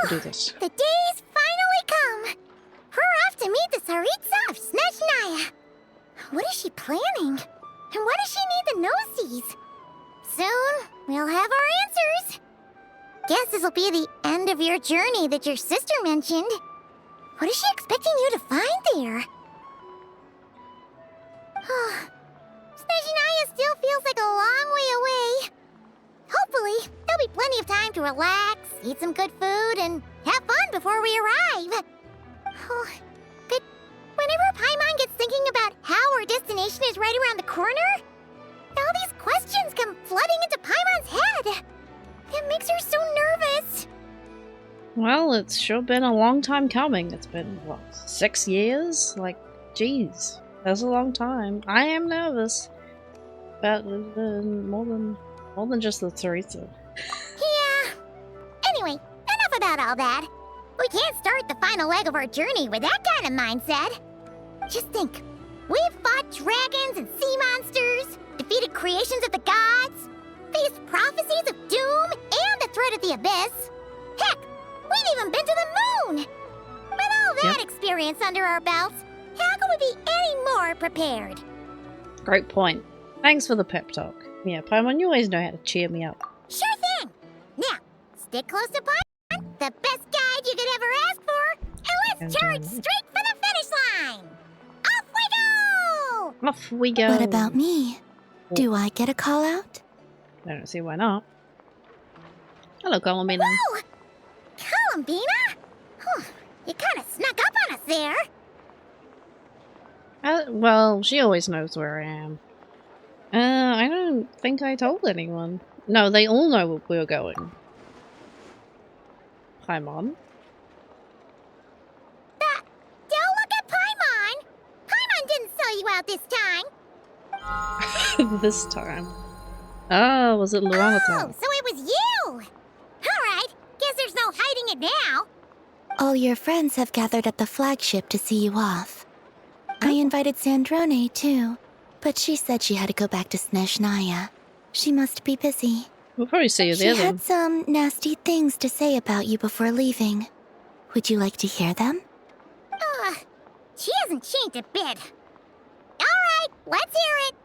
do this. The day's finally come. We're off to meet the Tsaritsa of Snezhnaya. What is she planning? And why does she need the gnosies? Soon, we'll have our answers. Guess this will be the end of your journey that your sister mentioned. What is she expecting you to find there? Snezhnaya still feels like a long way away. Hopefully, there'll be plenty of time to relax, eat some good food, and have fun before we arrive. Oh, but whenever Paimon gets thinking about how our destination is right around the corner, all these questions come flooding into Paimon's head. It makes her so nervous. Well, it's sure been a long time coming. It's been, what, 6 years? Like, geez, that's a long time. I am nervous. But more than just the Tsaritsa. Yeah. Anyway, enough about all that. We can't start the final leg of our journey with that kind of mindset. Just think. We've fought dragons and sea monsters, defeated creations of the gods, faced prophecies of doom and the threat of the abyss. Heck, we've even been to the moon! With all that experience under our belts, how could we be any more prepared? Great point. Thanks for the pep talk. Yeah, Paimon, you always know how to cheer me up. Sure thing! Now, stick close to Paimon, the best guide you could ever ask for, and let's charge straight for the finish line! Off we go! Off we go! What about me? Do I get a call out? I don't see why not. Hello, Columbina. Whoa! Columbina? You kind of snuck up on us there. Well, she always knows where I am. I don't think I told anyone. No, they all know where we're going. Paimon? Don't look at Paimon! Paimon didn't sell you out this time! This time. Oh, was it Lorana? Oh, so it was you! Alright, guess there's no hiding it now. All your friends have gathered at the flagship to see you off. I invited Sandrone too, but she said she had to go back to Snezhnaya. She must be busy. We'll probably see you there She then. had some nasty things to say about you before leaving. Would you like to hear them? She hasn't changed a bit. Alright, let's hear it.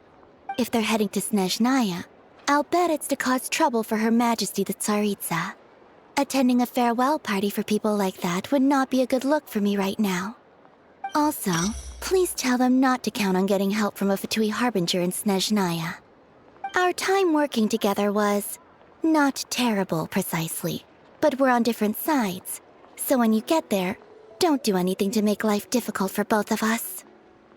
If they're heading to Snezhnaya, I'll bet it's to cause trouble for Her Majesty the Tsaritsa. Attending a farewell party for people like that would not be a good look for me right now. Also, please tell them not to count on getting help from a Fatui Harbinger in Snezhnaya. Our time working together was not terrible, precisely, but we're on different sides. So when you get there, don't do anything to make life difficult for both of us.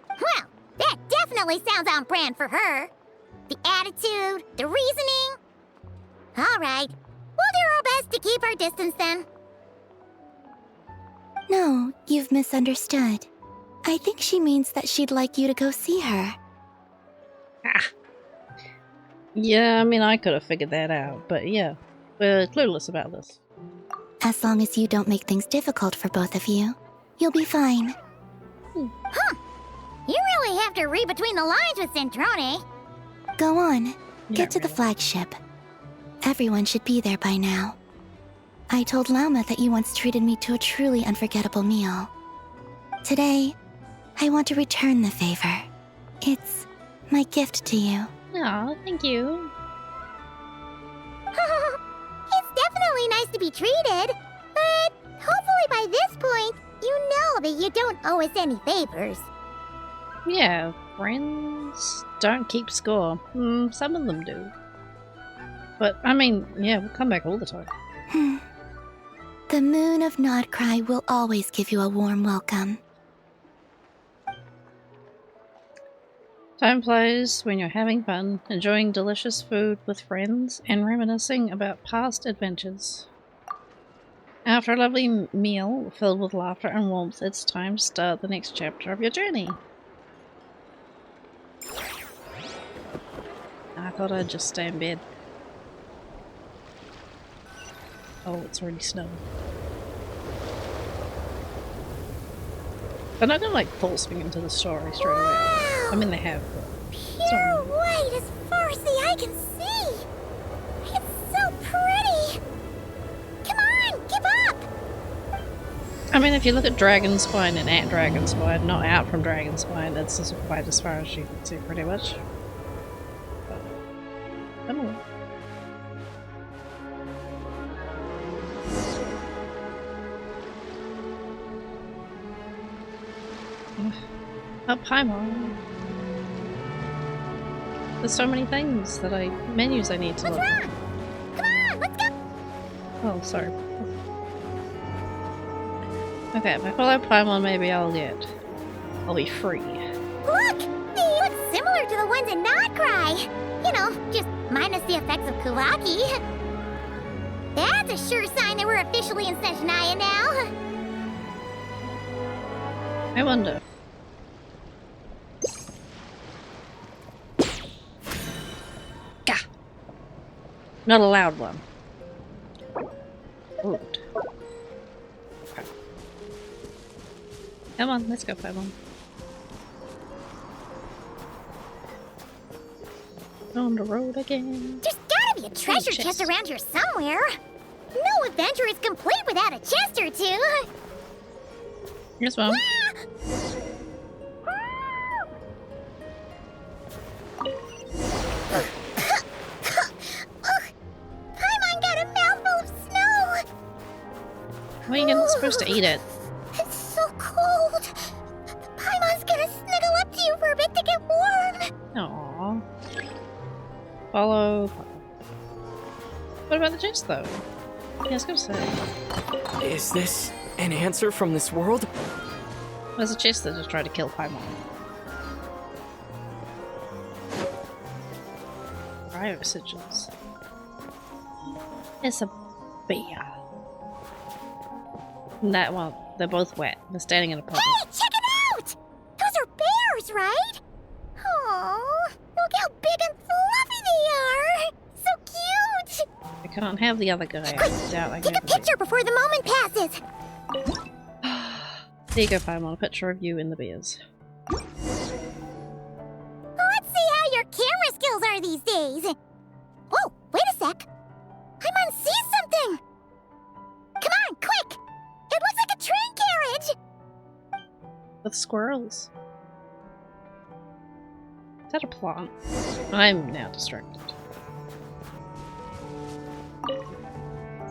Well, that definitely sounds on brand for her. The attitude, the reasoning. Alright, we'll do our best to keep our distance then. No, you've misunderstood. I think she means that she'd like you to go see her. Yeah, I mean, I could have figured that out, but yeah, we're clueless about this. As long as you don't make things difficult for both of you, you'll be fine. Huh. You really have to read between the lines with Centrone. Go on, get to the really. flagship. Everyone should be there by now. I told Lauma that you once treated me to a truly unforgettable meal. Today, I want to return the favor. It's my gift to you. Aw, thank you. It's definitely nice to be treated, but hopefully by this point, you know that you don't owe us any favors. Yeah, friends don't keep score. Some of them do. But, I mean, yeah, we'll come back all the time. The moon of Nodcry will always give you a warm welcome. Time flies when you're having fun, enjoying delicious food with friends, and reminiscing about past adventures. After a lovely meal filled with laughter and warmth, it's time to start the next chapter of your journey. I thought I'd just stay in bed. Oh, it's already snowing. They're not gonna like force me into the story straight away. Wow! I mean, they have. Pure white as far as the eye can see. It's so pretty. Come on, give up. I mean, if you look at Dragonspine and at Dragonspine, not out from Dragonspine, that's just quite as far as you can see, pretty much. Come on. Oh, Paimon. There's so many things that menus I need to look at. Come on, let's go! Oh, sorry. Okay, if I follow Paimon, maybe I'll be free. Look! They look similar to the ones in Notcry! You know, just minus the effects of Kuvaki. That's a sure sign that we're officially in Snezhnaya now. I wonder. Gah! Not a loud one. Ooh. Okay. Come on, let's go, Paimon. On the road again. There's gotta be a treasure chest around here somewhere. No adventure is complete without a chest or two. Here's one. Paimon got a mouthful of snow. How are you supposed to eat it? It's so cold. Paimon's gonna snuggle up to you for a bit to get warm. Aww. Follow. What about the chest, though? Yeah, I was gonna say. Is this an answer from this world? There's a chest that just tried to kill Paimon. Cryo sigils. It's a bear. And that one, they're both wet. They're standing in a puddle. Hey, check it out! Those are bears, right? Oh, look how big and fluffy they are! So cute! I can't have the other guy. I doubt I can Take a picture before the moment passes. There you go, Paimon. A picture of you and the bears. Let's see how your camera skills are these days. Whoa, wait a sec. Paimon sees something. Come on, quick! It looks like a train carriage. With squirrels. Is that a plant? I'm now distracted.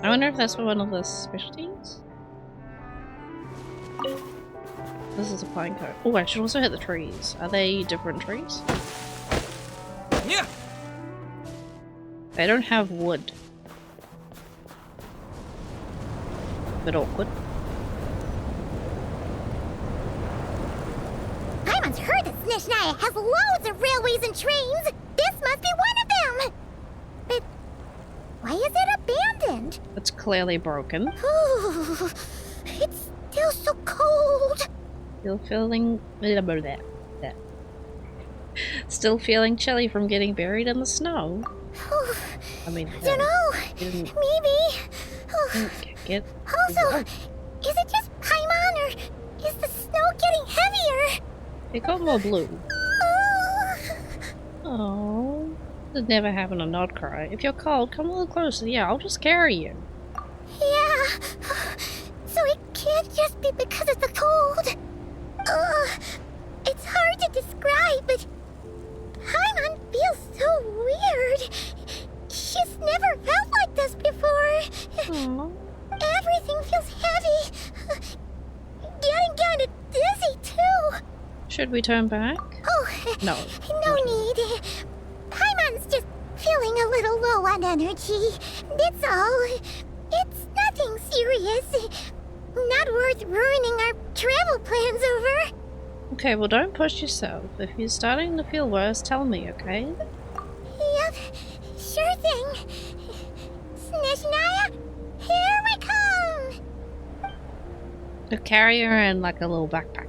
I wonder if that's one of the specialties? This is a pine cone. Oh, I should also hit the trees. Are they different trees? Yeah. They don't have wood. Bit awkward. Paimon's heard that Snezhnaya has loads of railways and trains. This must be one of them. But why is it abandoned? It's clearly broken. Ooh, it's still so cold. Still feeling Still feeling chilly from getting buried in the snow. I mean, I don't know. didn't Maybe. get. Also, is it just Paimon or is the snow getting heavier? It got more blue. Oh, this never happened on Notcry. If you're cold, come a little closer. Yeah, I'll just carry you. Yeah. So it can't just be because of the cold. It's hard to describe, but Paimon feels so weird. She's never felt like this before. Aww. Everything feels heavy. Getting kinda dizzy, too. Should we turn back? Oh, No. no need. Paimon's just feeling a little low on energy. That's all. It's nothing serious. Not worth ruining our travel plans over. Okay, well don't push yourself. If you're starting to feel worse, tell me, okay? Yep, sure thing. Snezhnaya, here we come! A carrier and like a little backpack.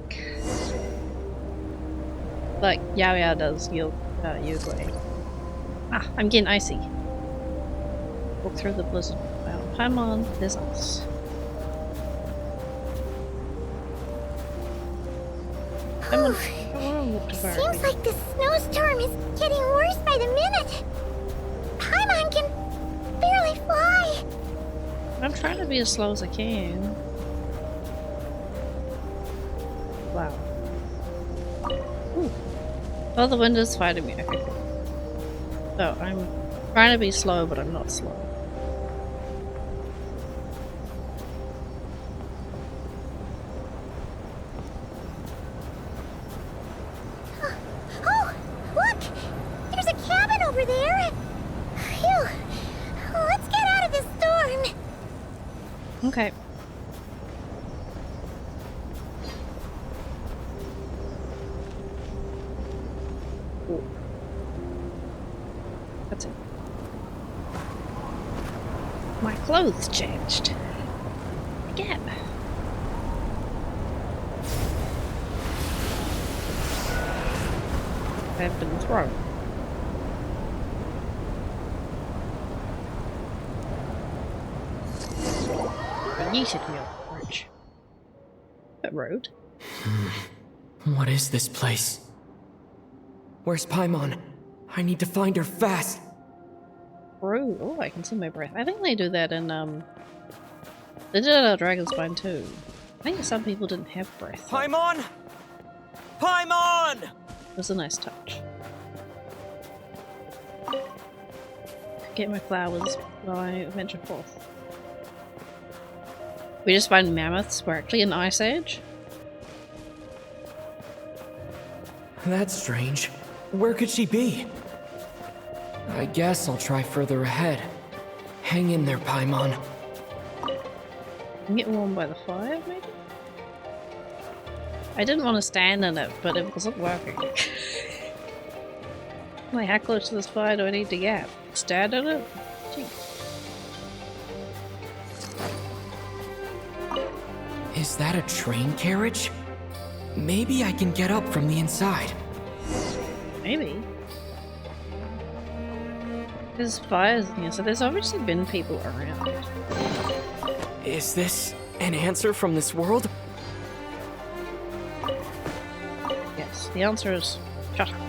Like Yao Yao does usually. Ah, I'm getting icy. Walk through the blizzard. Well, Paimon, there's us. Seems like the snowstorm is getting worse by the minute. Paimon can barely fly. I'm trying to be as slow as I can. flower. Ooh. Oh, the wind is fighting me. Okay, cool. So I'm trying to be slow, but I'm not slow. Oh, look! There's a cabin over there! Phew! Let's get out of this storm! Okay. Ooh. That's it. My clothes changed. Again. I've been thrown. Yeeted me off the bridge. That road. What is this place? Where's Paimon? I need to find her fast. Bro, oh, I can see my breath. I think they do that in they did it at Dragon's Spine too. I think some people didn't have breath. Paimon! Paimon! It was a nice touch. Get my flowers while I venture forth. We just find mammoths were actually an ice age. That's strange. Where could she be? I guess I'll try further ahead. Hang in there, Paimon. Get warm by the fire, maybe? I didn't want to stand in it, but it wasn't working. Like, how close to this fire do I need to get? Stand in it? Gee. Is that a train carriage? Maybe I can get up from the inside. Maybe. There's fires in here, so there's obviously been people around. Is this an answer from this world? Yes, the answer is shut up.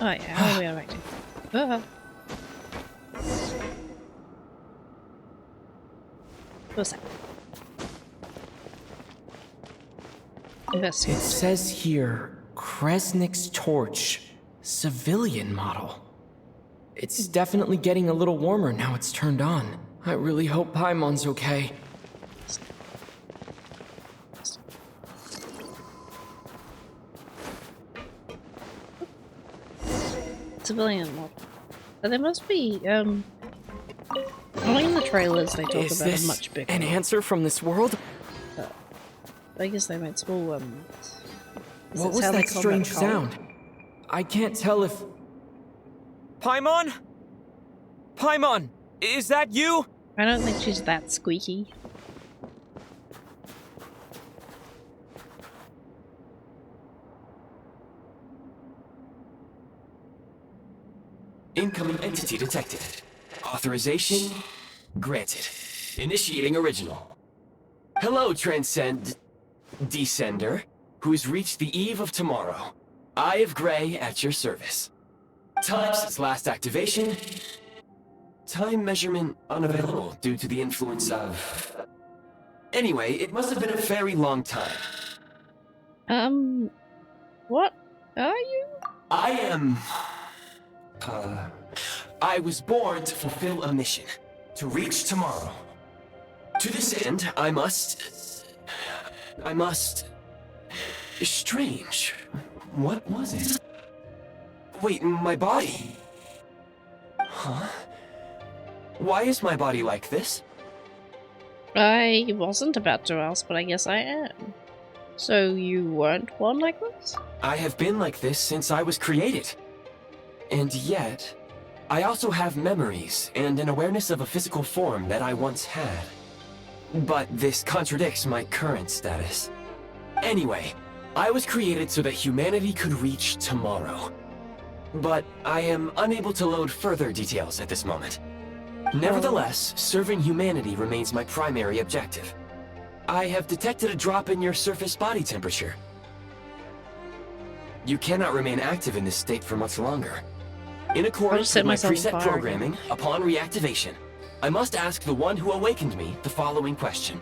Oh yeah, how are we acting? What's that? It Investigate. says here, Kresnik's torch, civilian model. It's definitely getting a little warmer now it's turned on. I really hope Paimon's okay. Civilian model. But there must be, only in the trailers they talk Is about this a much bigger an one. answer from this world? I guess they made small ones. What was that strange sound? I can't tell if... Paimon? Paimon, is that you? I don't think she's that squeaky. Incoming entity detected. Authorization granted. Initiating original. Hello, Descender, who's reached the eve of tomorrow. Eye of Grey at your service. Time since last activation. Time measurement unavailable due to the influence of... Anyway, it must have been a very long time. What are you? I am... I was born to fulfill a mission. To reach tomorrow. To this end, I must... Strange. What was it? Wait, my body? Huh? Why is my body like this? I wasn't about to ask, but I guess I am. So you weren't born like this? I have been like this since I was created. And yet, I also have memories and an awareness of a physical form that I once had. But this contradicts my current status. Anyway, I was created so that humanity could reach tomorrow. But I am unable to load further details at this moment. Nevertheless, serving humanity remains my primary objective. I have detected a drop in your surface body temperature. you cannot remain active in this state for much longer. In accordance set with my myself on preset fire programming, upon reactivation, I must ask the one who awakened me the following question.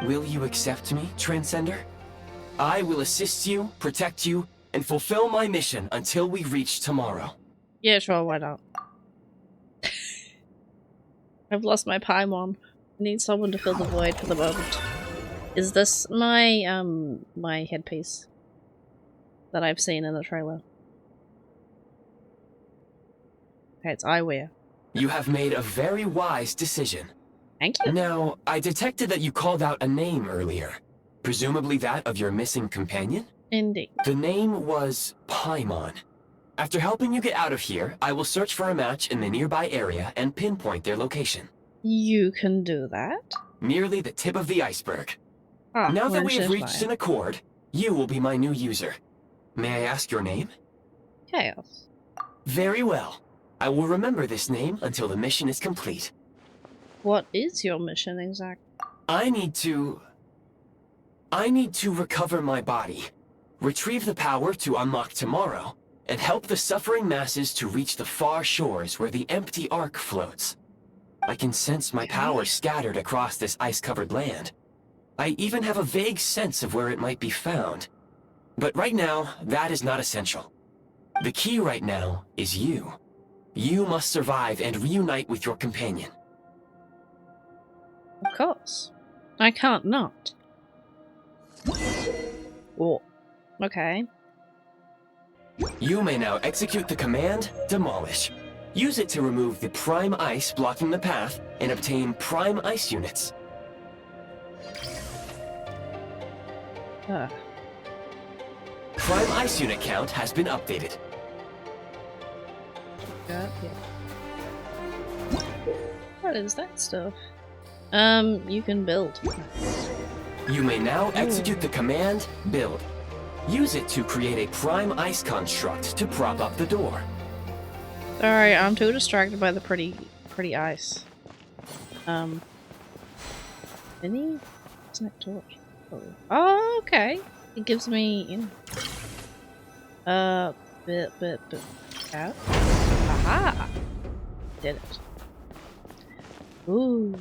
Will you accept me, Transcender? I will assist you, protect you, and fulfill my mission until we reach tomorrow. Yeah, sure, why not? I've lost my Paimon. I need someone to fill the void for the moment. Is this my my headpiece that I've seen in the trailer? Okay, it's eyewear. You have made a very wise decision. Thank you. Now, I detected that you called out a name earlier. Presumably that of your missing companion? Indeed. The name was Paimon. After helping you get out of here, I will search for a match in the nearby area and pinpoint their location. You can do that? Merely the tip of the iceberg. Ah, Now that we have Snezhnaya. reached an accord, you will be my new user. May I ask your name? Chaos. Very well. I will remember this name until the mission is complete. What is your mission exactly? I need to recover my body, retrieve the power to unlock tomorrow, and help the suffering masses to reach the far shores where the empty ark floats. I can sense my power scattered across this ice-covered land. I even have a vague sense of where it might be found. But right now, that is not essential. The key right now is you. You must survive and reunite with your companion. Of course. I can't not. Oh. Okay. You may now execute the command, Demolish. Use it to remove the prime ice blocking the path and obtain prime ice units. Prime ice unit count has been updated. Yeah. What is that stuff? You can build. You may now execute the command, Build. Use it to create a prime ice construct to prop up the door. Sorry, I'm too distracted by the pretty ice. Any snack torch? Oh, okay. It gives me, bit out. Aha! Did it. Ooh.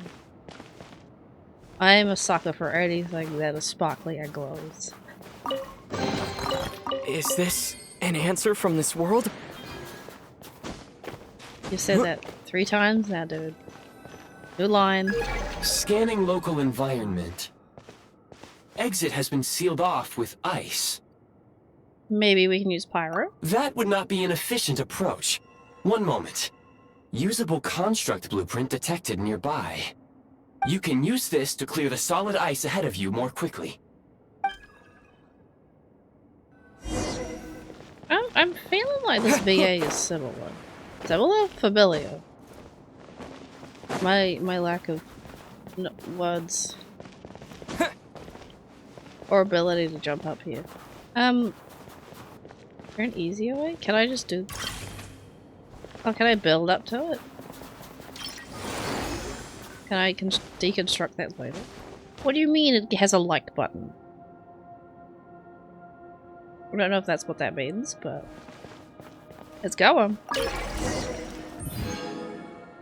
I am a sucker for anything that is sparkly and glows. Is this an answer from this world? You said that 3 times now, dude. New line. Scanning local environment. Exit has been sealed off with ice. Maybe we can use pyro? That would not be an efficient approach. One moment. Usable construct blueprint detected nearby. You can use this to clear the solid ice ahead of you more quickly. I'm feeling like this VA is similar. Similar? Familiar. My lack of words. Or ability to jump up here. Is there an easier way? Can I just do... Oh, can I build up to it? Can I deconstruct that later? What do you mean it has a like button? I don't know if that's what that means, but... Let's go on.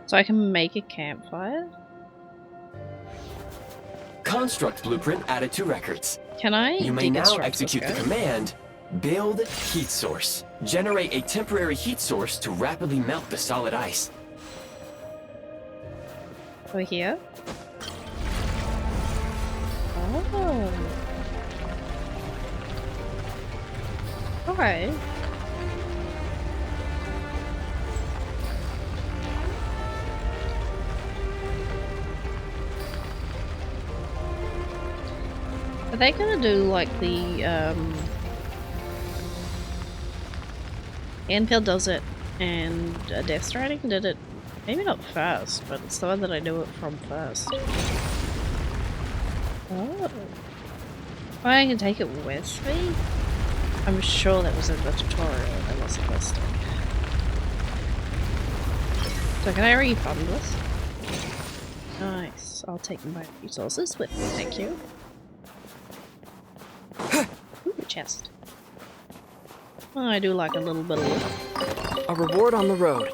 So I can make a campfire? Construct blueprint added to records. Can I You may now deconstruct execute this the guy? command, Build Heat Source. Generate a temporary heat source to rapidly melt the solid ice. Over here? Oh. Okay. Are they gonna do like the Anfield does it and Death Stranding did it, maybe not first, but it's the one that I knew it from first. Oh. I can take it with me? I'm sure that was in the tutorial I wasn't listed. So can I refund this? Nice. I'll take my resources with me, thank you. Ooh, chest. Well, I do like a little bit of loot. A reward on the road.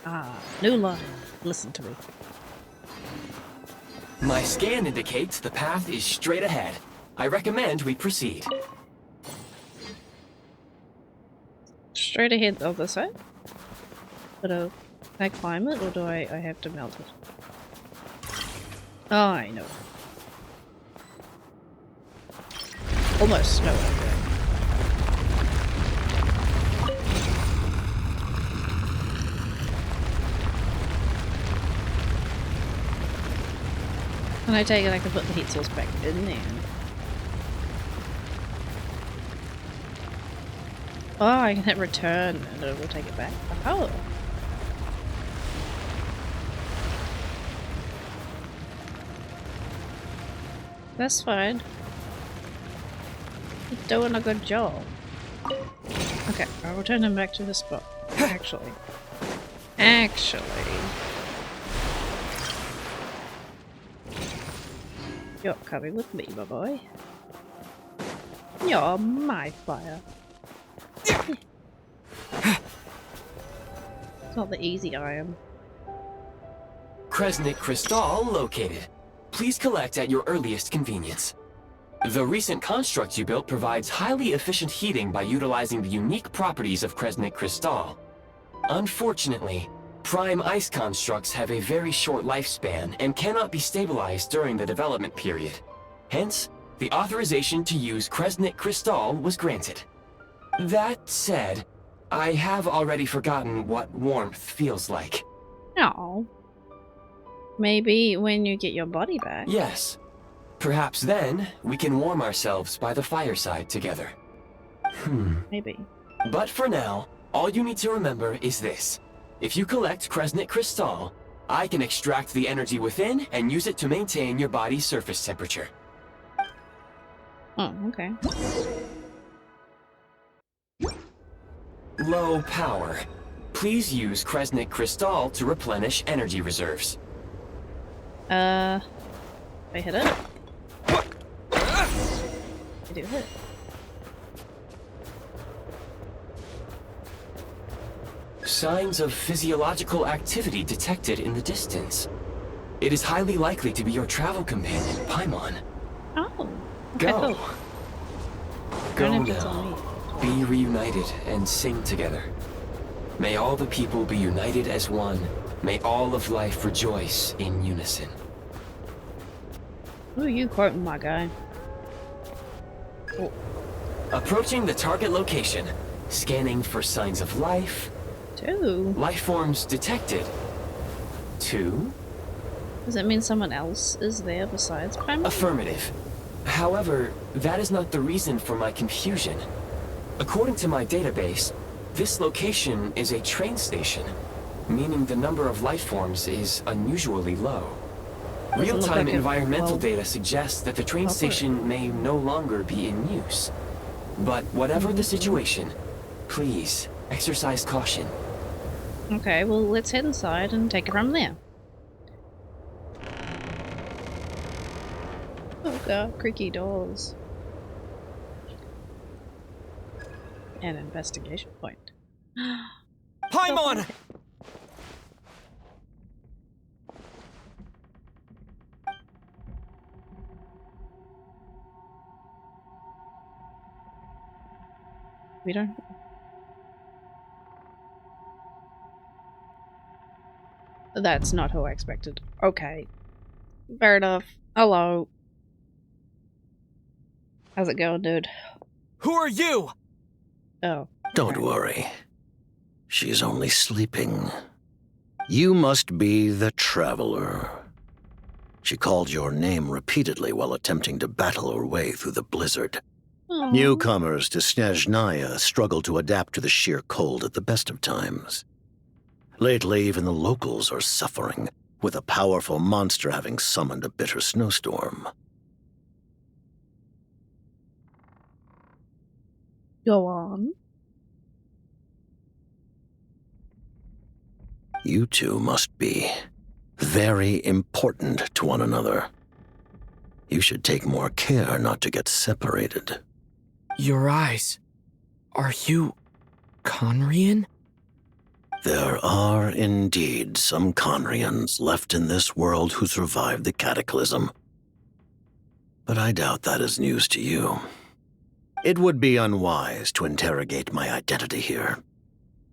Ah, new line. Listen to me. My scan indicates the path is straight ahead. I recommend we proceed. Straight ahead of the side? But can I climb it, or do I have to melt it? Oh, I know. Almost know what I'm doing. And I take it I can put the heat source back in there. Oh, I can hit return and it will take it back. Oh. That's fine. You're doing a good job. Okay, I'll return him back to the spot. Actually. You're coming with me, my boy. You're my fire. It's not the easy iron. Kresnik Crystal located. Please collect at your earliest convenience. The recent construct you built provides highly efficient heating by utilizing the unique properties of Kresnik Crystal. Unfortunately, prime ice constructs have a very short lifespan and cannot be stabilized during the development period. Hence, the authorization to use Kresnik Crystal was granted. That said, I have already forgotten what warmth feels like. No. Maybe when you get your body back. Yes. Perhaps then, we can warm ourselves by the fireside together. Maybe. But for now, all you need to remember is this. If you collect Kresnik Crystal, I can extract the energy within and use it to maintain your body's surface temperature. Oh, okay. Low power. Please use Kresnik Crystal to replenish energy reserves. I hit it. I do hit. Signs of physiological activity detected in the distance. It is highly likely to be your travel companion, Paimon. Oh. Go. Go Don't know if it's on now. me. Be reunited and sing together. May all the people be united as one. May all of life rejoice in unison. Who are you quoting, my guy? Oh. Approaching the target location. Scanning for signs of life. 2. Life forms detected. 2. Does that mean someone else is there besides Paimon? Affirmative. However, that is not the reason for my confusion. According to my database, this location is a train station, meaning the number of life forms is unusually low. Real-time like environmental data suggests that the train station may no longer be in use. But whatever the situation, please exercise caution. Okay, well, let's head inside and take it from there. Oh god, creaky doors. An investigation point. Paimon! We don't... That's not who I expected. Okay. Fair enough. Hello. How's it going, dude? Who are you? Oh. Don't worry. She's only sleeping. You must be the Traveler. She called your name repeatedly while attempting to battle her way through the blizzard. Aw. Newcomers to Snezhnaya struggle to adapt to the sheer cold at the best of times. Lately, even the locals are suffering, with a powerful monster having summoned a bitter snowstorm. Go on. You two must be very important to one another. You should take more care not to get separated. Your eyes. Are you Conrian? There are indeed some Conrians left in this world who survived the cataclysm. But I doubt that is news to you. It would be unwise to interrogate my identity here.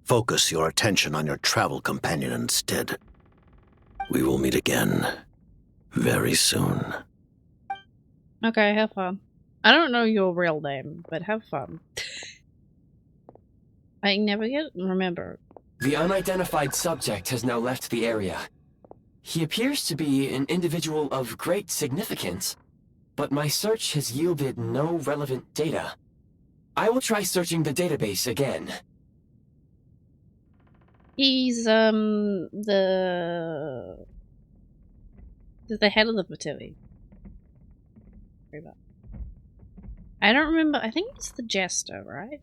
Focus your attention on your travel companion instead. We will meet again very soon. Okay, have fun. I don't know your real name, but have fun. I never get remember. The unidentified subject has now left the area. He appears to be an individual of great significance, but my search has yielded no relevant data. I will try searching the database again. He's the head of the Fatui. I don't remember. I think it's the Jester, right?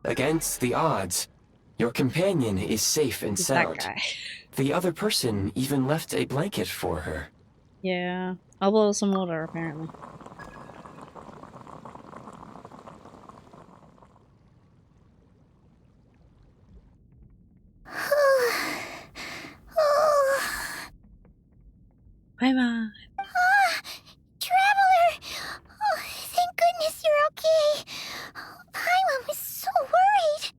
Against the odds, your companion is safe and It's sound. that guy. The other person even left a blanket for her. Yeah, I'll boil some water apparently. Bye bye. Traveler! Oh, thank goodness you're okay. Paimon was so worried.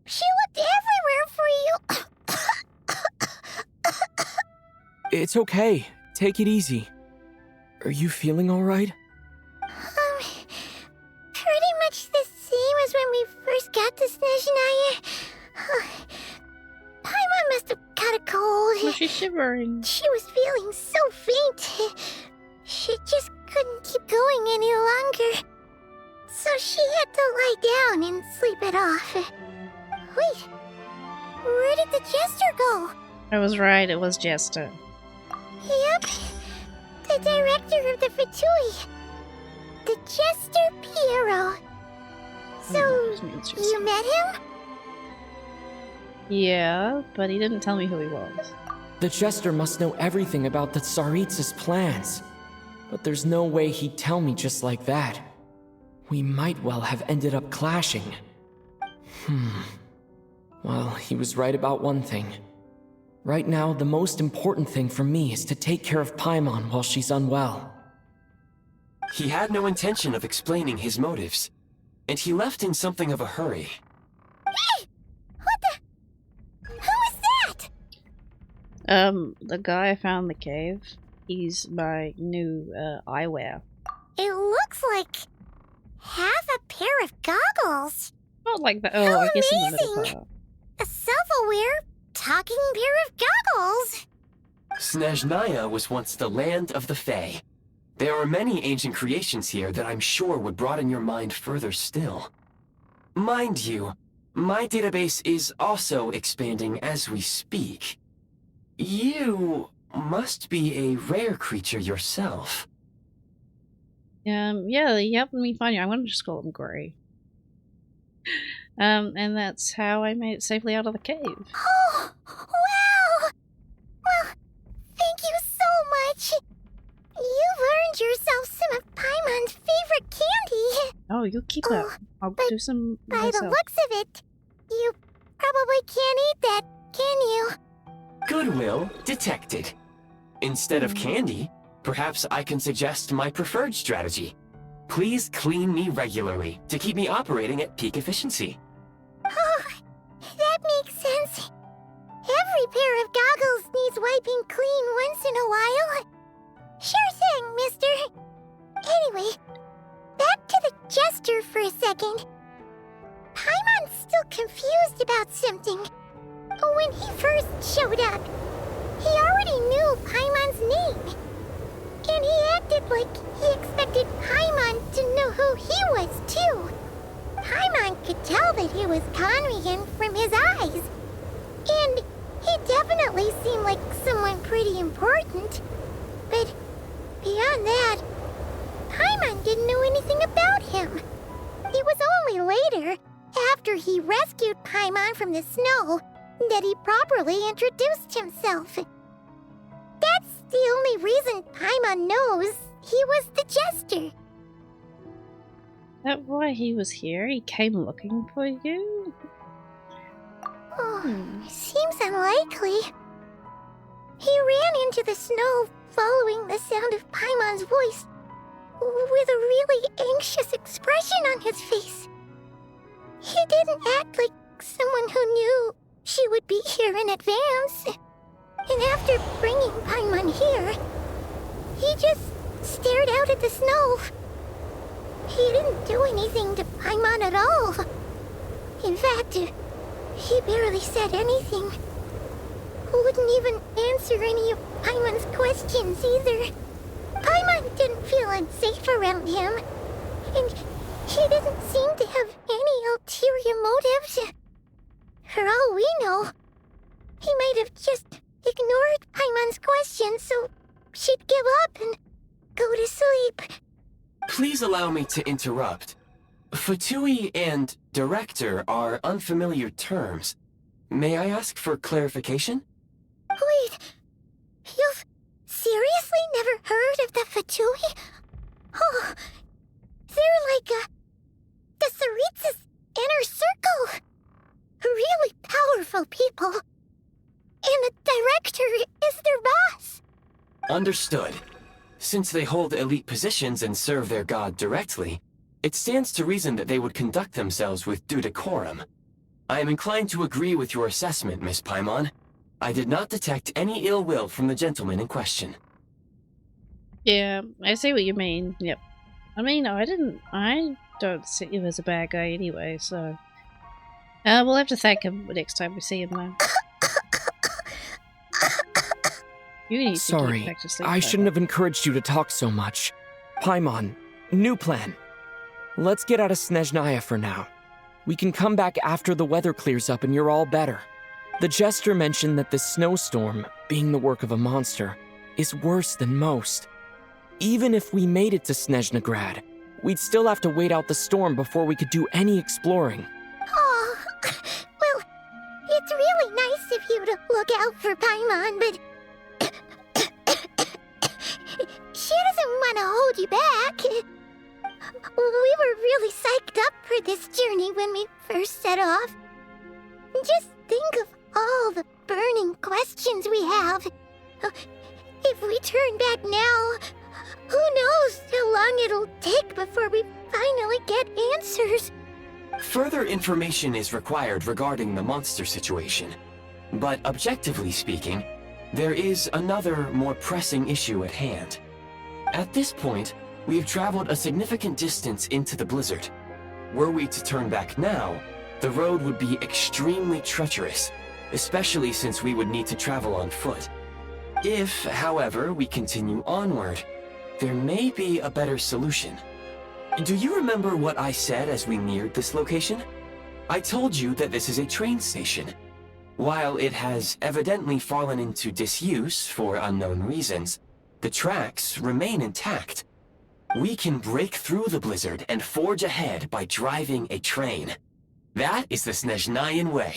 She looked everywhere for you. It's okay. Take it easy. Are you feeling alright? Pretty much the same as when we first got to Snezhnaya. Paimon must have got a cold. Oh, she's shivering. She was feeling so faint. She just couldn't keep going any longer. So she had to lie down and sleep it off. Wait, where did the Jester go? I was right, it was Jester. Yep, the director of the Fatui. The Jester Piero. So, you met him? Yeah, but he didn't tell me who he was. The Jester must know everything about the Tsaritsa's plans. But there's no way he'd tell me just like that. We might well have ended up clashing. Well, he was right about one thing. Right now, the most important thing for me is to take care of Paimon while she's unwell. He had no intention of explaining his motives, and he left in something of a hurry. Hey! What the? Who is that? The guy I found in the cave, he's my new eyewear. It looks like half a pair of goggles. Not like that. How Oh, I guess in the middle amazing! part. A self-aware, talking pair of goggles. Snezhnaya was once the land of the Fae. There are many ancient creations here that I'm sure would broaden your mind further still. Mind you, my database is also expanding as we speak. You must be a rare creature yourself. Yeah, he helped me find you. I'm gonna just call him Gray. And that's how I made it safely out of the cave. Oh, wow! Well, thank you so much. You've earned yourself some of Paimon's favorite candy. Oh, you keep up. I'll but do some By the myself. looks of it, you probably can't eat that, can you? Goodwill detected. Instead of candy, perhaps I can suggest my preferred strategy. Please clean me regularly to keep me operating at peak efficiency. Oh, that makes sense. Every pair of goggles needs wiping clean once in a while. Sure thing, mister. Anyway, back to the Jester for a second. Paimon's still confused about something. When he first showed up, he already knew Paimon's name. And he acted like he expected Paimon to know who he was, too. Paimon could tell that he was Conrian from his eyes. And he definitely seemed like someone pretty important. But beyond that, Paimon didn't know anything about him. It was only later, after he rescued Paimon from the snow, that he properly introduced himself. That's the only reason Paimon knows he was the Jester. That why he was here? He came looking for you? Seems unlikely. He ran into the snow following the sound of Paimon's voice with a really anxious expression on his face. He didn't act like someone who knew she would be here in advance. And after bringing Paimon here, he just stared out at the snow. He didn't do anything to Paimon at all. In fact, he barely said anything. Wouldn't even answer any of Paimon's questions either. Paimon didn't feel unsafe around him, and he didn't seem to have any ulterior motives. For all we know, he might have just ignored Paimon's questions so she'd give up and go to sleep. Please allow me to interrupt. Fatui and director are unfamiliar terms. May I ask for clarification? Wait, you've seriously never heard of the Fatui? Oh, they're like the Tsaritsa's inner circle. Really powerful people. And the director is their boss. Understood. Since they hold elite positions and serve their god directly, it stands to reason that they would conduct themselves with due decorum. I am inclined to agree with your assessment, Miss Paimon. I did not detect any ill will from the gentleman in question. Yeah, I see what you mean. Yep. I mean, I don't see him as a bad guy anyway, so... we'll have to thank him next time we see him, though. You need to get Sorry, back to sleep, I shouldn't have encouraged you to talk so much. Paimon, new plan. Let's get out of Snezhnaya for now. We can come back after the weather clears up and you're all better. The jester mentioned that this snowstorm, being the work of a monster, is worse than most. Even if we made it to Snezhnograd, we'd still have to wait out the storm before we could do any exploring. Oh, well, it's really nice of you to look out for Paimon, but she doesn't want to hold you back. We were really psyched up for this journey when we first set off. Just think of all the burning questions we have. If we turn back now, who knows how long it'll take before we finally get answers. Further information is required regarding the monster situation. But objectively speaking, there is another, more pressing issue at hand. At this point, we have traveled a significant distance into the blizzard. Were we to turn back now, the road would be extremely treacherous, especially since we would need to travel on foot. If, however, we continue onward, there may be a better solution. Do you remember what I said as we neared this location? I told you that this is a train station. While it has evidently fallen into disuse for unknown reasons, the tracks remain intact. We can break through the blizzard and forge ahead by driving a train. That is the Snezhnayan way.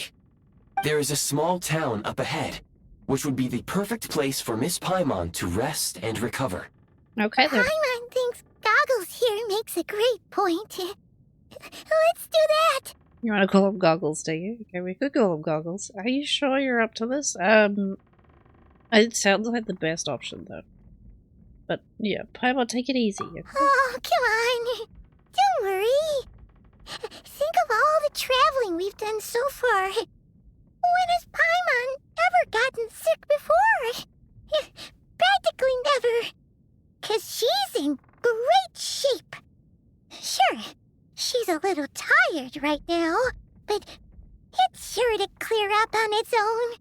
There is a small town up ahead, which would be the perfect place for Miss Paimon to rest and recover. Okay, then. Paimon thinks Goggles here makes a great point. Let's do that. You want to call them Goggles, do you? Okay, we could call them Goggles. Are you sure you're up to this? It sounds like the best option, though. But, yeah, Paimon, take it easy. Okay? Oh, come on. Don't worry. Think of all the traveling we've done so far. When has Paimon ever gotten sick before? Practically never. 'Cause she's in great shape. Sure, she's a little tired right now, but it's sure to clear up on its own.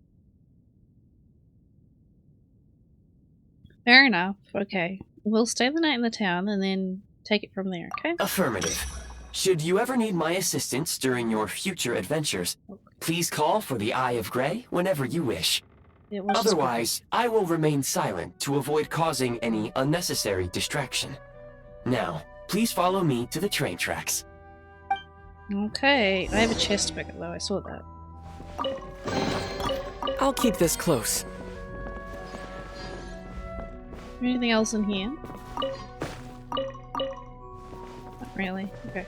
Fair enough. Okay. We'll stay the night in the town and then take it from there, okay? Affirmative. Should you ever need my assistance during your future adventures, please call for the Eye of Grey whenever you wish. Yeah, we'll just Otherwise, I will remain silent to avoid causing any unnecessary distraction. Now, please follow me to the train tracks. Okay. I have a chest picker, though. I saw that. I'll keep this close. Anything else in here? Not really. Okay.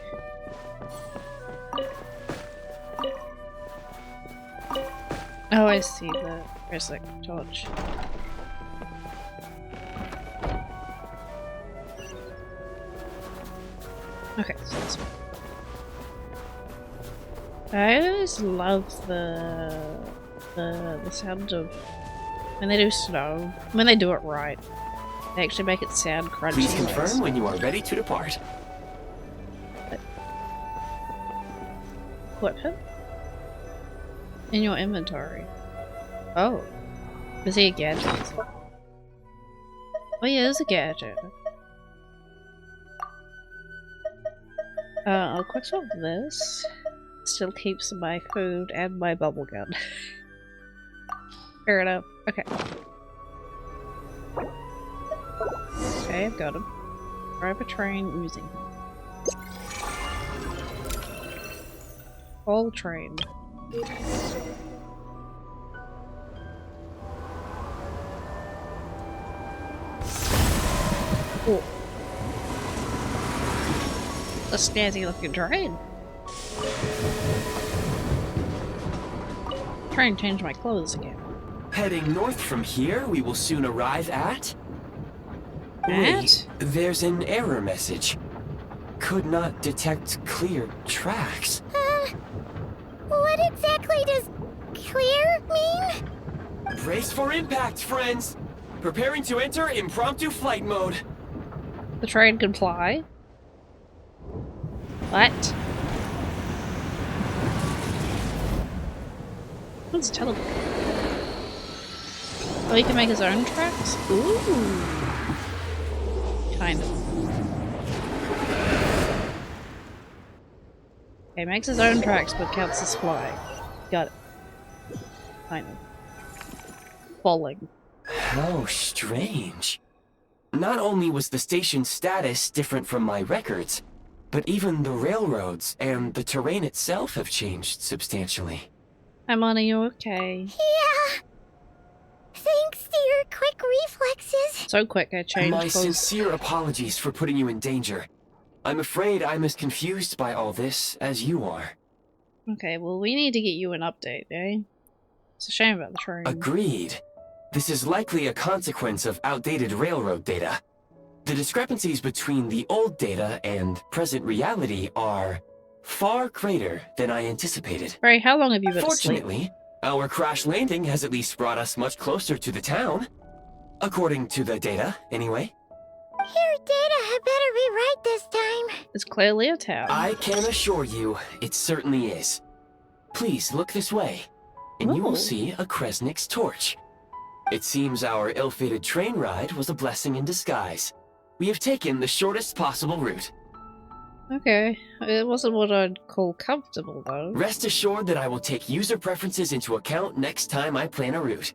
Oh, I see the Resnick torch. Okay, so this one. I always love the sound of when they do snow. When they do it right, they actually make it sound crunchy. Please confirm when you are ready to depart. Equipment in your inventory. Oh, is he a gadget? Oh, he is a gadget. I'll quick swap this. Still keeps my food and my bubble gun. Fair enough. Okay. Okay, I've got him. Drive a train using him. All train. Cool. A snazzy looking train. Try and change my clothes again. Heading north from here, we will soon arrive at... Wait, there's an error message. Could not detect clear tracks. What exactly does clear mean? Brace for impact, friends! Preparing to enter impromptu flight mode. The train can fly? What? What's teleport? Oh, he can make his own tracks? Ooh. Kind of. Okay, makes his own tracks but counts as flying. Got it. Kind of. Falling. How strange. Not only was the station's status different from my records, but even the railroads and the terrain itself have changed substantially. I'm on, are you okay? Yeah. Thanks to your quick reflexes. So quick I changed My clothes. sincere apologies for putting you in danger. I'm afraid I'm as confused by all this as you are. Okay, well we need to get you an update, eh? It's a shame about the train. Agreed. This is likely a consequence of outdated railroad data. The discrepancies between the old data and present reality are far greater than I anticipated. Ray, how long have you been asleep? Fortunately, our crash landing has at least brought us much closer to the town. According to the data, anyway. Your data had better be right this time. It's clearly a town. I can assure you, it certainly is. Please look this way, and you Ooh. will see a Kresnik's torch. It seems our ill-fated train ride was a blessing in disguise. We have taken the shortest possible route. Okay, it wasn't what I'd call comfortable though. Rest assured that I will take user preferences into account next time I plan a route.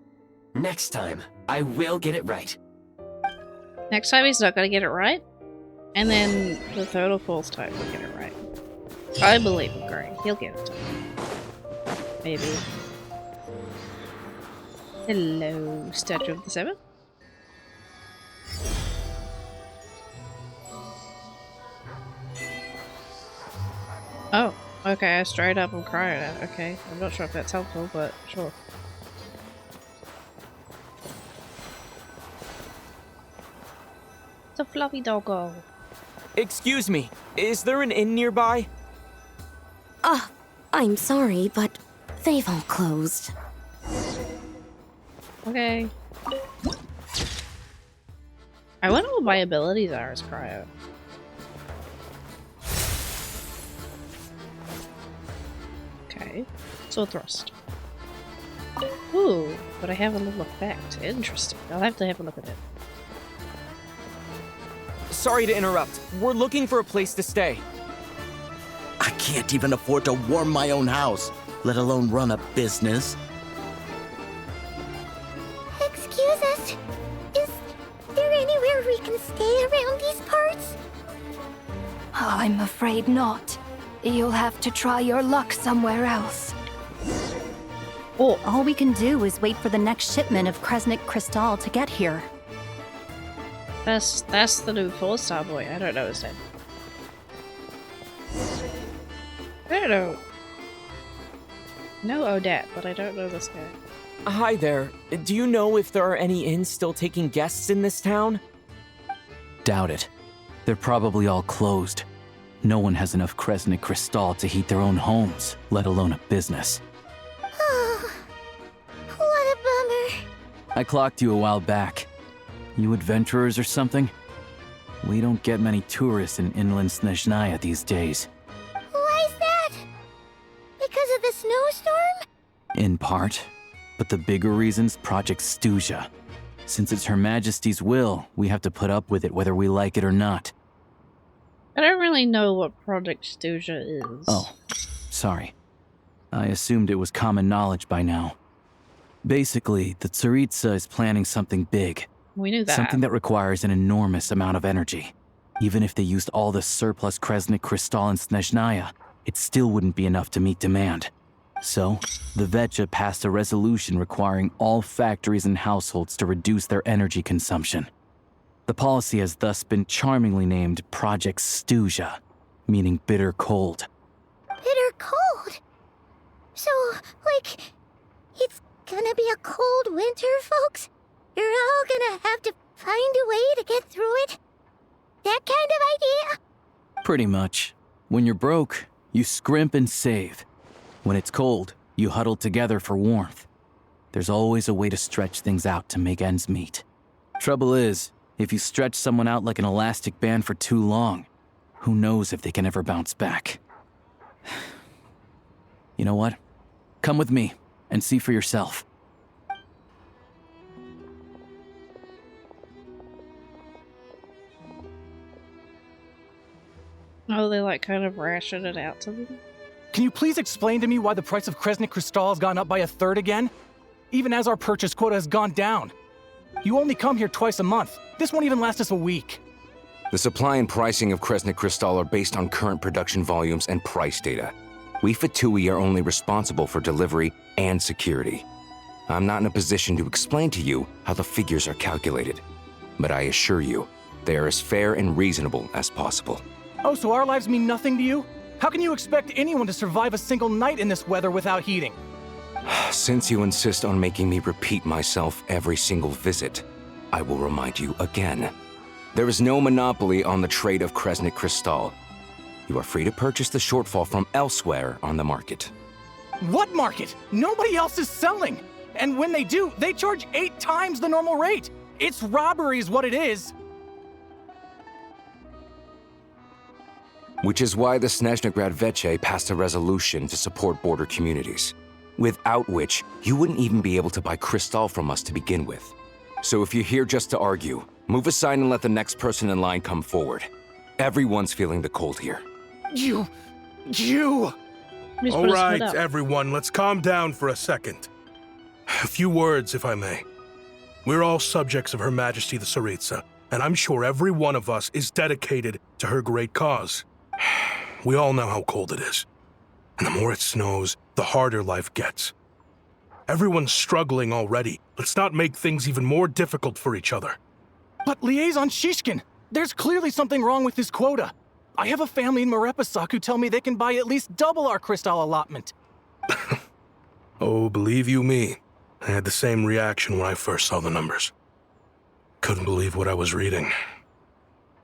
Next time, I will get it right. Next time he's not gonna get it right, and then the third or fourth time he'll get it right. I believe in Gray. He'll get it. Maybe. Hello, Statue of the Seven. Oh, okay, I straight up and cried at it. Okay, I'm not sure if that's helpful, but sure. It's a fluffy doggo. Excuse me, is there an inn nearby? I'm sorry, but they've all closed. Okay. I wonder what my abilities are as Cryo. Okay. Sword thrust. Ooh, but I have a little effect. Interesting. I'll have to have a look at it. Sorry to interrupt. We're looking for a place to stay. I can't even afford to warm my own house, let alone run a business. Excuse us. Is there anywhere we can stay around these parts? I'm afraid not. You'll have to try your luck somewhere else. Oh, All we can do is wait for the next shipment of Kresnik Crystal to get here. that's the new 4-star boy. I don't know his name. I don't know. know Odette, but I don't know this guy. Hi there. Do you know if there are any inns still taking guests in this town? Doubt it. They're probably all closed. No one has enough Kresnik Crystal to heat their own homes, let alone a business. Oh, what a bummer. I clocked you a while back. You adventurers or something? We don't get many tourists in inland Snezhnaya these days. Why is that? Because of the snowstorm? In part. But the bigger reason's Project Stuzha. Since it's Her Majesty's will, we have to put up with it whether we like it or not. I don't really know what Project Stuzha is. Oh, sorry. I assumed it was common knowledge by now. Basically, the Tsaritsa is planning something big. We knew that. Something that requires an enormous amount of energy. Even if they used all the surplus Kresnik Crystal in Snezhnaya, it still wouldn't be enough to meet demand. So, the VII passed a resolution requiring all factories and households to reduce their energy consumption. The policy has thus been charmingly named Project Stuzha, meaning bitter cold. Bitter cold? So, like, it's gonna be a cold winter, folks? You're all gonna have to find a way to get through it? That kind of idea? Pretty much. When you're broke, you scrimp and save. When it's cold, you huddle together for warmth. There's always a way to stretch things out to make ends meet. Trouble is, if you stretch someone out like an elastic band for too long, who knows if they can ever bounce back. You know what? Come with me and see for yourself. Oh, they like kind of ration it out to them? Can you please explain to me why the price of Kresnik Crystal has gone up by 1/3 again? Even as our purchase quota has gone down. You only come here twice a month. This won't even last us a week. The supply and pricing of Kresnik Crystal are based on current production volumes and price data. We VII are only responsible for delivery and security. I'm not in a position to explain to you how the figures are calculated, but I assure you, they are as fair and reasonable as possible. Oh, so our lives mean nothing to you? How can you expect anyone to survive a single night in this weather without heating? Since you insist on making me repeat myself every single visit, I will remind you again. There is no monopoly on the trade of Kresnik Crystal. You are free to purchase the shortfall from elsewhere on the market. What market? Nobody else is selling. And when they do, they charge 8 times the normal rate. It's robbery is what it is. Which is why the Snezhnograd VII passed a resolution to support border communities, without which you wouldn't even be able to buy crystal from us to begin with. So if you're here just to argue, move aside and let the next person in line come forward. Everyone's feeling the cold here. You... He's All put his right, foot up. everyone, let's calm down for a second. A few words, if I may. We're all subjects of Her Majesty the Tsaritsa, and I'm sure every one of us is dedicated to her great cause. We all know how cold it is. And the more it snows, the harder life gets. Everyone's struggling already. Let's not make things even more difficult for each other. But Liaison Shishkin, there's clearly something wrong with this quota. I have a family in Marepasak who tell me they can buy at least double our crystal allotment. Oh, believe you me, I had the same reaction when I first saw the numbers. Couldn't believe what I was reading.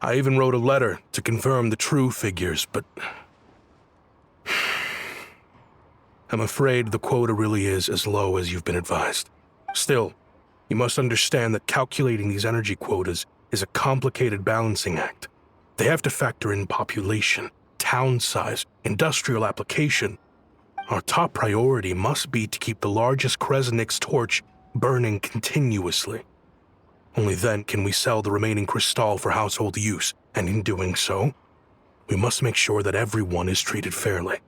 I even wrote a letter to confirm the true figures, but I'm afraid the quota really is as low as you've been advised. Still, you must understand that calculating these energy quotas is a complicated balancing act. They have to factor in population, town size, industrial application. Our top priority must be to keep the largest Kresnik's torch burning continuously. Only then can we sell the remaining crystal for household use, and in doing so, we must make sure that everyone is treated fairly.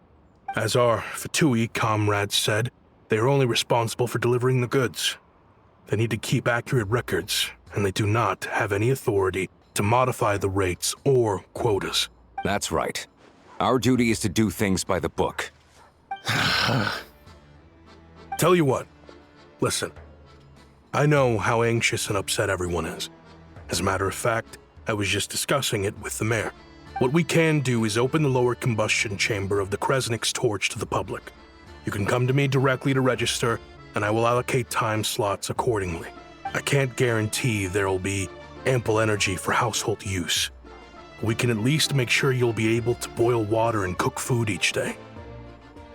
As our VII comrades said, they are only responsible for delivering the goods. They need to keep accurate records, and they do not have any authority to modify the rates or quotas. That's right. Our duty is to do things by the book. Tell you what, listen. I know how anxious and upset everyone is. As a matter of fact, I was just discussing it with the mayor. What we can do is open the lower combustion chamber of the Kresnik's torch to the public. You can come to me directly to register, and I will allocate time slots accordingly. I can't guarantee there'll be ample energy for household use. We can at least make sure you'll be able to boil water and cook food each day.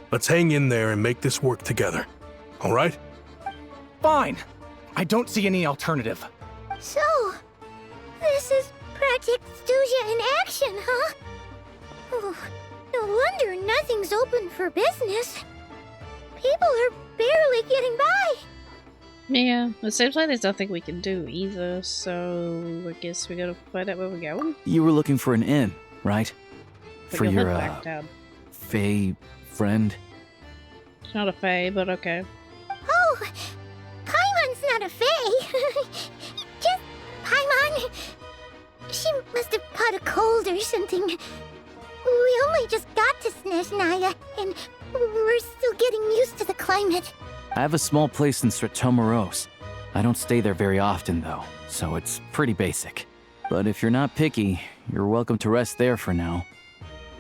Let's hang in there and make this work together. All right? Fine. I don't see any alternative. So, this is Project Snezhnaya in action, huh? Oh, no wonder nothing's open for business. People are barely getting by. Yeah, it seems like there's nothing we can do either, so I guess we gotta find out where we're going. You were looking for an inn, right? Put For your your, head back down. Fae friend? It's not a fae, but okay. Oh, Paimon's not a fae. Just Paimon. She must have caught a cold or something. We only just got to Snezhnaya, and we're still getting used to the climate. I have a small place in Stratomyros. I don't stay there very often, though, so it's pretty basic. But if you're not picky, you're welcome to rest there for now.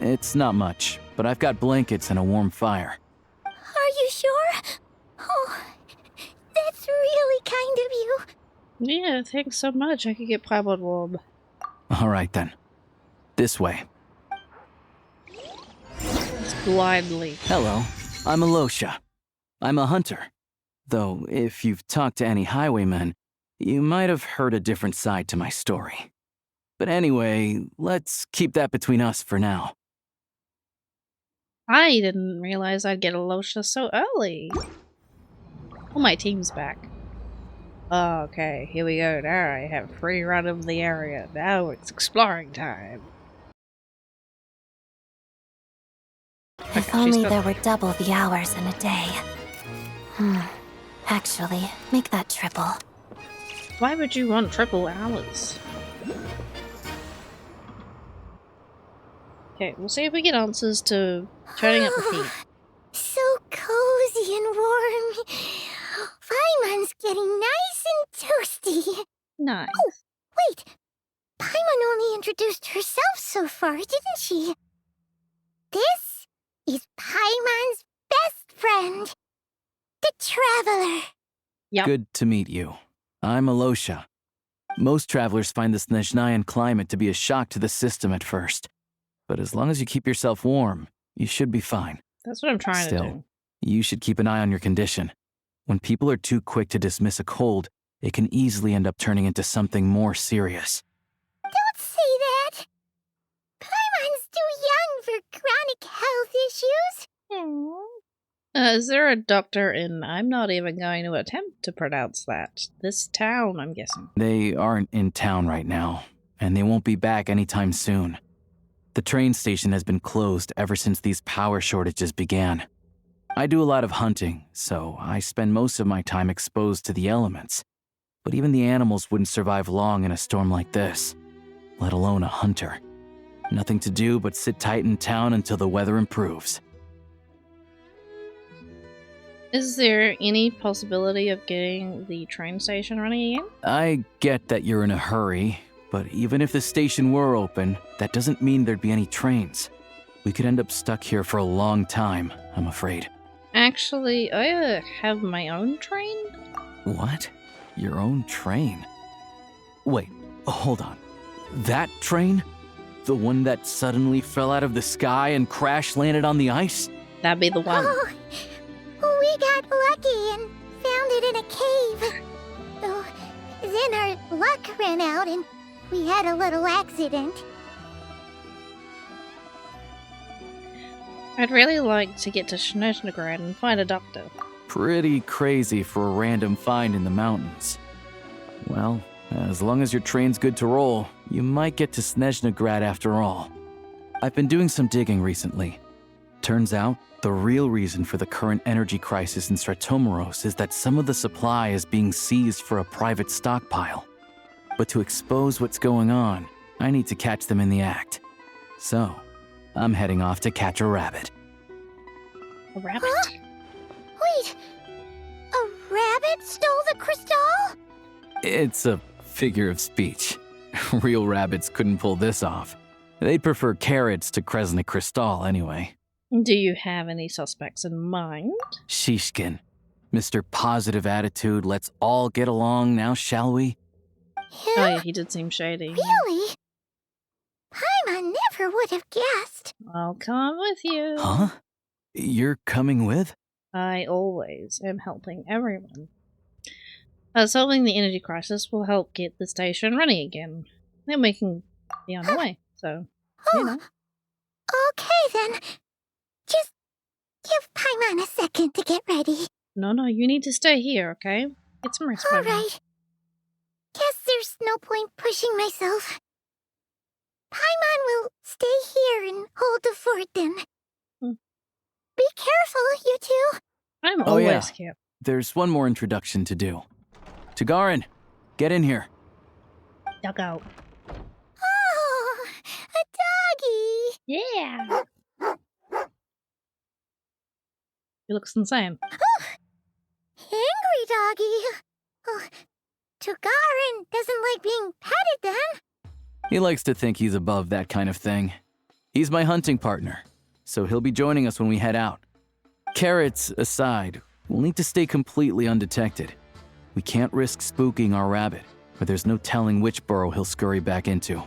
It's not much, but I've got blankets and a warm fire. Are you sure? Oh, that's really kind of you. Yeah, thanks so much. I could get Paimon warm. All right, then. This way. Blindly. Hello, I'm Alosha. I'm a hunter. Though, if you've talked to any highwaymen, you might have heard a different side to my story. But anyway, let's keep that between us for now. I didn't realize I'd get Alosha so early. Oh, my team's back. Okay, here we go. Now I have free run of the area. Now it's exploring time. If only there were double the hours in a day. Actually, make that triple. Why would you want triple hours? Okay, we'll see if we get answers to turning up the heat. So cozy and warm. Paimon's getting nice and toasty. Nice. Oh, wait. Paimon only introduced herself so far, didn't she? This is Paimon's best friend, the Traveler. Yep. Good to meet you. I'm Alosha. Most travelers find the Snezhnayan climate to be a shock to the system at first. But as long as you keep yourself warm, you should be fine. That's what I'm trying to do. Still, you should keep an eye on your condition. When people are too quick to dismiss a cold, it can easily end up turning into something more serious. Don't say that. Paimon's too young for chronic health issues. Is there a doctor in... I'm not even going to attempt to pronounce that. This town, I'm guessing. They aren't in town right now, and they won't be back anytime soon. The train station has been closed ever since these power shortages began. I do a lot of hunting, so I spend most of my time exposed to the elements. But even the animals wouldn't survive long in a storm like this, let alone a hunter. Nothing to do but sit tight in town until the weather improves. Is there any possibility of getting the train station running again? I get that you're in a hurry, but even if the station were open, that doesn't mean there'd be any trains. We could end up stuck here for a long time, I'm afraid. Actually, I have my own train. What? Your own train? Wait, hold on. That train? The one that suddenly fell out of the sky and crash-landed on the ice? That'd be the one. Oh, we got lucky and found it in a cave. Oh, then our luck ran out and we had a little accident. I'd really like to get to Snezhnograd and find a doctor. Pretty crazy for a random find in the mountains. Well, as long as your train's good to roll, you might get to Snezhnograd after all. I've been doing some digging recently. Turns out, the real reason for the current energy crisis in Stratomyros is that some of the supply is being seized for a private stockpile. But to expose what's going on, I need to catch them in the act. So, I'm heading off to catch a rabbit. A rabbit? Huh? Wait, a rabbit stole the crystal? It's a figure of speech. Real rabbits couldn't pull this off. They'd prefer carrots to Kresnik Crystal anyway. Do you have any suspects in mind? Shishkin, Mr. Positive Attitude, let's all get along now, shall we? Oh yeah, he did seem shady. Really? Paimon never would have guessed. I'll come with you. Huh? You're coming with? I always am helping everyone. Solving the energy crisis will help get the station running again. Then we can be on the way, so, you know. Okay then. Just give Paimon a second to get ready. No, you need to stay here, okay? Get some rest. Alright. Guess there's no point pushing myself. Paimon will stay here and hold the fort then. Be careful, you two. I'm always careful. There's one more introduction to do. Tagarin, get in here. Duck out. Oh, a doggy. Yeah. He looks insane. Oh, angry doggy. Oh, Tagarin doesn't like being petted then. He likes to think he's above that kind of thing. He's my hunting partner, so he'll be joining us when we head out. Carrots aside, we'll need to stay completely undetected. We can't risk spooking our rabbit, or there's no telling which burrow he'll scurry back into.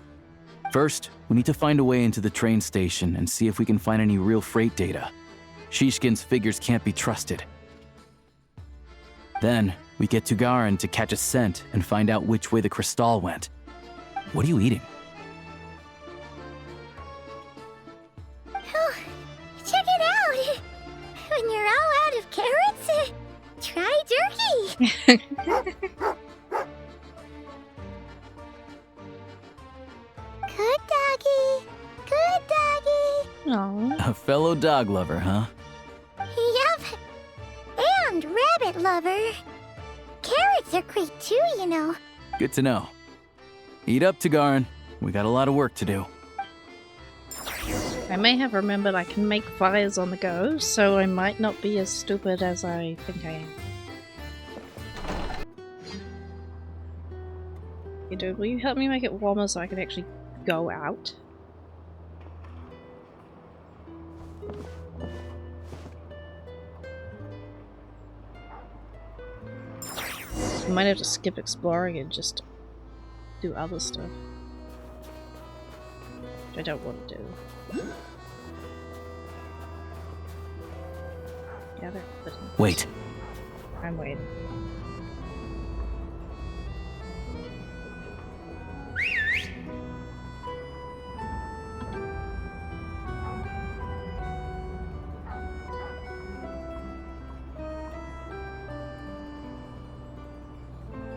First, we need to find a way into the train station and see if we can find any real freight data. Shishkin's figures can't be trusted. Then, we get Tagarin to catch a scent and find out which way the crystal went. What are you eating? Oh, check it out! When you're all out of carrots, try jerky! Good doggy! Good doggy! Aww. A fellow dog lover, huh? Yep. And rabbit lover. Carrots are great too, you know. Good to know. Eat up, Tagarin. We got a lot of work to do. I may have remembered I can make fires on the go, so I might not be as stupid as I think I am. Hey dude, will you help me make it warmer so I can actually go out? I might have to skip exploring and just do other stuff. Which I don't want to do. Gather evidence. Wait. I'm waiting.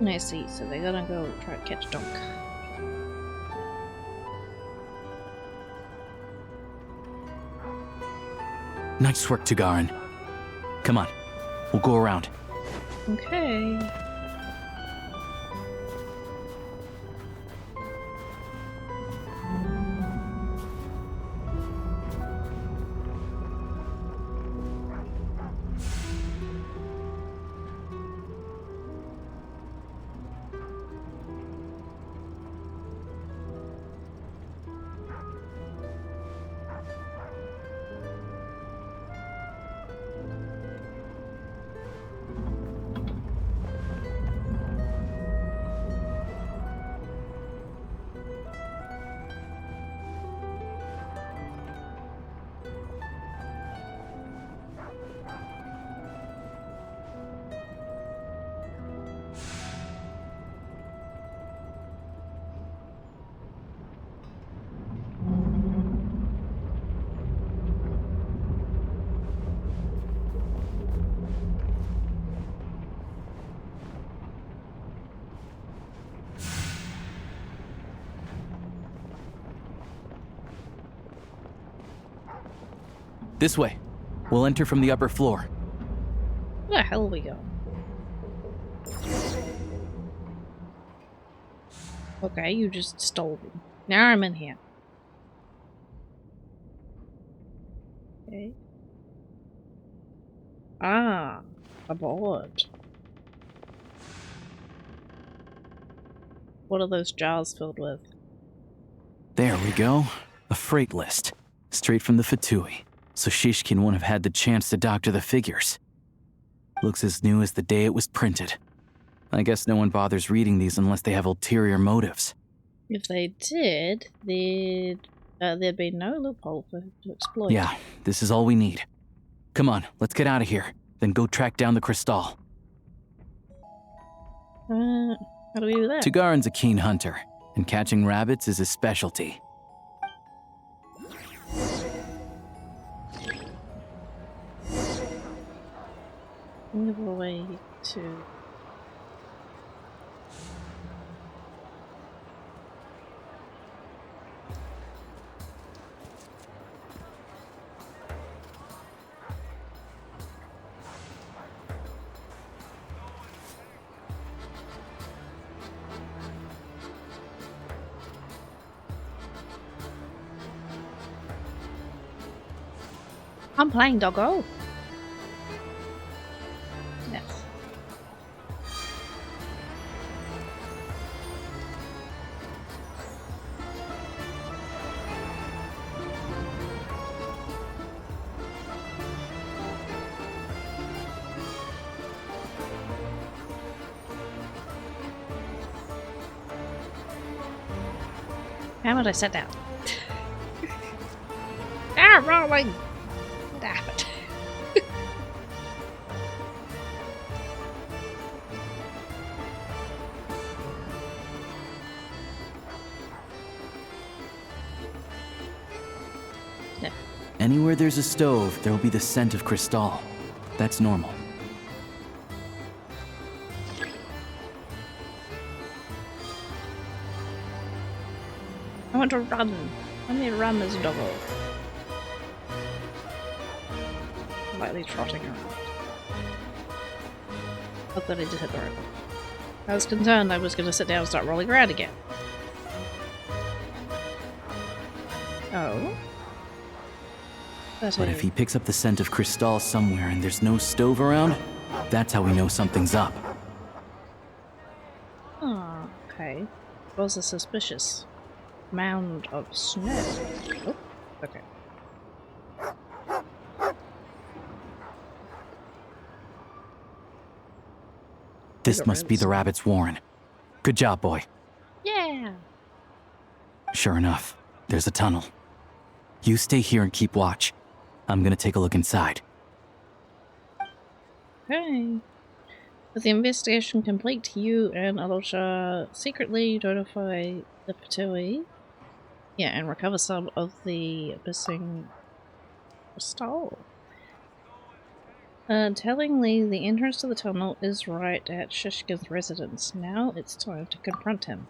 I see, so they're gonna go try to catch Donk. Nice work, Tagarin. Come on, we'll go around. Okay. This way. We'll enter from the upper floor. Where the hell are we going? Okay, you just stole me. Now I'm in here. Okay. Ah, a board. What are those jars filled with? There we go. A freight list. Straight from the VII. so Shishkin won't have had the chance to doctor the figures. Looks as new as the day it was printed. I guess no one bothers reading these unless they have ulterior motives. If they did, there'd be no loophole for him to exploit. Yeah, this is all we need. Come on, let's get out of here. Then go track down the crystal. How do we do that? Tugarin's a keen hunter, and catching rabbits is his specialty. We have a way to... I'm playing doggo. Yes. How would I sit down? Ah, wrong way. Damn it. Yeah. Anywhere there's a stove, there'll be the scent of crystal. That's normal. I want to run. I need to run this doggo. Lightly trotting around. Hope that I did hit the right one. I was concerned I was going to sit down and start rolling around again. Oh. But if he picks up the scent of crystal somewhere and there's no stove around, that's how we know something's up. Oh, okay. Was a suspicious mound of snow. Oh, okay. This must be the rabbit's warren. Good job, boy. Yeah. Sure enough, there's a tunnel. You stay here and keep watch. I'm gonna take a look inside. Okay. With the investigation complete, you and Alosha secretly notify the Patui. Yeah, and recover some of the missing crystal. Tellingly, the entrance to the tunnel is right at Shishkin's residence. Now it's time to confront him.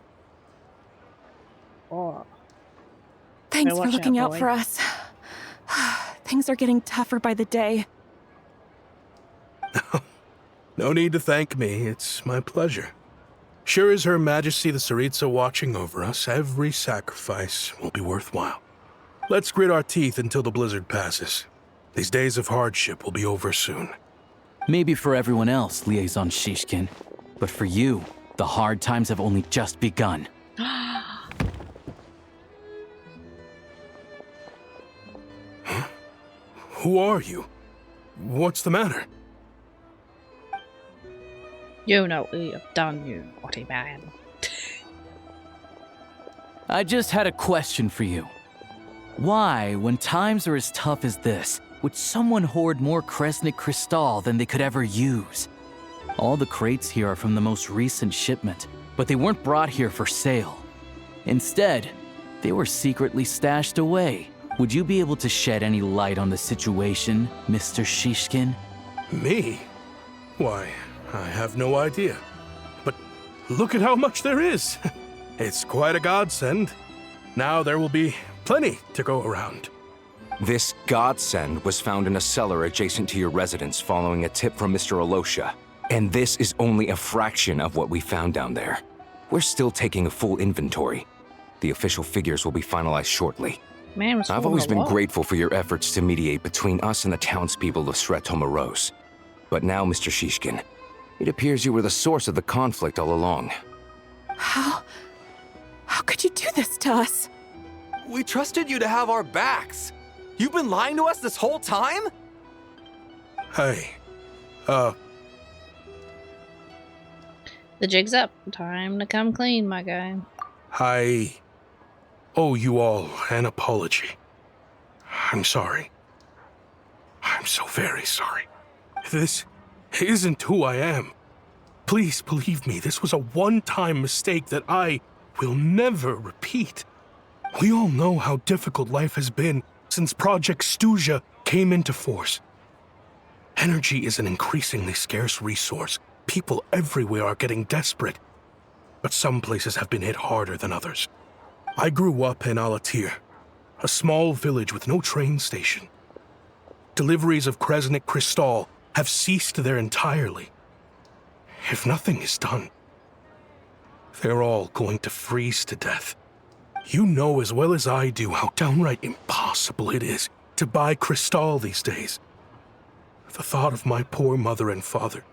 Oh. Thanks for looking out for us. Things are getting tougher by the day. No need to thank me. It's my pleasure. Sure as Her Majesty the Tsaritsa watching over us, every sacrifice will be worthwhile. Let's grit our teeth until the blizzard passes. These days of hardship will be over soon. Maybe for everyone else, Liaison Shishkin. But for you, the hard times have only just begun. Huh? Who are you? What's the matter? You know what we have done, you naughty man. I just had a question for you. Why, when times are as tough as this, would someone hoard more Kresnik crystal than they could ever use? All the crates here are from the most recent shipment, but they weren't brought here for sale. Instead, they were secretly stashed away. Would you be able to shed any light on the situation, Mr. Shishkin? Me? Why, I have no idea. But look at how much there is. It's quite a godsend. Now there will be plenty to go around. This godsend was found in a cellar adjacent to your residence following a tip from Mr. Alosha. And this is only a fraction of what we found down there. We're still taking a full inventory. The official figures will be finalized shortly. Man, I've always been grateful for your efforts to mediate between us and the townspeople of Sretomaros. But now, Mr. Shishkin, it appears you were the source of the conflict all along. How could you do this to us? We trusted you to have our backs. You've been lying to us this whole time? Hey, The jig's up. Time to come clean, my guy. I owe you all an apology. I'm sorry. I'm so very sorry. This isn't who I am. Please believe me, this was a one-time mistake that I will never repeat. We all know how difficult life has been since Project Snezhnaya came into force. Energy is an increasingly scarce resource. People everywhere are getting desperate. But some places have been hit harder than others. I grew up in Theare, a small village with no train station. Deliveries of Kresnik Crystal have ceased there entirely. If nothing is done, they're all going to freeze to death. You know as well as I do how downright impossible it is to buy Crystal these days. The thought of my poor mother and father,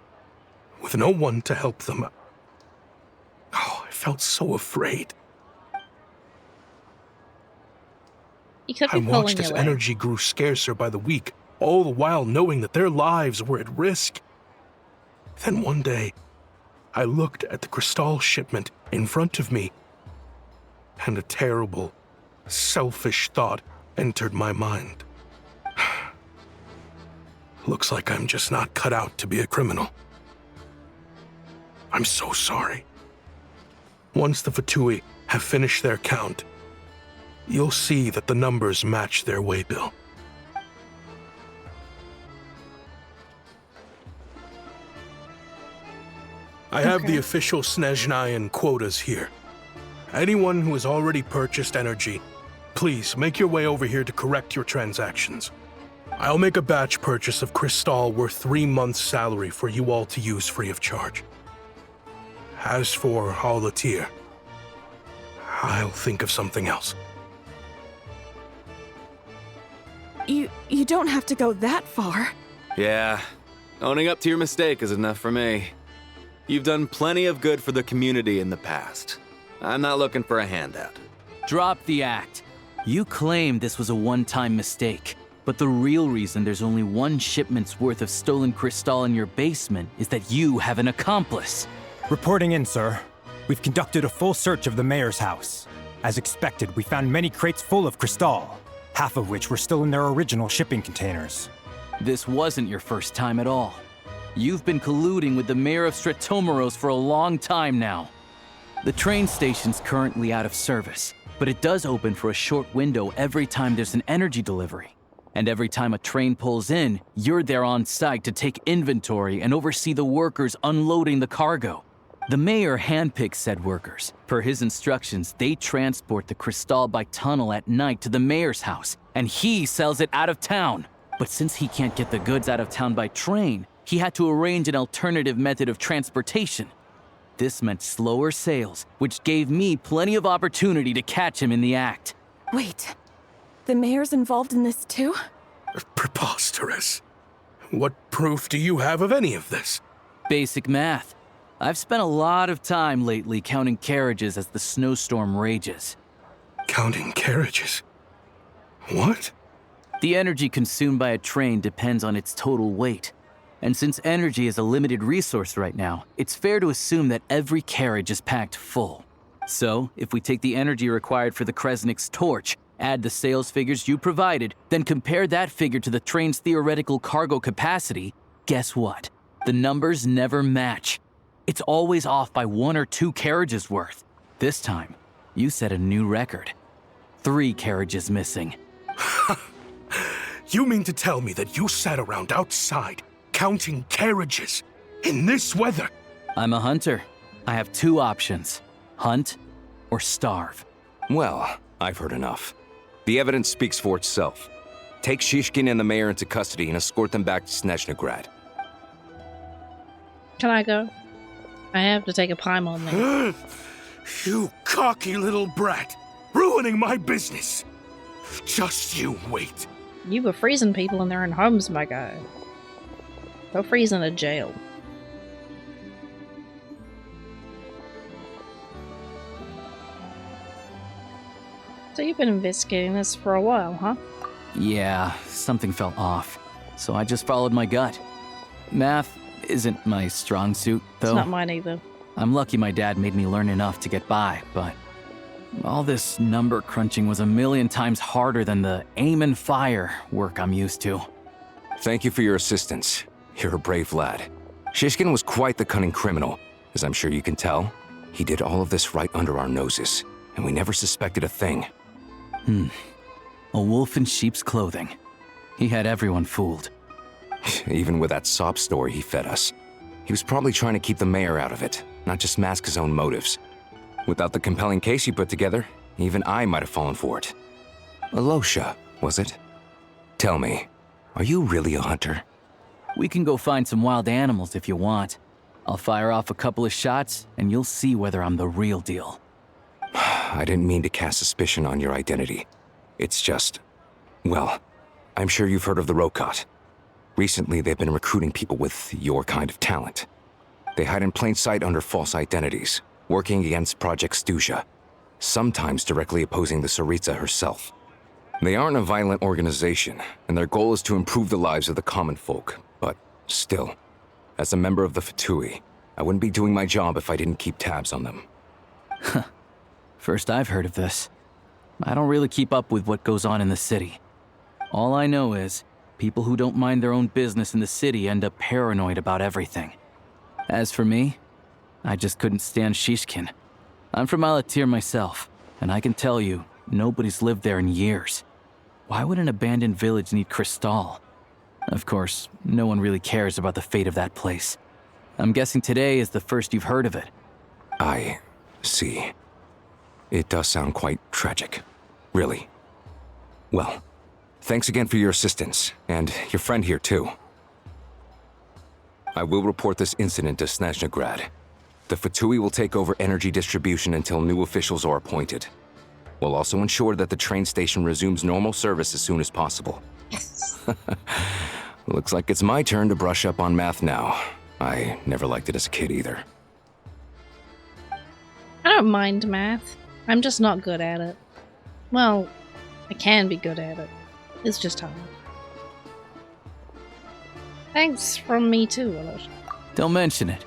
with no one to help them, I felt so afraid. I watched as energy grew scarcer by the week, all the while knowing that their lives were at risk. Then one day, I looked at the Crystal shipment in front of me, and a terrible, selfish thought entered my mind. Looks like I'm just not cut out to be a criminal. I'm so sorry. Once the VII have finished their count, you'll see that the numbers match their waybill. I have the official Snezhnayan quotas here. Anyone who has already purchased energy, please make your way over here to correct your transactions. I'll make a batch purchase of Crystal worth 3 months' salary for you all to use free of charge. As for Theare, I'll think of something else. You don't have to go that far. Yeah, owning up to your mistake is enough for me. You've done plenty of good for the community in the past. I'm not looking for a handout. Drop the act. You claim this was a one-time mistake, but the real reason there's only 1 shipment's worth of stolen Crystal in your basement is that you have an accomplice. Reporting in, sir. We've conducted a full search of the mayor's house. As expected, we found many crates full of Crystal, half of which were still in their original shipping containers. This wasn't your first time at all. You've been colluding with the mayor of Stratomeros for a long time now. The train station's currently out of service, but it does open for a short window every time there's an energy delivery. And every time a train pulls in, you're there on site to take inventory and oversee the workers unloading the cargo. The mayor handpicks said workers. Per his instructions, they transport the Crystal by tunnel at night to the mayor's house, and he sells it out of town. But since he can't get the goods out of town by train, he had to arrange an alternative method of transportation. This meant slower sales, which gave me plenty of opportunity to catch him in the act. Wait, the mayor's involved in this too? Preposterous. What proof do you have of any of this? Basic math. I've spent a lot of time lately counting carriages as the snowstorm rages. Counting carriages? What? The energy consumed by a train depends on its total weight. And since energy is a limited resource right now, it's fair to assume that every carriage is packed full. So, if we take the energy required for the Kresnik's torch, add the sales figures you provided, then compare that figure to the train's theoretical cargo capacity, guess what? The numbers never match. It's always off by 1 or 2 carriages worth. This time, you set a new record. 3 carriages missing. You mean to tell me that you sat around outside counting carriages in this weather? I'm a hunter. I have 2 options. Hunt or starve. Well, I've heard enough. The evidence speaks for itself. Take Shishkin and the mayor into custody and escort them back to Snezhnograd. Can I go? I have to take a Paimon leave. You cocky little brat! Ruining my business! Just you wait. You were freezing people in their own homes, my guy. Go freeze in a jail. So you've been investigating this for a while, huh? Yeah, something felt off, so I just followed my gut. Math isn't my strong suit, though. It's not mine either. I'm lucky my dad made me learn enough to get by, but all this number crunching was a million times harder than the aim and fire work I'm used to. Thank you for your assistance. You're a brave lad. Shishkin was quite the cunning criminal, as I'm sure you can tell. He did all of this right under our noses, and we never suspected a thing. A wolf in sheep's clothing. He had everyone fooled. Even with that sob story he fed us. He was probably trying to keep the mayor out of it, not just mask his own motives. Without the compelling case he put together, even I might have fallen for it. Alosha, was it? Tell me, are you really a hunter? We can go find some wild animals if you want. I'll fire off a couple of shots, and you'll see whether I'm the real deal. I didn't mean to cast suspicion on your identity. It's just... well, I'm sure you've heard of the Rokot. Recently, they've been recruiting people with your kind of talent. They hide in plain sight under false identities, working against Project Stuzha, sometimes directly opposing the Tsaritsa herself. They aren't a violent organization, and their goal is to improve the lives of the common folk, but still, as a member of the Fatui, I wouldn't be doing my job if I didn't keep tabs on them. First I've heard of this. I don't really keep up with what goes on in the city. All I know is, people who don't mind their own business in the city end up paranoid about everything. As for me, I just couldn't stand Shishkin. I'm from Alatir myself, and I can tell you, nobody's lived there in years. Why would an abandoned village need Crystal? Of course, no one really cares about the fate of that place. I'm guessing today is the first you've heard of it. I see. It does sound quite tragic. Really. Well, thanks again for your assistance, and your friend here too. I will report this incident to Snezhnograd. The Fatui will take over energy distribution until new officials are appointed. We'll also ensure that the train station resumes normal service as soon as possible. Looks like it's my turn to brush up on math now. I never liked it as a kid either. I don't mind math. I'm just not good at it. Well, I can be good at it. It's just hard. Thanks from me too, Alosha. Don't mention it.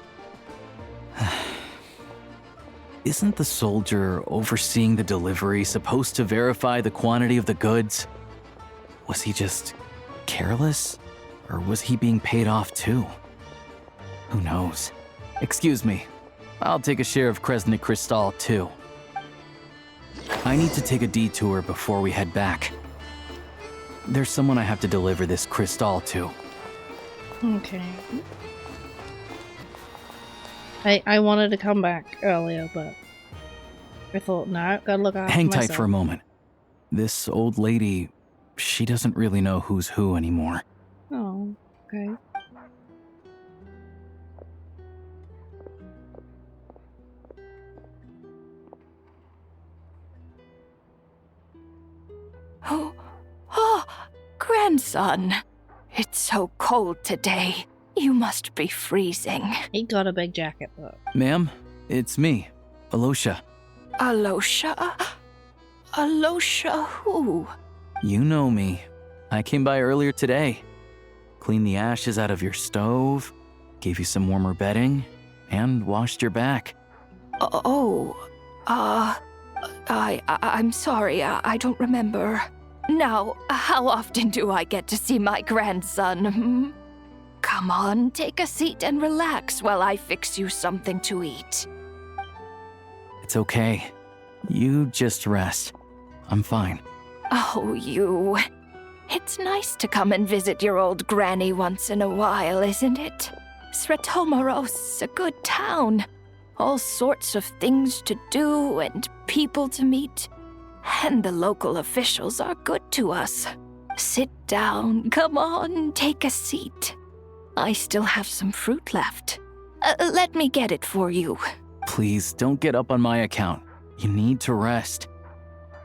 Isn't the soldier overseeing the delivery supposed to verify the quantity of the goods? Was he just careless? Or was he being paid off too? Who knows? Excuse me. I'll take a share of Kresnik Crystal too. I need to take a detour before we head back. There's someone I have to deliver this crystal to. Okay. I wanted to come back earlier, but I thought, no, gotta look after Hang myself. tight for a moment. This old lady, she doesn't really know who's who anymore. Oh, okay. Oh, grandson. It's so cold today. You must be freezing. He got a big jacket, though. Ma'am, it's me, Alosha. Alosha? Alosha who? You know me. I came by earlier today. Cleaned the ashes out of your stove, gave you some warmer bedding, and washed your back. I'm sorry, I don't remember. Now, how often do I get to see my grandson? Come on, take a seat and relax while I fix you something to eat. It's okay. You just rest. I'm fine. Oh, you. It's nice to come and visit your old granny once in a while, isn't it? Sretomaros's a good town. All sorts of things to do and people to meet. And the local officials are good to us. Sit down, come on, take a seat. I still have some fruit left. Let me get it for you. Please, don't get up on my account. You need to rest.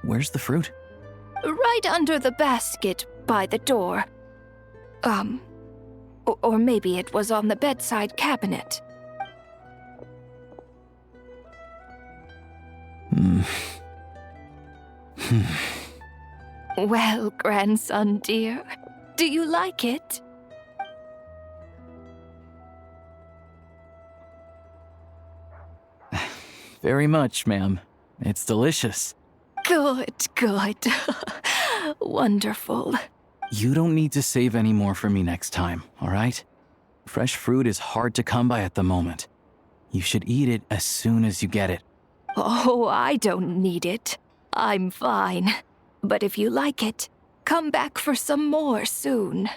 Where's the fruit? Right under the basket by the door. Or maybe it was on the bedside cabinet. Well, grandson dear, do you like it? Very much, ma'am. It's delicious. Good, good. Wonderful. You don't need to save any more for me next time, all right? Fresh fruit is hard to come by at the moment. You should eat it as soon as you get it. Oh, I don't need it. I'm fine. But if you like it, come back for some more soon.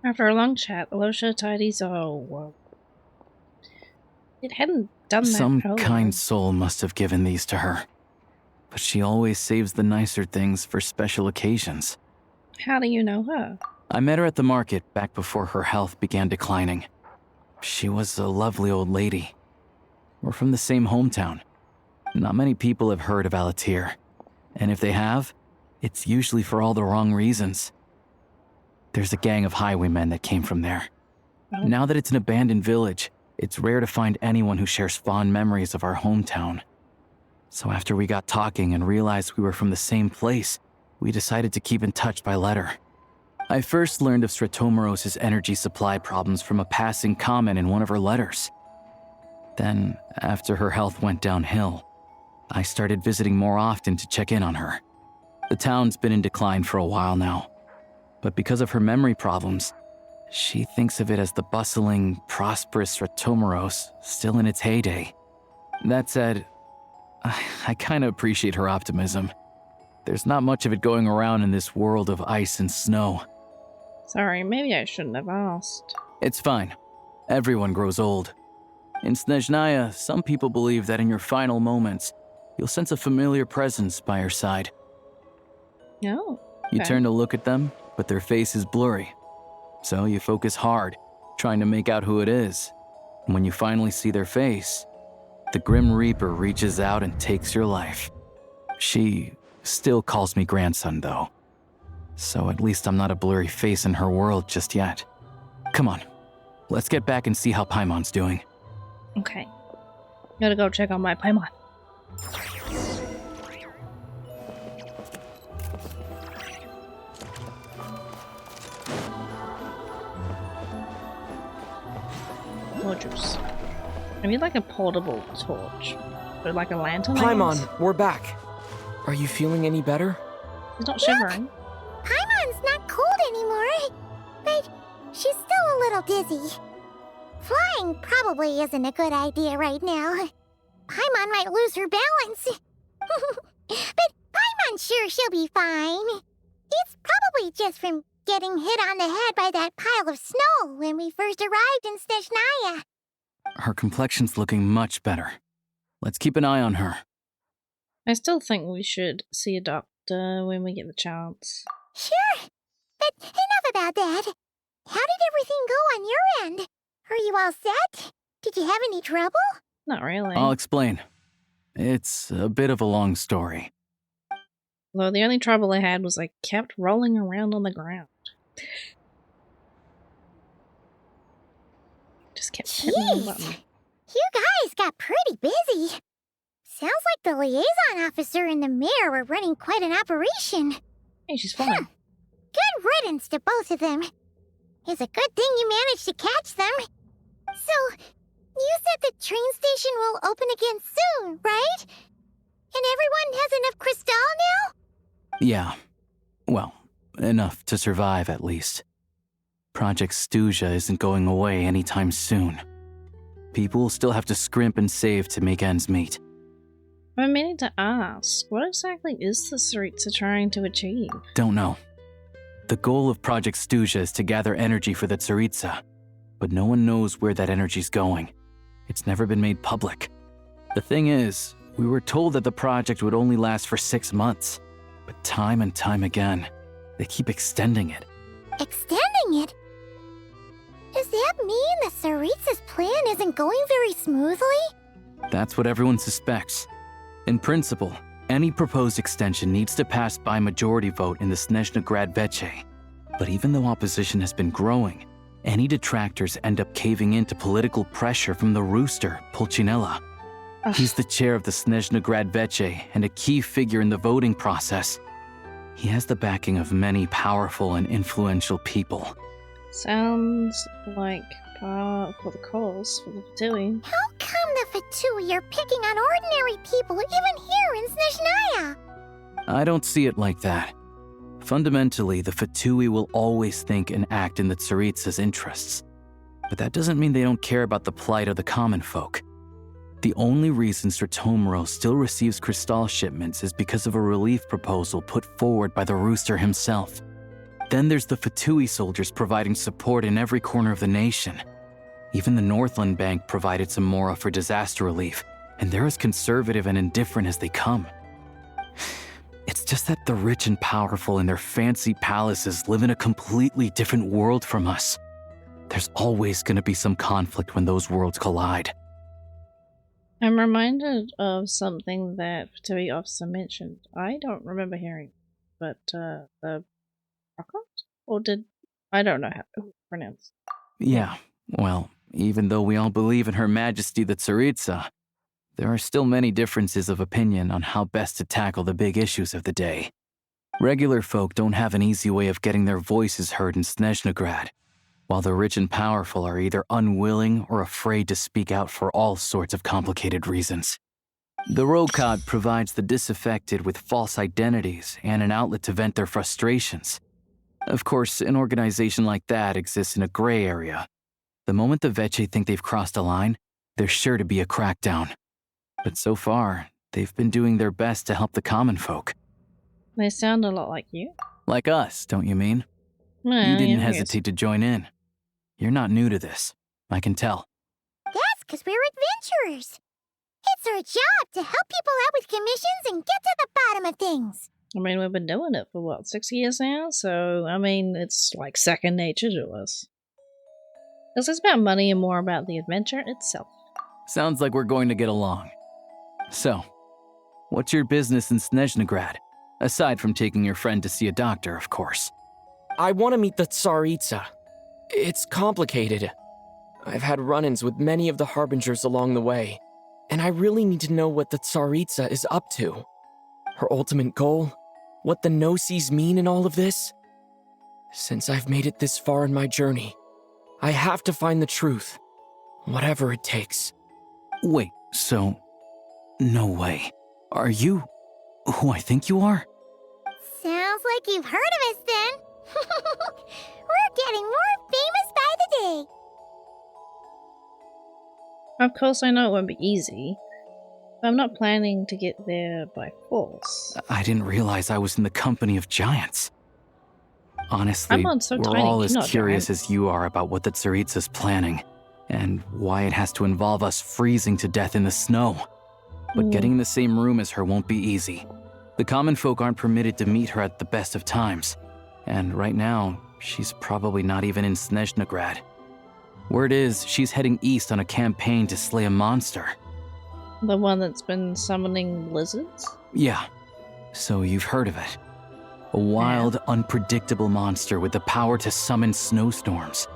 After a long chat, Alosha tidies. Oh, whoa. It hadn't done that. Some kind soul must have given these to her. But she always saves the nicer things for special occasions. How do you know her? I met her at the market back before her health began declining. She was a lovely old lady. We're from the same hometown. Not many people have heard of Theare. And if they have, it's usually for all the wrong reasons. There's a gang of highwaymen that came from there. Oh. Now that it's an abandoned village, it's rare to find anyone who shares fond memories of our hometown. So after we got talking and realized we were from the same place, we decided to keep in touch by letter. I first learned of Sretomaros's energy supply problems from a passing comment in one of her letters. Then, after her health went downhill, I started visiting more often to check in on her. The town's been in decline for a while now, but because of her memory problems, she thinks of it as the bustling, prosperous Sretomaros still in its heyday. That said, I kinda appreciate her optimism. There's not much of it going around in this world of ice and snow. Sorry, maybe I shouldn't have asked. It's fine. Everyone grows old. In Snezhnaya, some people believe that in your final moments, you'll sense a familiar presence by your side. Oh, okay. You turn to look at them, but their face is blurry. So you focus hard, trying to make out who it is. And when you finally see their face, the Grim Reaper reaches out and takes your life. She still calls me grandson, though. So at least I'm not a blurry face in her world just yet. Come on, let's get back and see how Paimon's doing. Okay. Gotta go check on my Paimon. More juice. I need like a portable torch. Or like a lantern. Paimon, we're back. Are you feeling any better? He's not shivering. Paimon's not cold anymore, but she's still a little dizzy. Flying probably isn't a good idea right now. Paimon might lose her balance. But Paimon's sure she'll be fine. It's probably just from getting hit on the head by that pile of snow when we first arrived in Snezhnaya. Her complexion's looking much better. Let's keep an eye on her. I still think we should see a doctor when we get the chance. Sure, but enough about that. How did everything go on your end? Are you all set? Did you have any trouble? Not really. I'll explain. It's a bit of a long story. Well, the only trouble I had was I kept rolling around on the ground. Just kept hitting the button. You guys got pretty busy. Sounds like the liaison officer and the mayor were running quite an operation. Hey, she's fine. Good riddance to both of them. It's a good thing you managed to catch them. So, you said the train station will open again soon, right? And everyone has enough crystal now? Yeah. Well, enough to survive at least. Project Snezhnaya isn't going away anytime soon. People will still have to scrimp and save to make ends meet. I'm meaning to ask, what exactly is the Tsaritsa trying to achieve? Don't know. The goal of Project Snezhnaya is to gather energy for the Tsaritsa, but no one knows where that energy's going. It's never been made public. The thing is, we were told that the project would only last for 6 months, but time and time again, they keep extending it. Extending it? Does that mean the Tsaritsa's plan isn't going very smoothly? That's what everyone suspects. In principle, any proposed extension needs to pass by majority vote in the Snezhnograd VII. But even though opposition has been growing, any detractors end up caving in to political pressure from the rooster, Pulcinella. He's the chair of the Snezhnograd VII and a key figure in the voting process. He has the backing of many powerful and influential people. Sounds like for the cause for the Fatui. How come the Fatui are picking on ordinary people even here in Snezhnaya? I don't see it like that. Fundamentally, the Fatui will always think and act in the Tsaritsa's interests. But that doesn't mean they don't care about the plight of the common folk. The only reason Sratomiro still receives Crystal shipments is because of a relief proposal put forward by the Rooster himself. Then there's the Fatui soldiers providing support in every corner of the nation. Even the Northland Bank provided some mora for disaster relief, and they're as conservative and indifferent as they come. It's just that the rich and powerful in their fancy palaces live in a completely different world from us. There's always going to be some conflict when those worlds collide. I'm reminded of something that Fatui officer mentioned. I don't remember hearing, but the Rockot? Or did... I don't know how to pronounce. Yeah, well, even though we all believe in Her Majesty the Tsaritsa, there are still many differences of opinion on how best to tackle the big issues of the day. Regular folk don't have an easy way of getting their voices heard in Snezhnograd, while the rich and powerful are either unwilling or afraid to speak out for all sorts of complicated reasons. The Rokad provides the disaffected with false identities and an outlet to vent their frustrations. Of course, an organization like that exists in a gray area. The moment the Veche think they've crossed a line, there's sure to be a crackdown. But so far, they've been doing their best to help the common folk. They sound a lot like you. Like us, don't you mean? Well, You didn't yeah, hesitate to join in. You're not new to this. I can tell. That's because we're adventurers. It's our job to help people out with commissions and get to the bottom of things. I mean, we've been doing it for, 6 years now? So, I mean, it's like second nature to us. It's less about money and more about the adventure itself. Sounds like we're going to get along. So, what's your business in Snezhnograd? Aside from taking your friend to see a doctor, of course. I want to meet the Tsaritsa. It's complicated. I've had run-ins with many of the Harbingers along the way, and I really need to know what the Tsaritsa is up to. Her ultimate goal? What the no-sees mean in all of this? Since I've made it this far in my journey, I have to find the truth, whatever it takes. Wait, so... No way. Are you who I think you are? Sounds like you've heard of us then. We're getting more famous by the day. Of course, I know it won't be easy. But I'm not planning to get there by force. I didn't realize I was in the company of giants. Honestly, so we're tiny, all as not curious giant. as you are about what the Tsaritsa's planning, and why it has to involve us freezing to death in the snow. But getting in the same room as her won't be easy. The common folk aren't permitted to meet her at the best of times. And right now, she's probably not even in Snezhnograd. Word is, she's heading east on a campaign to slay a monster. The one that's been summoning lizards? Yeah, so you've heard of it. A wild, unpredictable monster with the power to summon snowstorms.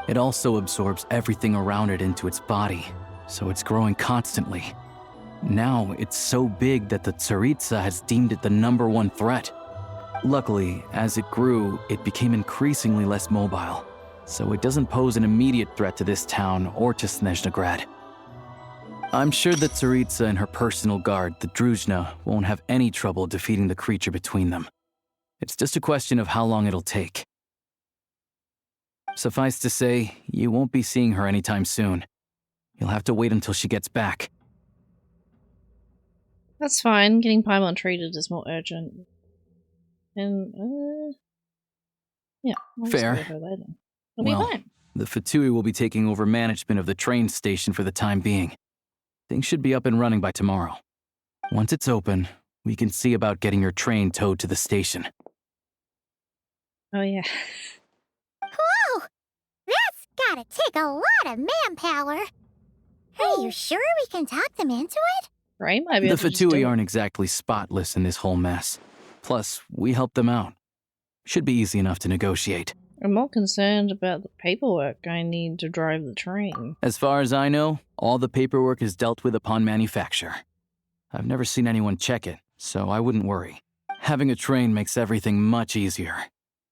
It also absorbs everything around it into its body, so it's growing constantly. Now, it's so big that the Tsaritsa has deemed it the #1 threat. Luckily, as it grew, it became increasingly less mobile, so it doesn't pose an immediate threat to this town or to Snezhnograd. I'm sure the Tsaritsa and her personal guard, the Druzhna, won't have any trouble defeating the creature between them. It's just a question of how long it'll take. Suffice to say, you won't be seeing her anytime soon. You'll have to wait until she gets back. That's fine. Getting Paimon treated is more urgent. And, yeah. I'll just Fair. go over later. It'll be Well, fine. the Fatui will be taking over management of the train station for the time being. Things should be up and running by tomorrow. Once it's open, we can see about getting your train towed to the station. Oh, yeah. Whoa! That's gotta take a lot of manpower. Are you sure we can talk them into it? Right? Might be The able to just do Fatui it. aren't exactly spotless in this whole mess. Plus, we helped them out. Should be easy enough to negotiate. I'm more concerned about the paperwork I need to drive the train. As far as I know, all the paperwork is dealt with upon manufacture. I've never seen anyone check it, so I wouldn't worry. Having a train makes everything much easier.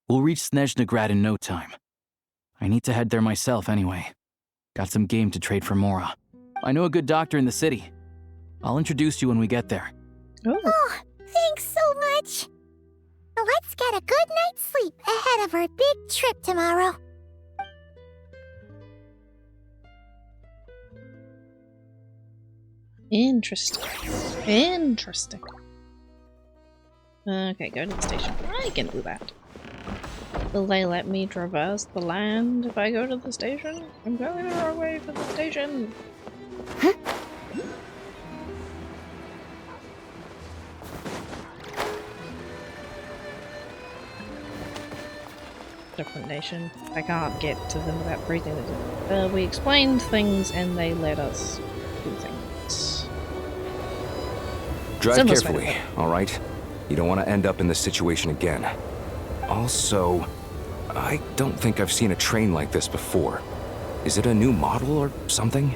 We'll reach Snezhnograd in no time. I need to head there myself anyway. Got some game to trade for Mora. I know a good doctor in the city. I'll introduce you when we get there. Oh, thanks so much. Let's get a good night's sleep ahead of our big trip tomorrow. Interesting. Interesting. Okay, go to the station. I can do that. Will they let me traverse the land if I go to the station? I'm going the wrong way for the station. Different nation. I can't get to them without breathing. We explained things and they let us do things. Drive carefully, alright? You don't want to end up in this situation again. Also, I don't think I've seen a train like this before. Is it a new model or something?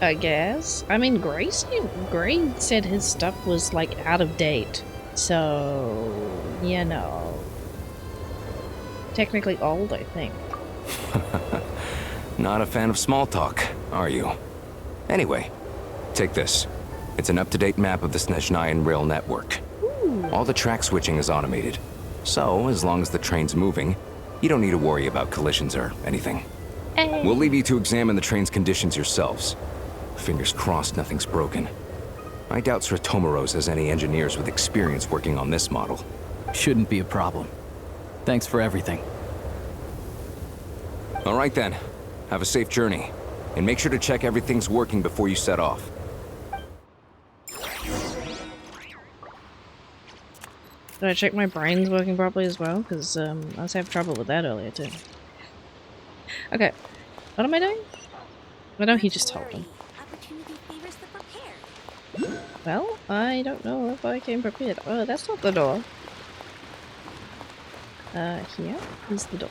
I guess. I mean, Gray said his stuff was like out of date. So, you know. Technically old, I think. Not a fan of small talk, are you? Anyway, take this. It's an up-to-date map of the Snezhnayan rail network. Ooh. All the track switching is automated. So, as long as the train's moving, you don't need to worry about collisions or anything. Hey. We'll leave you to examine the train's conditions yourselves. Fingers crossed nothing's broken. I doubt Sratomaros has any engineers with experience working on this model. Shouldn't be a problem. Thanks for everything. All right then. Have a safe journey. And make sure to check everything's working before you set off. Did I check my brain's working properly as well? Because I was having trouble with that earlier too. Okay. What am I doing? I know he just told him. Well, I don't know if I came prepared. Oh, that's not the door. Here is the door.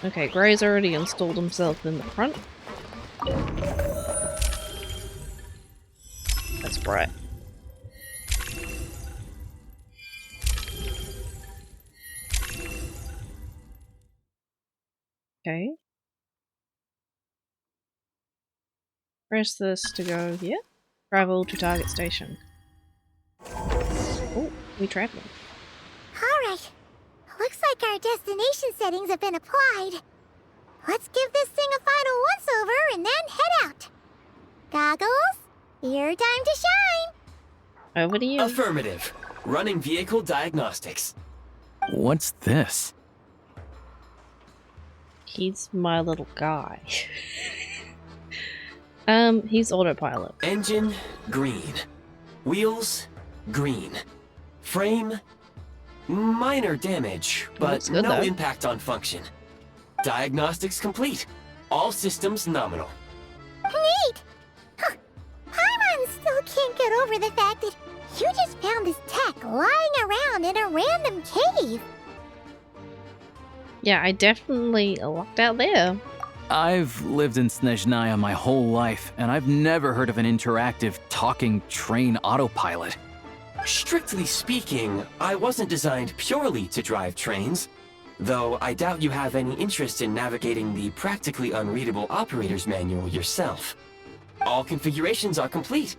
Okay, Gray's already installed himself in the front. That's bright. Okay. Press this to go here. Travel to target station. Oh, we traveling. Alright. Looks like our destination settings have been applied. Let's give this thing a final once-over and then head out. Goggles, your time to shine. Over to you. Affirmative. Running vehicle diagnostics. What's this? He's my little guy. He's autopilot. Engine, green. Wheels, green. Frame, minor damage, but good, no though. impact on function. Diagnostics complete. All systems nominal. Neat! Huh. Paimon still can't get over the fact that you just found this tech lying around in a random cave. Yeah, I definitely lucked out there. I've lived in Snezhnaya my whole life, and I've never heard of an interactive, talking train autopilot. Strictly speaking, I wasn't designed purely to drive trains, though I doubt you have any interest in navigating the practically unreadable operator's manual yourself. All configurations are complete.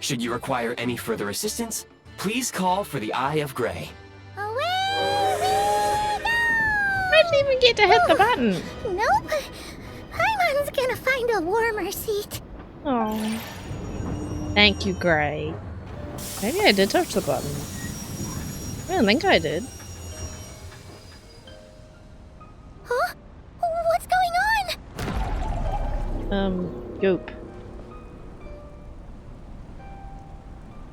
Should you require any further assistance, please call for the Eye of Grey. Away we go! I didn't even get to hit the button. Nope. Paimon's gonna find a warmer seat. Oh. Thank you, Gray. Maybe I did touch the button. I don't think I did. Huh? What's going on? Goop.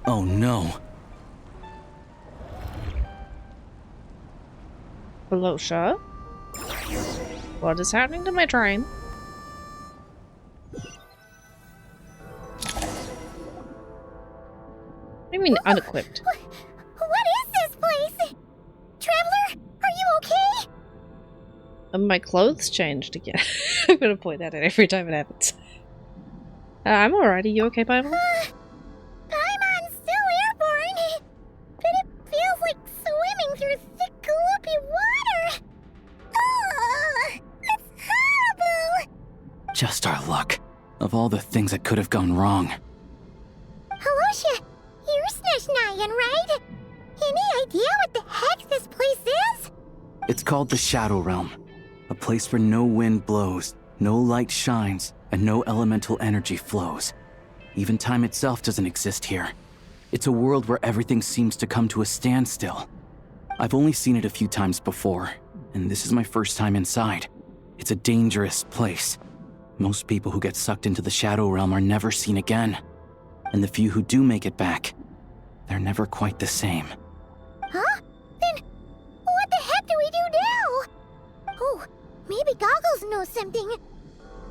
Oh no. Hello, sir? What is happening to my train? What do you mean unequipped? What is this place? Traveler, are you My clothes changed again. I'm gonna point that out every time it happens. I'm alright. Are you okay, Paimon? Paimon's still airborne, but it feels like swimming through thick, gloopy water. Ugh, it's horrible. Just our luck. Of all the things that could have gone wrong. Halosha, you're Snezhnayan, right? Any idea what the heck this place is? It's called the Shadow Realm. A place where no wind blows, no light shines, and no elemental energy flows. Even time itself doesn't exist here. It's a world where everything seems to come to a standstill. I've only seen it a few times before, and this is my first time inside. It's a dangerous place. Most people who get sucked into the Shadow Realm are never seen again. And the few who do make it back, they're never quite the same. Huh? Then what the heck do we do now? Oh, maybe Goggles knows something.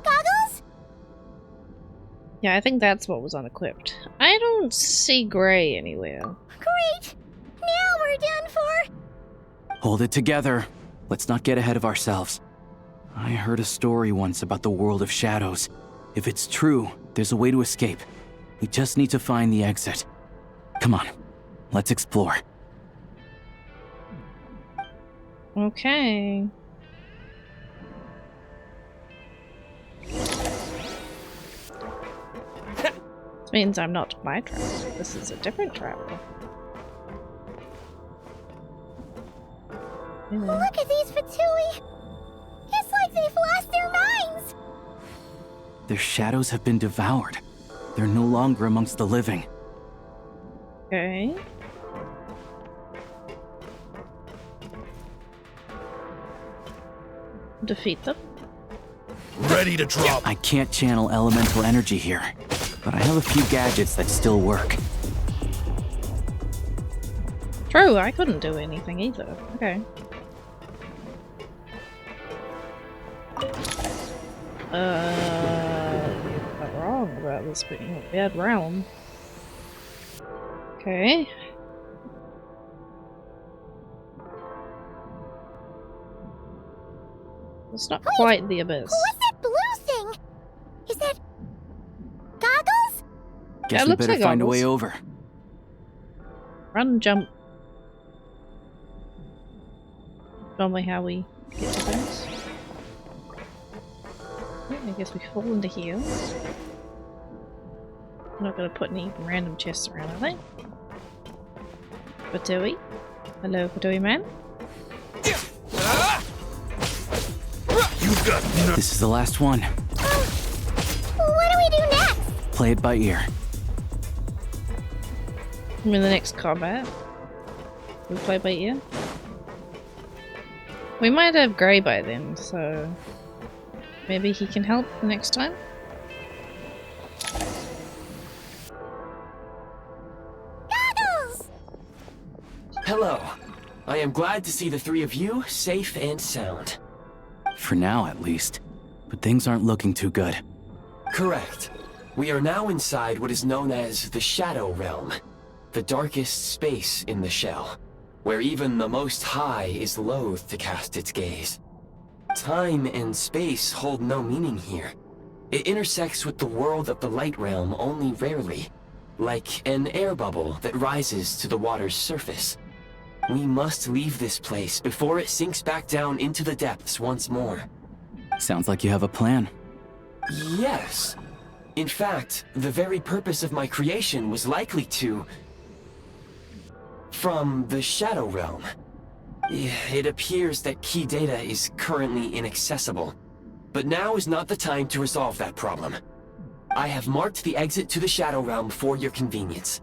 Goggles? Yeah, I think that's what was unequipped. I don't see Gray anywhere. Great! Now we're done for! Hold it together. Let's not get ahead of ourselves. I heard a story once about the world of shadows. If it's true, there's a way to escape. We just need to find the exit. Come on, let's explore. Okay. This means I'm not my traveler. This is a different traveler. Look at these Fatui! It's like they've lost their minds! Their shadows have been devoured. They're no longer amongst the living. Okay. Defeat them. Ready to drop. I can't channel elemental energy here, but I have a few gadgets that still work. True, I couldn't do anything either. Okay. You're not wrong about this being a bad realm. Okay. It's not quite the abyss. What's that blue thing? Is that Goggles? Guess we better find a way over. Run, jump. Normally how we get to things. Yeah, I guess we fall into here. I'm not gonna put any random chests around, are they? Fatui? Hello, Fatui man? This is the last one. What do we do next? Play it by ear. I'm in the next combat. We play by ear? We might have Grey by then, so maybe he can help the next time? Goggles! Hello. I am glad to see the three of you safe and sound. For now, at least. But things aren't looking too good. Correct. We are now inside what is known as the Shadow Realm, the darkest space in the shell, where even the Most High is loath to cast its gaze. Time and space hold no meaning here. It intersects with the world of the Light Realm only rarely, like an air bubble that rises to the water's surface. We must leave this place before it sinks back down into the depths once more. Sounds like you have a plan. Yes. In fact, the very purpose of my creation was likely to... from the Shadow Realm. It appears that key data is currently inaccessible, but now is not the time to resolve that problem. I have marked the exit to the Shadow Realm for your convenience.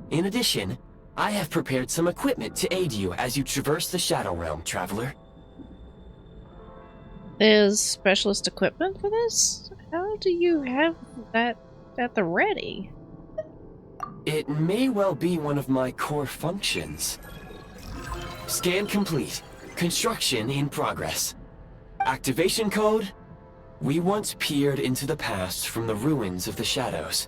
In addition, I have prepared some equipment to aid you as you traverse the Shadow Realm, traveler. There's specialist equipment for this? How do you have that at the ready? It may well be one of my core functions. Scan complete. Construction in progress. Activation code? We once peered into the past from the ruins of the shadows.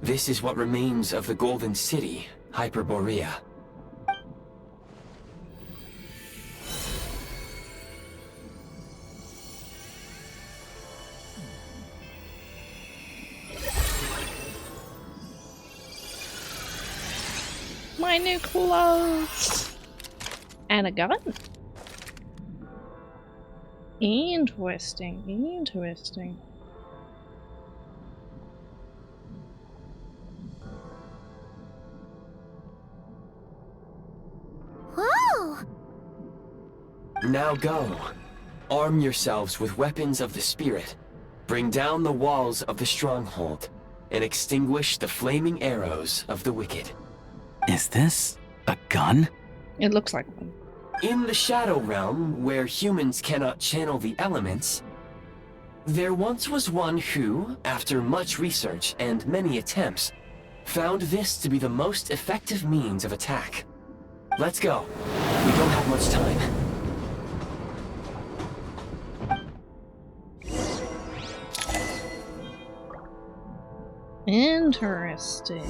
This is what remains of the Golden City, Hyperborea. new clothes! And a gun. Interesting, interesting. Whoa! Now go. Arm yourselves with weapons of the spirit. Bring down the walls of the stronghold, and extinguish the flaming arrows of the wicked. Is this a gun? It looks like one. In the Shadow Realm, where humans cannot channel the elements, there once was one who, after much research and many attempts, found this to be the most effective means of attack. Let's go. We don't have much time. Interesting.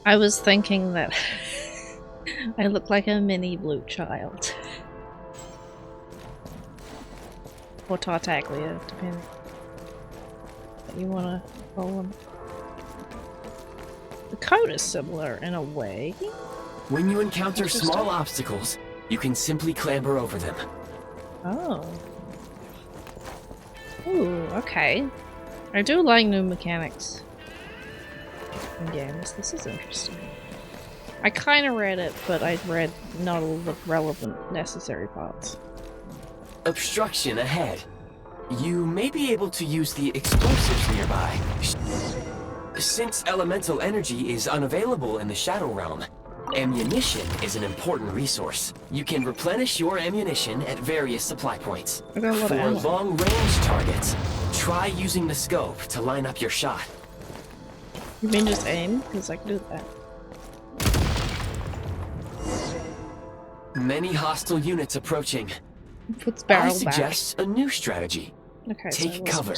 I was thinking that I look like a mini blue child. Or Tartaglia, depending what you wanna call them. The code is similar in a way. When you encounter small obstacles, you can simply clamber over them. Oh. Ooh, okay. I do like new mechanics in games. This is interesting. I kind of read it, but I read not all the relevant, necessary parts. Obstruction ahead. You may be able to use the explosives nearby. Since elemental energy is unavailable in the Shadow Realm, ammunition is an important resource. You can replenish your ammunition at various supply points. For long-range targets, try using the scope to line up your shot. You mean just aim? Because I can do that. Many hostile units approaching. Puts barrel I suggest a new strategy. Okay, Take cover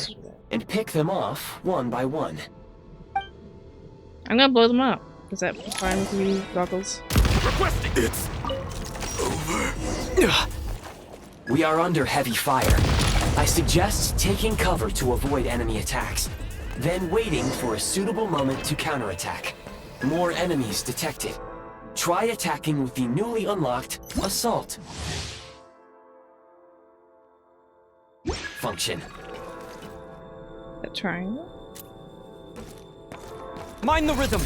and pick them off one by one. I'm gonna blow them up. Is that fine with you, Goggles? Requesting it's over. We are under heavy fire. I suggest taking cover to avoid enemy attacks, then waiting for a suitable moment to counterattack. More enemies detected. Try attacking with the newly unlocked Assault function. A triangle? Mind the rhythm!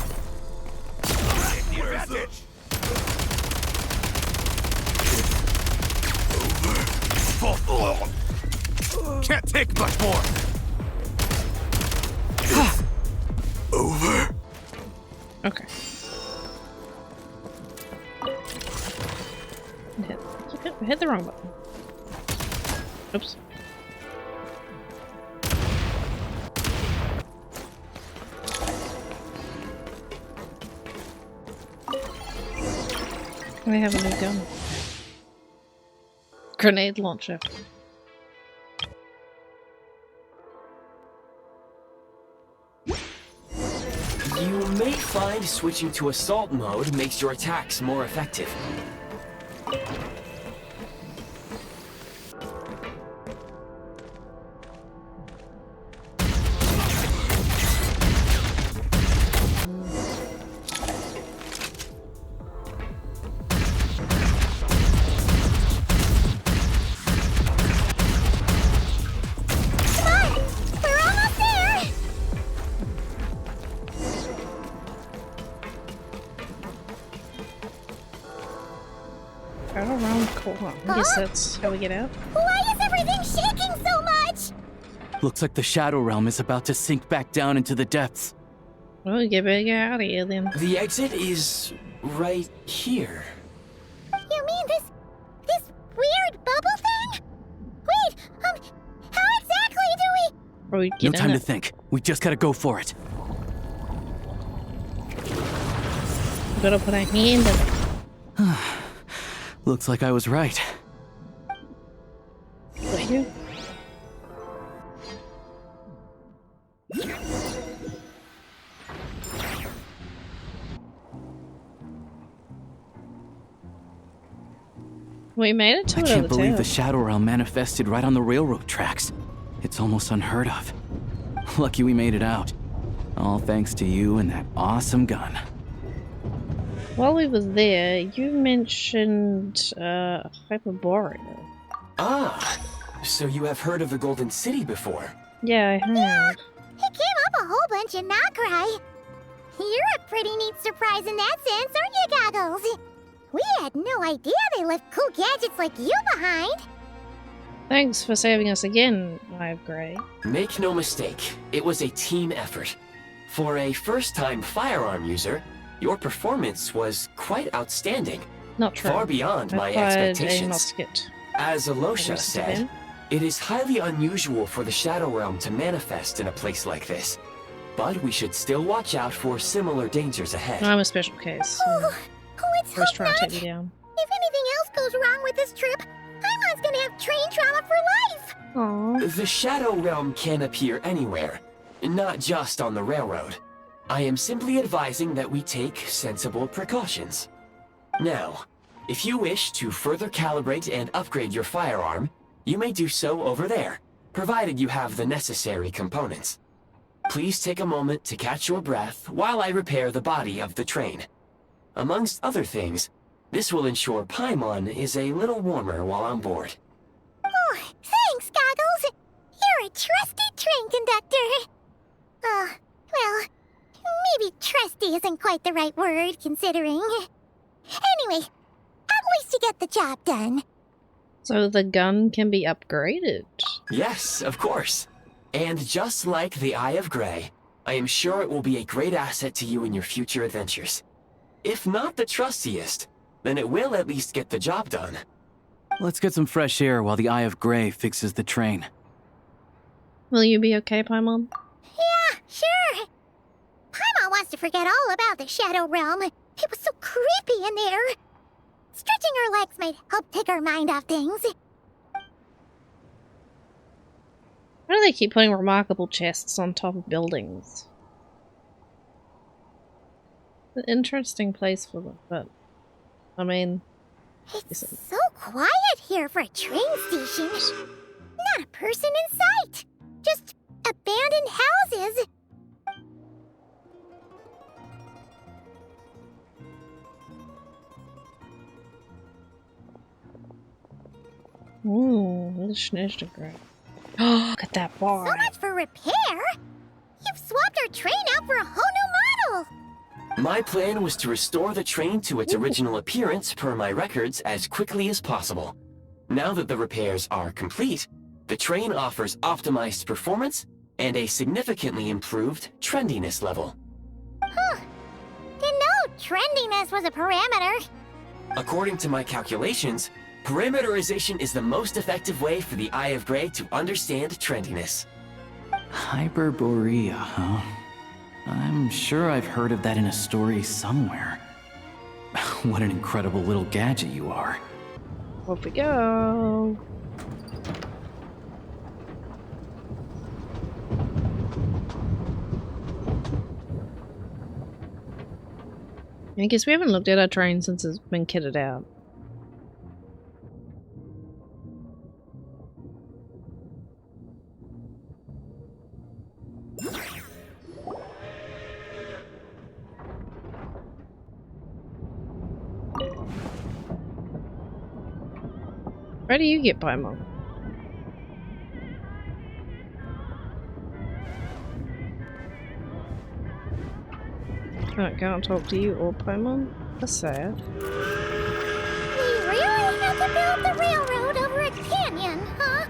Can't take much more. Over. Okay. Hit the wrong button. Oops. I have a new gun. Grenade launcher. You may find switching to assault mode makes your attacks more effective. I guess that's how we get out. Why is everything shaking so much? Looks like the Shadow Realm is about to sink back down into the depths. Well, we get out of here then. The exit is right here. You mean this weird bubble thing? Wait, how exactly do we? No time to think. We just gotta go for it. We gotta put a hand in it. Looks like I was right. Right here. We made it to I it can't believe the Shadow Realm manifested right on the railroad tracks. It's almost unheard of. Lucky we made it out. All thanks to you and that awesome gun. While we were there, you mentioned Hyperborea. Ah, so you have heard of the Golden City before? Yeah, I heard. Yeah, it came up a whole bunch in Nocrai. You're a pretty neat surprise in that sense, aren't you, Goggles? We had no idea they left cool gadgets like you behind. Thanks for saving us again, Eye of Grey. Make no mistake, it was a team effort. For a first-time firearm user, your performance was quite outstanding. Not true. Far beyond my expectations. As Alosha said, it is highly unusual for the Shadow Realm to manifest in a place like this. But we should still watch out for similar dangers ahead. I'm a special case. Let's hope trying not. to take me down. If anything else goes wrong with this trip, Paimon's gonna have train trauma for life. Aww. The Shadow Realm can appear anywhere, not just on the railroad. I am simply advising that we take sensible precautions. Now, if you wish to further calibrate and upgrade your firearm, you may do so over there, provided you have the necessary components. Please take a moment to catch your breath while I repair the body of the train. Amongst other things, this will ensure Paimon is a little warmer while on board. Oh, thanks, Goggles. You're a trusty train conductor. Well, maybe trusty isn't quite the right word, considering. Anyway, at least you get the job done. So the gun can be upgraded? Yes, of course. And just like the Eye of Grey, I am sure it will be a great asset to you in your future adventures. If not the trustiest, then it will at least get the job done. Let's get some fresh air while the Eye of Grey fixes the train. Will you be okay, Paimon? Yeah, sure. Paimon wants to forget all about the Shadow Realm. It was so creepy in there. Stretching her legs might help take her mind off things. Why do they keep putting remarkable chests on top of buildings? An interesting place for them, but I mean... It's so quiet here for a train station. Not a person in sight. Just abandoned houses. Ooh, the Snezhnograd. Oh, look at that bar. So much for repair. You've swapped our train out for a whole new model. My plan was to restore the train to its original appearance per my records as quickly as possible. Now that the repairs are complete, the train offers optimized performance and a significantly improved trendiness level. Huh. Didn't know trendiness was a parameter. According to my calculations, parameterization is the most effective way for the Eye of Grey to understand trendiness. Hyperborea, huh? I'm sure I've heard of that in a story somewhere. What an incredible little gadget you are. Off we go. I guess we haven't looked at our train since it's been kitted out. Where do you get Paimon? I can't talk to you or Paimon? That's sad. We really had to build the railroad over a canyon, huh?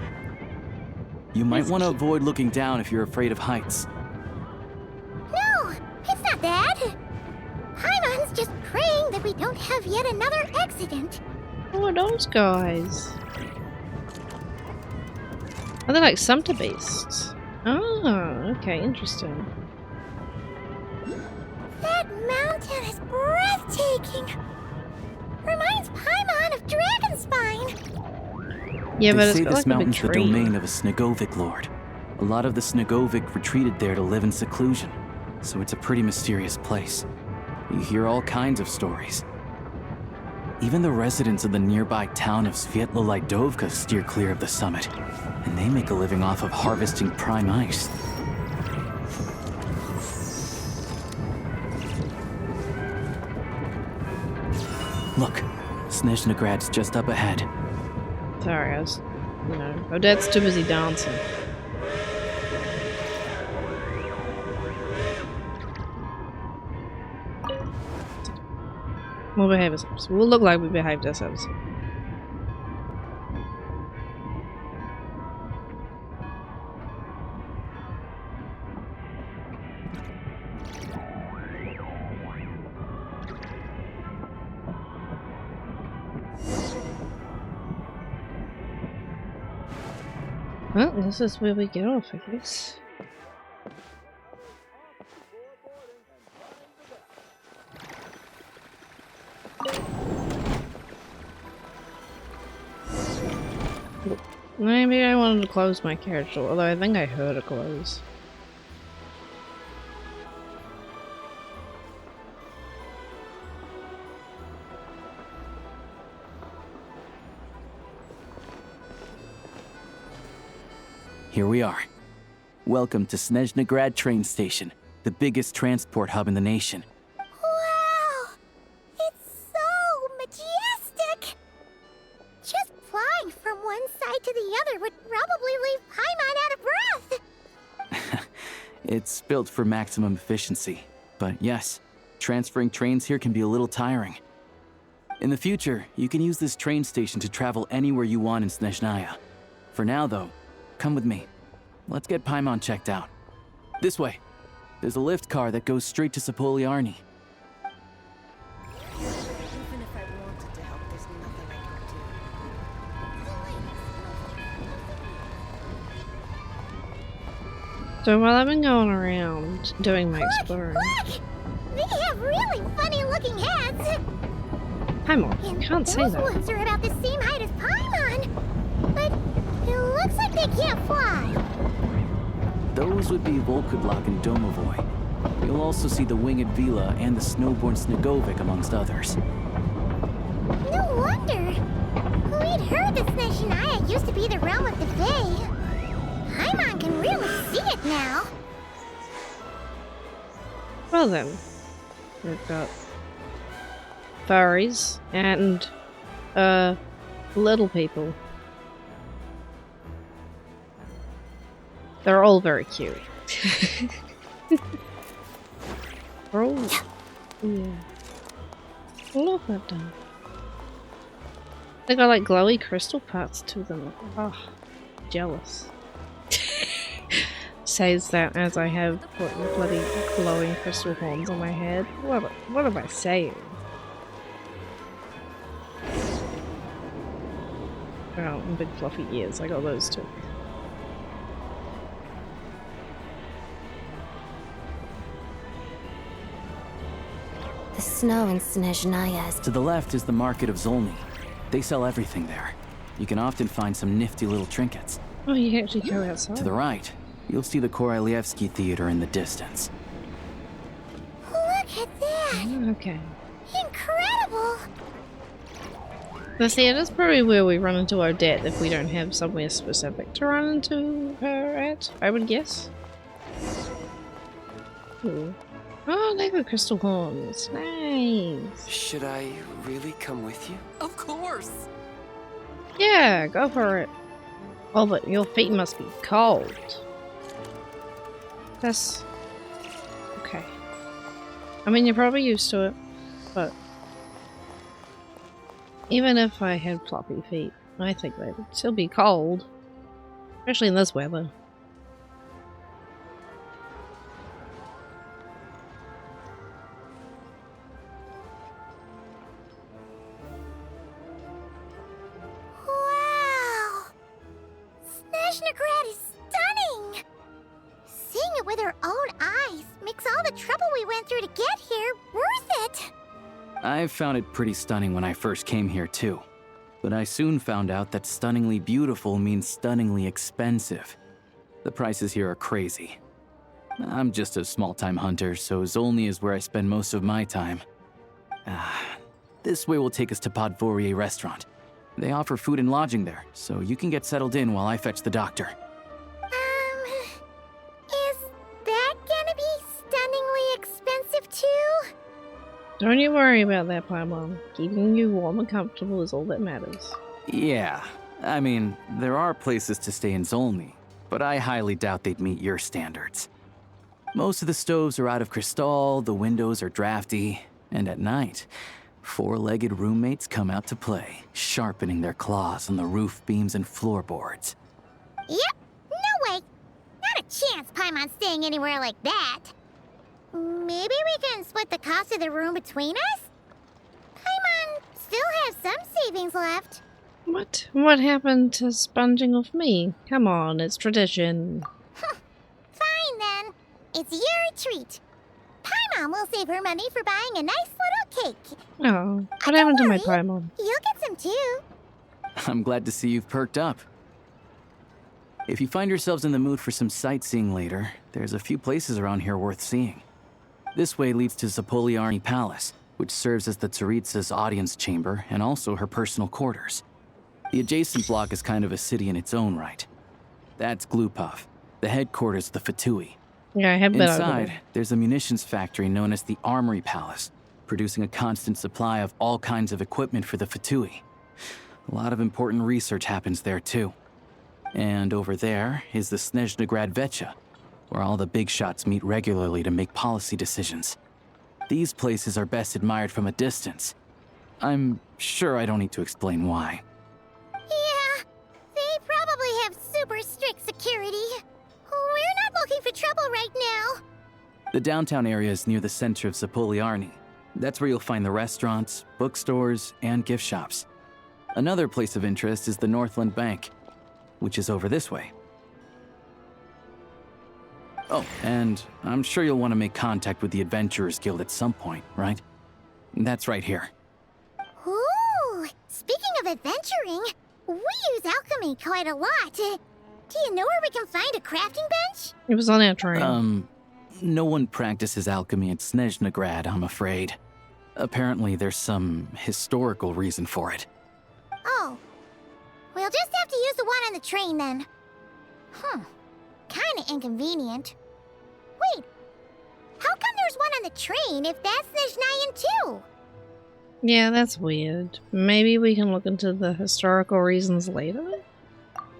You might want to avoid looking down if you're afraid of heights. No, it's not that. Paimon's just praying that we don't have yet another accident. Who are those guys? Are they like sumpter beasts? Oh, okay, interesting. That mountain is breathtaking. Reminds Paimon of Dragonspine. Yeah, but they it's say got this like a big mountain's the tree. domain of a Snegovic lord. A lot of the Snegovic retreated there to live in seclusion, so it's a pretty mysterious place. You hear all kinds of stories. Even the residents of the nearby town of Svietlolaidovka steer clear of the summit, and they make a living off of harvesting prime ice. Look, Snezhnograd's just up ahead. Sorry, Odette's too busy dancing. We'll behave ourselves. We'll look like we behaved ourselves. Well, this is where we get off, I guess. Maybe I wanted to close my carriage door, although I think I heard it close. Here we are. Welcome to Snezhnograd train station, the biggest transport hub in the nation. Wow! It's so majestic! Just flying from one side to the other would probably leave Paimon out of breath! It's built for maximum efficiency, but yes, transferring trains here can be a little tiring. In the future, you can use this train station to travel anywhere you want in Snezhnaya. For now, though, come with me. Let's get Paimon checked out. This way. There's a lift car that goes straight to Sapoliarny. Even if I wanted to help, there's nothing I could do. So while I've been going around doing my exploring... Look! They have really funny-looking heads! Paimon, you can't say that. Those ones are about the same height as Paimon! But it looks like they can't fly! Those would be Volkudlak and Domovoy. You'll also see the winged Vila and the snowborn Snegovic amongst others. No wonder! We'd heard that Snezhnaya used to be the realm of the Fae. Paimon can really see it now. Well then, we've got furries and little people. They're all very cute. They're all, yeah. Look at them. They got like glowy crystal parts to them. Oh, jealous. Says that as I have bloody glowing crystal horns on my head. What am I saying? Oh, and big fluffy ears. I got those too. The snow in Snezhnaya is... To the left is the market of Zolny. They sell everything there. You can often find some nifty little trinkets. Oh, you can actually go outside. To the right, you'll see the Korolyevsky Theater in the distance. Look at that! Okay. Incredible! The theater's probably where we run into Odette if we don't have somewhere specific to run into her at, I would guess. Ooh. Oh, they got crystal horns. Nice. Should I really come with you? Of course! Yeah, go for it. Oh, but your feet must be cold. That's... okay. I mean, you're probably used to it, but... even if I had floppy feet, I think they would still be cold. Especially in this weather. Wow! Snezhnograd is stunning! Seeing it with our own eyes makes all the trouble we went through to get here worth it! I found it pretty stunning when I first came here too. But I soon found out that stunningly beautiful means stunningly expensive. The prices here are crazy. I'm just a small-time hunter, so Zolny is where I spend most of my time. This way will take us to Podvorier Restaurant. They offer food and lodging there, so you can get settled in while I fetch the doctor. Is that gonna be stunningly expensive too? Don't you worry about that, Paimon. Keeping you warm and comfortable is all that matters. Yeah, I mean, there are places to stay in Zolny, but I highly doubt they'd meet your standards. Most of the stoves are out of crystal, the windows are drafty, and at night, four-legged roommates come out to play, sharpening their claws on the roof beams and floorboards. Yep, no way. Not a chance Paimon's staying anywhere like that. Maybe we can split the cost of the room between us? Paimon still has some savings left. What? What happened to sponging off me? Come on, it's tradition. Fine then. It's your treat. Paimon will save her money for buying a nice little cake. Oh, what happened to my Paimon? You'll get some too. I'm glad to see you've perked up. If you find yourselves in the mood for some sightseeing later, there's a few places around here worth seeing. This way leads to Zapoliarny Palace, which serves as the Tsaritsa's audience chamber and also her personal quarters. The adjacent block is kind of a city in its own right. That's Glupov, the headquarters of the Fatui. Yeah, I have been over Inside, there. there's a munitions factory known as the Armory Palace, producing a constant supply of all kinds of equipment for the Fatui. A lot of important research happens there too. And over there is the Snezhnograd Vecha, where all the big shots meet regularly to make policy decisions. These places are best admired from a distance. I'm sure I don't need to explain why. Yeah, they probably have super strict security. We're not looking for trouble right now. The downtown area is near the center of Zapoliarny. That's where you'll find the restaurants, bookstores, and gift shops. Another place of interest is the Northland Bank, which is over this way. Oh, and I'm sure you'll want to make contact with the Adventurers Guild at some point, right? That's right here. Ooh, speaking of adventuring, we use alchemy quite a lot. Do you know where we can find a crafting bench? It was on our train. No one practices alchemy in Snezhnograd, I'm afraid. Apparently there's some historical reason for it. Oh, we'll just have to use the one on the train then. Kinda inconvenient. Wait, how come there's one on the train if that's Snezhnayan too? Yeah, that's weird. Maybe we can look into the historical reasons later?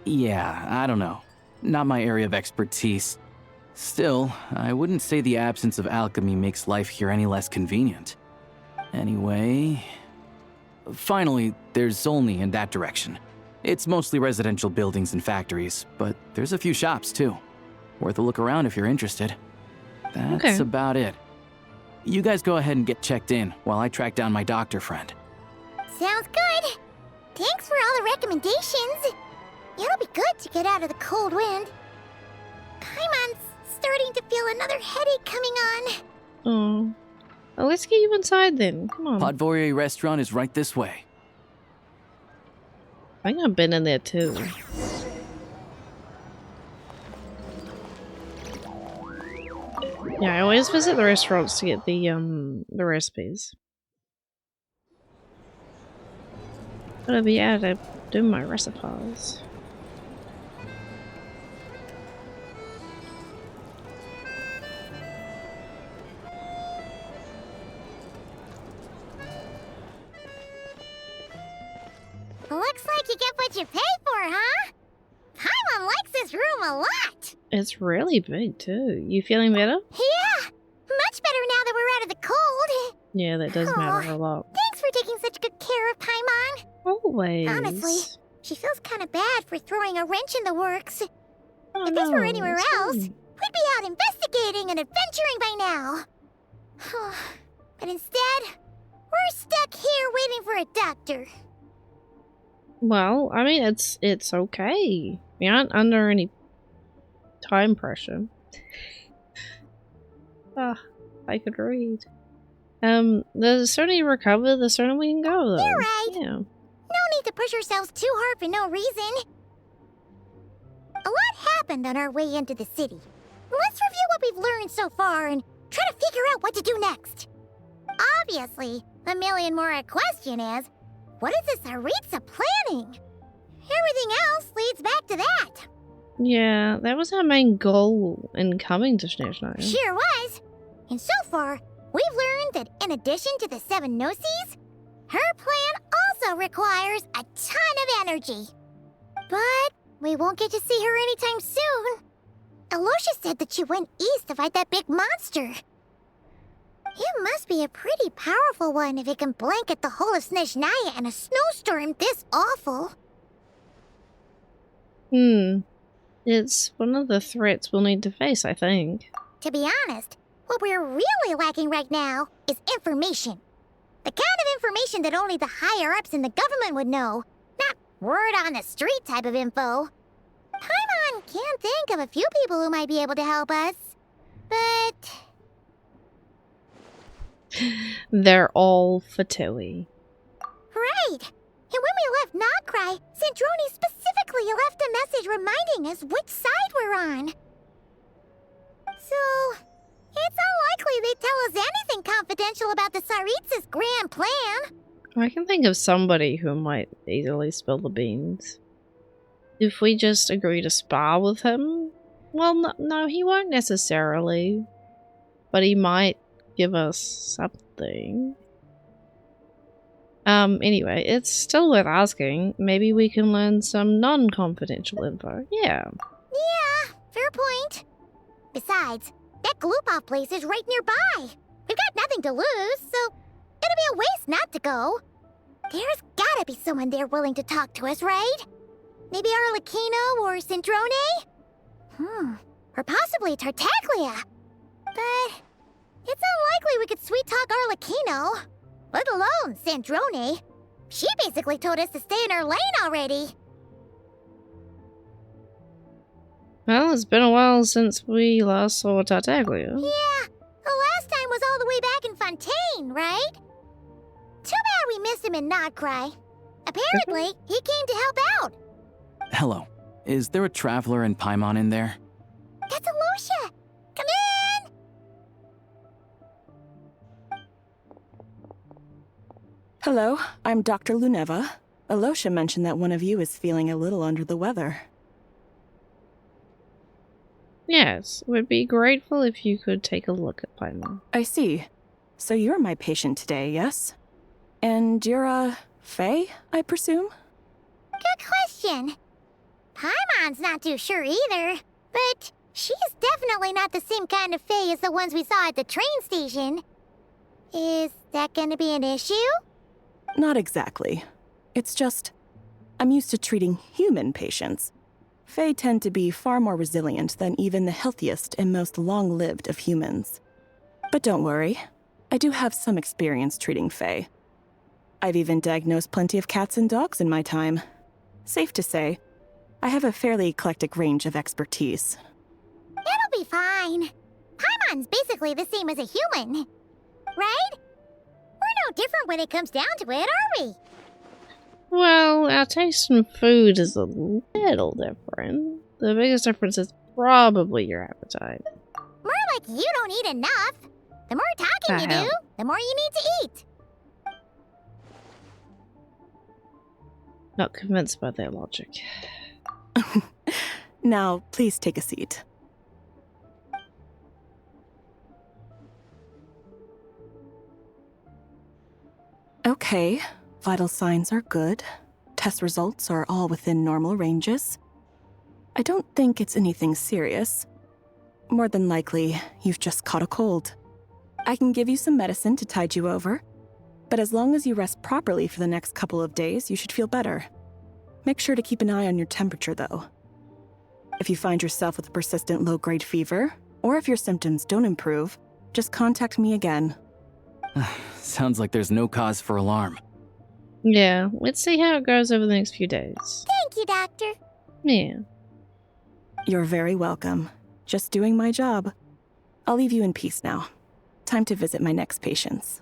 Yeah, I don't know. Not my area of expertise. Still, I wouldn't say the absence of alchemy makes life here any less convenient. Anyway... Finally, there's Zolny in that direction. It's mostly residential buildings and factories, but there's a few shops too. Worth a look around if you're interested. That's about it. You guys go ahead and get checked in while I track down my doctor friend. Sounds good. Thanks for all the recommendations. It'll be good to get out of the cold wind. Paimon's starting to feel another headache coming on. Oh. Well, let's get you inside then. Come on. Podvorier Restaurant is right this way. I think I've been in there too. Yeah, I always visit the restaurants to get the recipes. Gotta be out to do my recipes. Looks like you get what you pay for, huh? Paimon likes this room a lot. It's really big too. You feeling better? Yeah, much better now that we're out of the cold. Yeah, that does matter a lot. Thanks for taking such good care of Paimon. Always. Honestly, she feels kind of bad for throwing a wrench in the works. Oh, if this no, were anywhere it's else, fine. we'd be out investigating and adventuring by now. But instead, we're stuck here waiting for a doctor. Well, I mean, it's okay. We aren't under any time pressure. I could read. The sooner you recover, the sooner we can go, though. You're right. Yeah. No need to push ourselves too hard for no reason. A lot happened on our way into the city. Let's review what we've learned so far and try to figure out what to do next. Obviously, The million more question is, what is this Tsaritsa planning? Everything else leads back to that. Yeah, that was our main goal in coming to Snezhnaya. Sure was. And so far, we've learned that in addition to the 7 Gnosis, her plan also requires a ton of energy. But we won't get to see her anytime soon. Alosha said that she went east to fight that big monster. It must be a pretty powerful one if it can blanket the whole of Snezhnaya in a snowstorm this awful. It's one of the threats we'll need to face, I think. To be honest, what we're really lacking right now is information. The kind of information that only the higher-ups in the government would know. Not word-on-the-street type of info. Paimon can think of a few people who might be able to help us. But... They're all Fatui. Right! And when we left Nogcry, Sandroni specifically left a message reminding us which side we're on. So, it's unlikely they'd tell us anything confidential about the Tsaritsa's grand plan. I can think of somebody who might easily spill the beans. If we just agree to spar with him? Well, no, he won't necessarily. But he might give us something. Anyway, it's still worth asking. Maybe we can learn some non-confidential info. Yeah. Yeah, fair point. Besides, that Glupov place is right nearby. We've got nothing to lose, so it'll be a waste not to go. There's gotta be someone there willing to talk to us, right? Maybe Arlecchino or Sandrone? Or possibly Tartaglia. But it's unlikely we could sweet-talk Arlecchino. Let alone Sandrone. She basically told us to stay in her lane already. Well, it's been a while since we last saw Tartaglia. Yeah, the last time was all the way back in Fontaine, right? Too bad we missed him in Nogcry. Apparently, he came to help out. Hello. Is there a traveler in Paimon in there? That's Alosha! Come in! Hello, I'm Dr. Luneva. Alosha mentioned that one of you is feeling a little under the weather. Yes, we'd be grateful if you could take a look at Paimon. I see. So you're my patient today, yes? And you're, Fae, I presume? Good question. Paimon's not too sure either, but she's definitely not the same kind of Fae as the ones we saw at the train station. Is that gonna be an issue? Not exactly. It's just, I'm used to treating human patients. Fae tend to be far more resilient than even the healthiest and most long-lived of humans. But don't worry, I do have some experience treating Fae. I've even diagnosed plenty of cats and dogs in my time. Safe to say, I have a fairly eclectic range of expertise. It'll be fine. Paimon's basically the same as a human, right? We're no different when it comes down to it, are we? Well, our taste in food is a little different. The biggest difference is probably your appetite. More like you don't eat enough. The more talking you do, the more you need to eat. Not convinced by their logic. Now, please take a seat. Okay, vital signs are good. Test results are all within normal ranges. I don't think it's anything serious. More than likely, you've just caught a cold. I can give you some medicine to tide you over, but as long as you rest properly for the next couple of days, you should feel better. Make sure to keep an eye on your temperature, though. If you find yourself with a persistent low-grade fever, or if your symptoms don't improve, just contact me again. Sounds like there's no cause for alarm. Yeah, let's see how it goes over the next few days. Thank you, Doctor. Yeah. You're very welcome. Just doing my job. I'll leave you in peace now. Time to visit my next patients.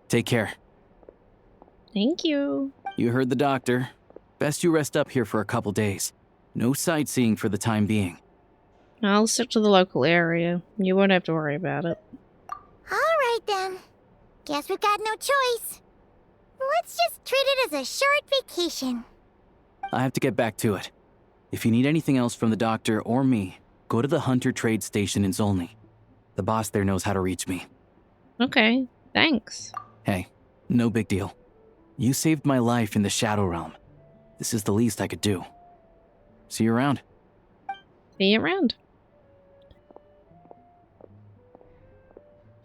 Take care. Thank you. You heard the doctor. Best you rest up here for a couple days. No sightseeing for the time being. I'll stick to the local area. You won't have to worry about it. Alright Alright then. Guess we've got no choice. Let's just treat it as a short vacation. I have to get back to it. If you need anything else from the doctor or me, go to the Hunter Trade Station in Zolny. The boss there knows how to reach me. Okay, thanks. Hey, no big deal. You saved my life in the Shadow Realm. This is the least I could do. See you around. See you around.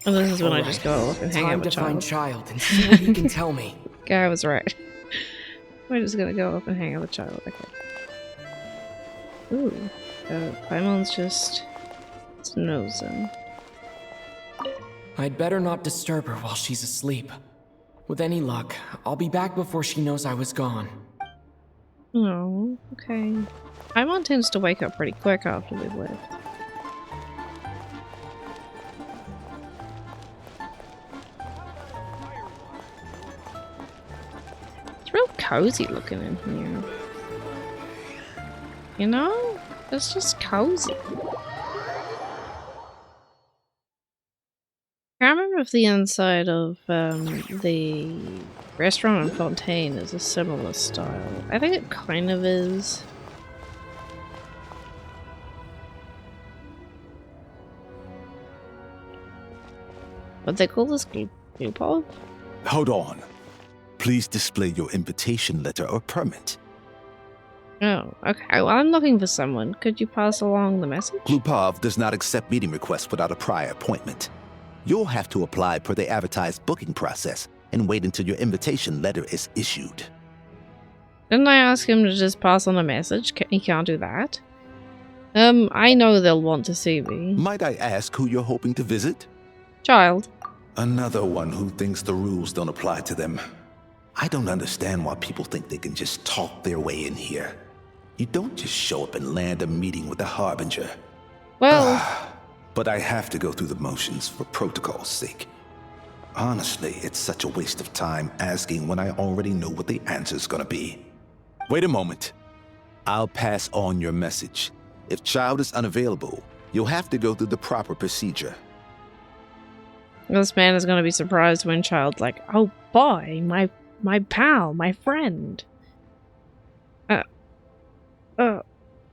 And this is when I just go up and hang out with Child. Time to find Child and see what he can tell me. Guy was right. We're just gonna go up and hang out with Child. Okay. Ooh. Paimon's just snoozing. I'd better not disturb her while she's asleep. With any luck, I'll be back before she knows I was gone. Oh, okay. Paimon tends to wake up pretty quick after we've left. It's real cozy looking in here. You know? It's just cozy. I can't remember if the inside of the restaurant in Fontaine is a similar style. I think it kind of is. What they call this Glupov? Hold on. Please display your invitation letter or permit. Oh, okay. Well, I'm looking for someone. Could you pass along the message? Glupov does not accept meeting requests without a prior appointment. You'll have to apply per the advertised booking process and wait until your invitation letter is issued. Didn't I ask him to just pass on a message? He can't do that. I know they'll want to see me. Might I ask who you're hoping to visit? Child. Another one who thinks the rules don't apply to them. I don't understand why people think they can just talk their way in here. You don't just show up and land a meeting with the Harbinger. Well... But I have to go through the motions for protocol's sake. Honestly, it's such a waste of time asking when I already know what the answer's gonna be. Wait a moment. I'll pass on your message. If Child is unavailable, you'll have to go through the proper procedure. This man is going to be surprised when Child's like, oh boy, my pal, my friend.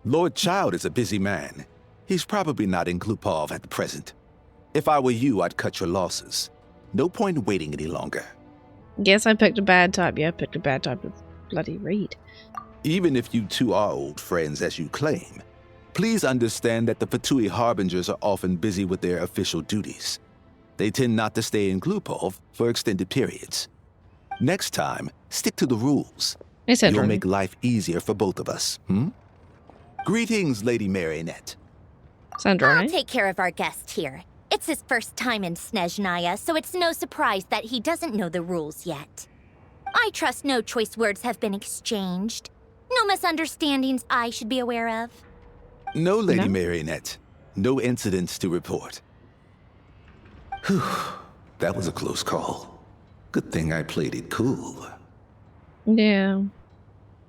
Lord Child is a busy man. He's probably not in Glupov at the present. If I were you, I'd cut your losses. No point in waiting any longer. Guess I picked a bad time. Yeah, I picked a bad time to bloody read. Even if you two are old friends as you claim, please understand that the Fatui Harbingers are often busy with their official duties. They tend not to stay in Glupov for extended periods. Next time, stick to the rules. You'll make life easier for both of us, Greetings, Lady Marionette. I'll take care of our guest here. It's his first time in Snezhnaya, so it's no surprise that he doesn't know the rules yet. I trust no choice words have been exchanged. No misunderstandings I should be aware of. No, Lady Marionette. No incidents to report. Whew, that was a close call. Good thing I played it cool. Yeah.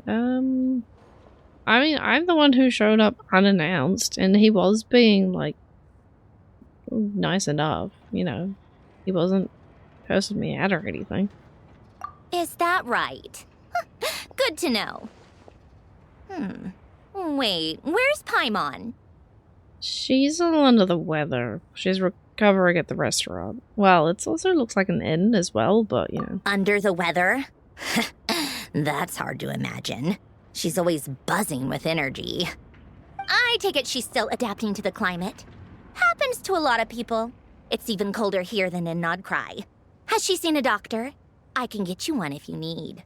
I mean, I'm the one who showed up unannounced, and he was being, like, nice enough, you know. He wasn't cursing me out or anything. Is that right? Good to know. Wait, where's Paimon? She's a little under the weather. She's recovering at the restaurant. Well, it also looks like an inn as well, but, you know. Under the weather? That's hard to imagine. She's always buzzing with energy. I take it she's still adapting to the climate. Happens to a lot of people. It's even colder here than in Nodcry. Has she seen a doctor? I can get you one if you need.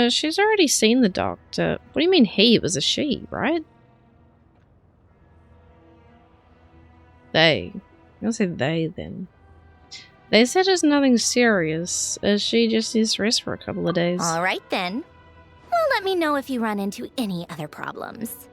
She's already seen the doctor. What do you mean he? It was a she, right? They. I'll say they then. They said it's nothing serious, as she just needs to rest for a couple of days. All right then. Well, let me know if you run into any other problems.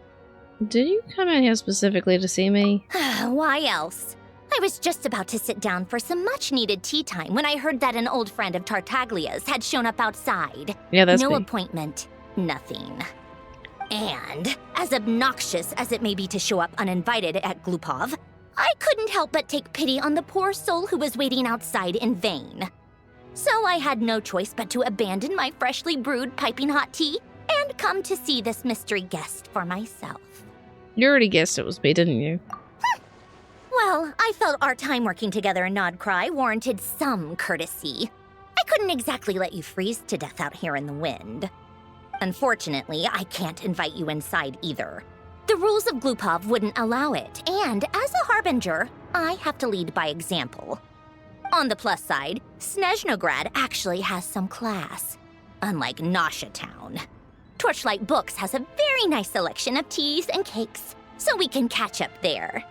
Did you come in here specifically to see me? Why else? I was just about to sit down for some much-needed tea time when I heard that an old friend of Tartaglia's had shown up outside. Yeah, that's no me. Appointment, nothing. And, as obnoxious as it may be to show up uninvited at Glupov, I couldn't help but take pity on the poor soul who was waiting outside in vain. So I had no choice but to abandon my freshly brewed piping hot tea and come to see this mystery guest for myself. You already guessed it was me, didn't you? Well, I felt our time working together in Nodcry warranted some courtesy. I couldn't exactly let you freeze to death out here in the wind. Unfortunately, I can't invite you inside either. The rules of Glupov wouldn't allow it, and as a harbinger, I have to lead by example. On the plus side, Snezhnograd actually has some class, unlike Nasha Town. Torchlight Books has a very nice selection of teas and cakes, so we can catch up there.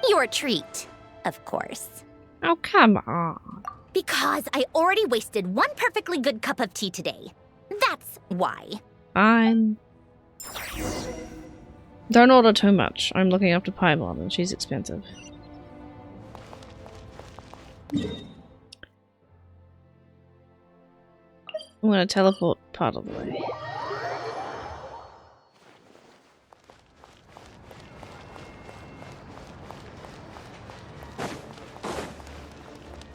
Your treat, of course. Oh, come on. Because I already wasted one perfectly good cup of tea today. That's why. Fine. Don't order too much. I'm looking after Paimon and she's expensive. I'm gonna teleport part of the way.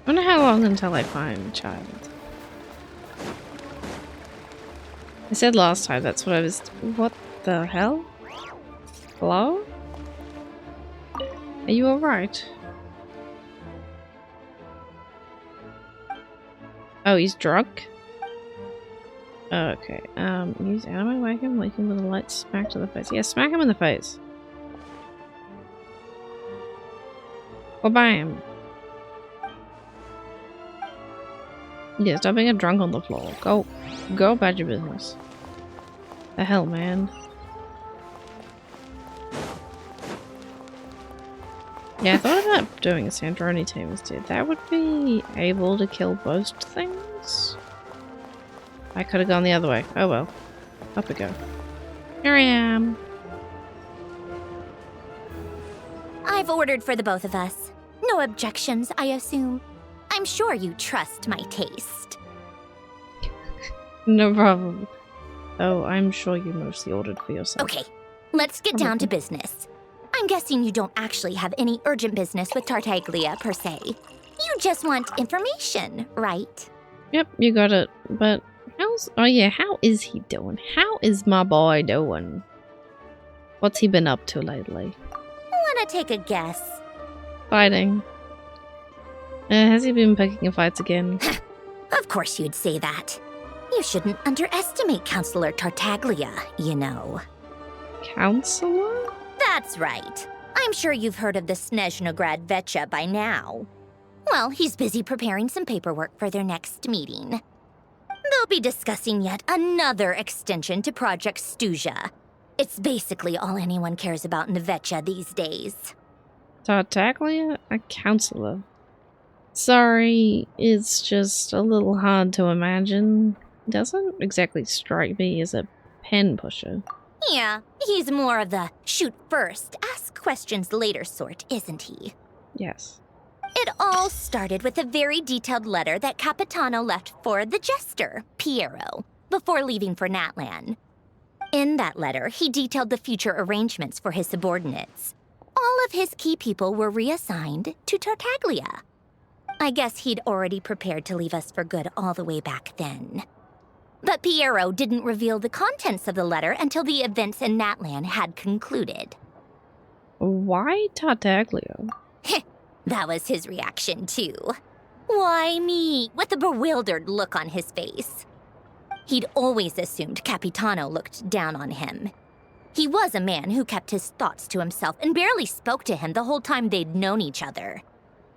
I wonder how long until I find a child. I said last time, that's what I was... What the hell? Hello? Are you alright? Oh, he's drunk? Okay, use out of my way him, wake him with a light smack to the face. Yeah, smack him in the face. Or bam. Yeah, stop being a drunk on the floor. Go about your business. The hell, man. Yeah, I thought about doing a Sandroni team instead. That would be able to kill most things. I could have gone the other way. Oh well. Up we go. Here I am. I've ordered for the both of us. No objections, I assume. I'm sure you trust my taste. No problem. Oh, I'm sure you mostly ordered for yourself. Okay, let's get down to business. I'm guessing you don't actually have any urgent business with Tartaglia, per se. You just want information, right? Yep, you got it. But oh yeah, how is he doing? How is my boy doing? What's he been up to lately? Wanna take a guess? Fighting. Has he been picking fights again? Of course you'd say that. You shouldn't underestimate Counselor Tartaglia, you know. Counselor? That's right. I'm sure you've heard of the Snezhnograd VII by now. Well, he's busy preparing some paperwork for their next meeting. They'll be discussing yet another extension to Project Stuzha. It's basically all anyone cares about in the VII these days. Tartaglia? A counselor? Sorry, it's just a little hard to imagine. Doesn't exactly strike me as a pen pusher. Yeah, he's more of the shoot first, ask questions later sort, isn't he? Yes. It all started with a very detailed letter that Capitano left for the jester, Piero, before leaving for Natlan. In that letter, he detailed the future arrangements for his subordinates. All of his key people were reassigned to Tartaglia. I guess he'd already prepared to leave us for good all the way back then. But Piero didn't reveal the contents of the letter until the events in Natlan had concluded. Why Tartaglia? That was his reaction, too. Why me? With a bewildered look on his face. He'd always assumed Capitano looked down on him. He was a man who kept his thoughts to himself and barely spoke to him the whole time they'd known each other.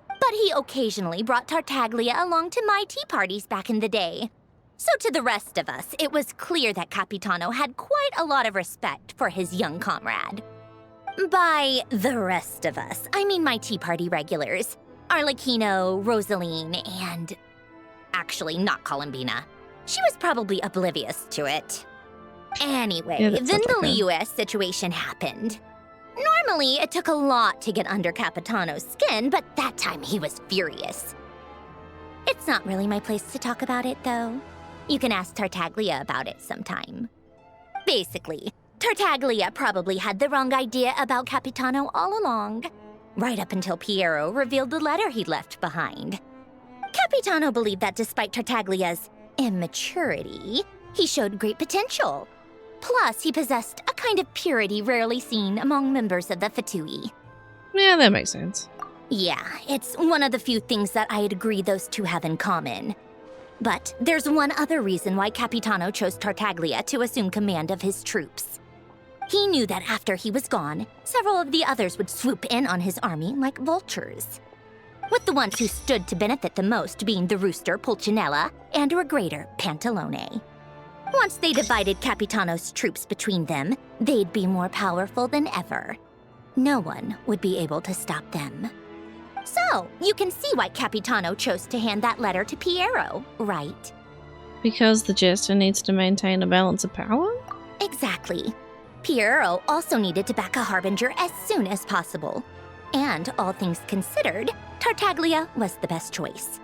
But he occasionally brought Tartaglia along to my tea parties back in the day. So to the rest of us, it was clear that Capitano had quite a lot of respect for his young comrade. By the rest of us, I mean my tea party regulars. Arlecchino, Rosaline, and... actually, not Columbina. She was probably oblivious to it. Anyway, Yeah, then the Liues situation happened. Normally, it took a lot to get under Capitano's skin, but that time he was furious. It's not really my place to talk about it, though. You can ask Tartaglia about it sometime. Basically, Tartaglia probably had the wrong idea about Capitano all along. right up until Piero revealed the letter he'd left behind. Capitano believed that despite Tartaglia's immaturity, he showed great potential. Plus, he possessed a kind of purity rarely seen among members of the Fatui. Yeah, that makes sense. Yeah, it's one of the few things that I'd agree those two have in common. But there's one other reason why Capitano chose Tartaglia to assume command of his troops. He knew that after he was gone, several of the others would swoop in on his army like vultures. With the ones who stood to benefit the most being the rooster Pulcinella and Regrator Pantalone. Once they divided Capitano's troops between them, they'd be more powerful than ever. No one would be able to stop them. So, you can see why Capitano chose to hand that letter to Piero, right? Because the jester needs to maintain a balance of power? Exactly. Piero also needed to back a harbinger as soon as possible. And all things considered, Tartaglia was the best choice.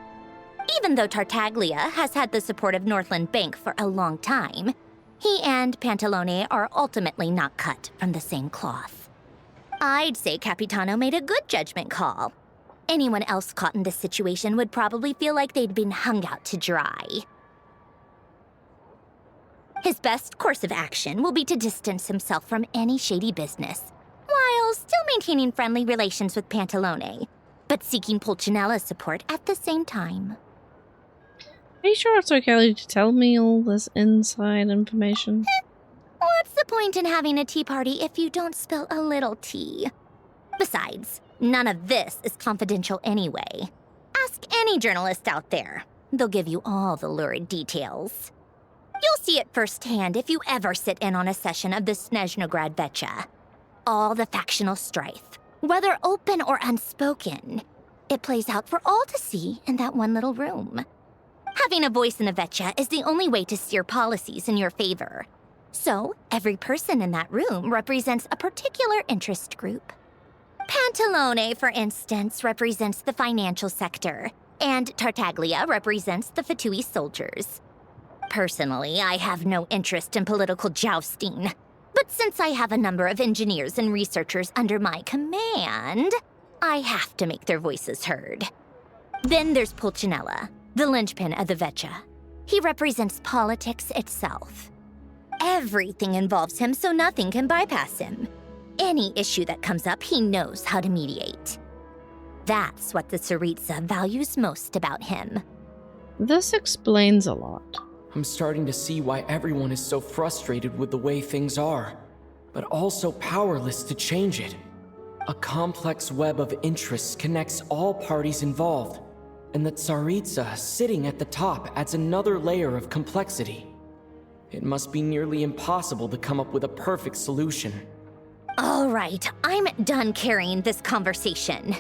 Even though Tartaglia has had the support of Northland Bank for a long time, he and Pantalone are ultimately not cut from the same cloth. I'd say Capitano made a good judgment call. Anyone else caught in this situation would probably feel like they'd been hung out to dry. His best course of action will be to distance himself from any shady business, while still maintaining friendly relations with Pantalone, but seeking Pulcinella's support at the same time. Are you sure it's okay to tell me all this inside information? What's the point in having a tea party if you don't spill a little tea? Besides, none of this is confidential anyway. Ask any journalist out there. They'll give you all the lurid details. You'll see it firsthand if you ever sit in on a session of the Snezhnograd Vecha. All the factional strife, whether open or unspoken, it plays out for all to see in that one little room. Having a voice in the Vecha is the only way to steer policies in your favor. So, every person in that room represents a particular interest group. Pantalone, for instance, represents the financial sector, and Tartaglia represents the Fatui soldiers. Personally, I have no interest in political jousting, but since I have a number of engineers and researchers under my command, I have to make their voices heard. Then there's Pulcinella, the linchpin of the Vecha. He represents politics itself. Everything involves him, so nothing can bypass him. Any issue that comes up, he knows how to mediate. That's what the Tsaritsa values most about him. This explains a lot. I'm starting to see why everyone is so frustrated with the way things are, but also powerless to change it. A complex web of interests connects all parties involved, and the Tsaritsa sitting at the top adds another layer of complexity. It must be nearly impossible to come up with a perfect solution. All right, I'm done carrying this conversation.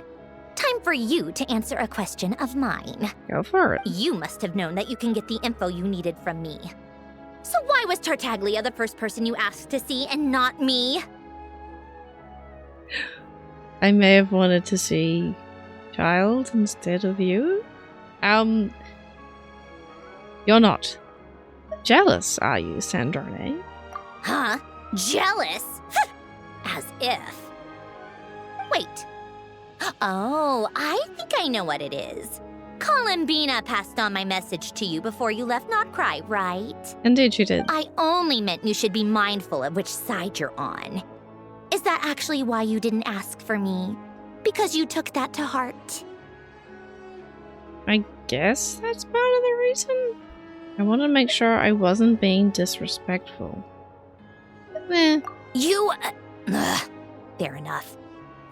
Time for you to answer a question of mine. Go for it. You must have known that you can get the info you needed from me. So why was Tartaglia the first person you asked to see and not me? I may have wanted to see Child instead of you. You're not jealous, are you, Sandrone? Huh? Jealous? As if. Wait. Oh, I think I know what it is. Columbina passed on my message to you before you left Notcry, right? Indeed she did. I only meant you should be mindful of which side you're on. Is that actually why you didn't ask for me? Because you took that to heart? I guess that's part of the reason. I want to make sure I wasn't being disrespectful. You... fair enough.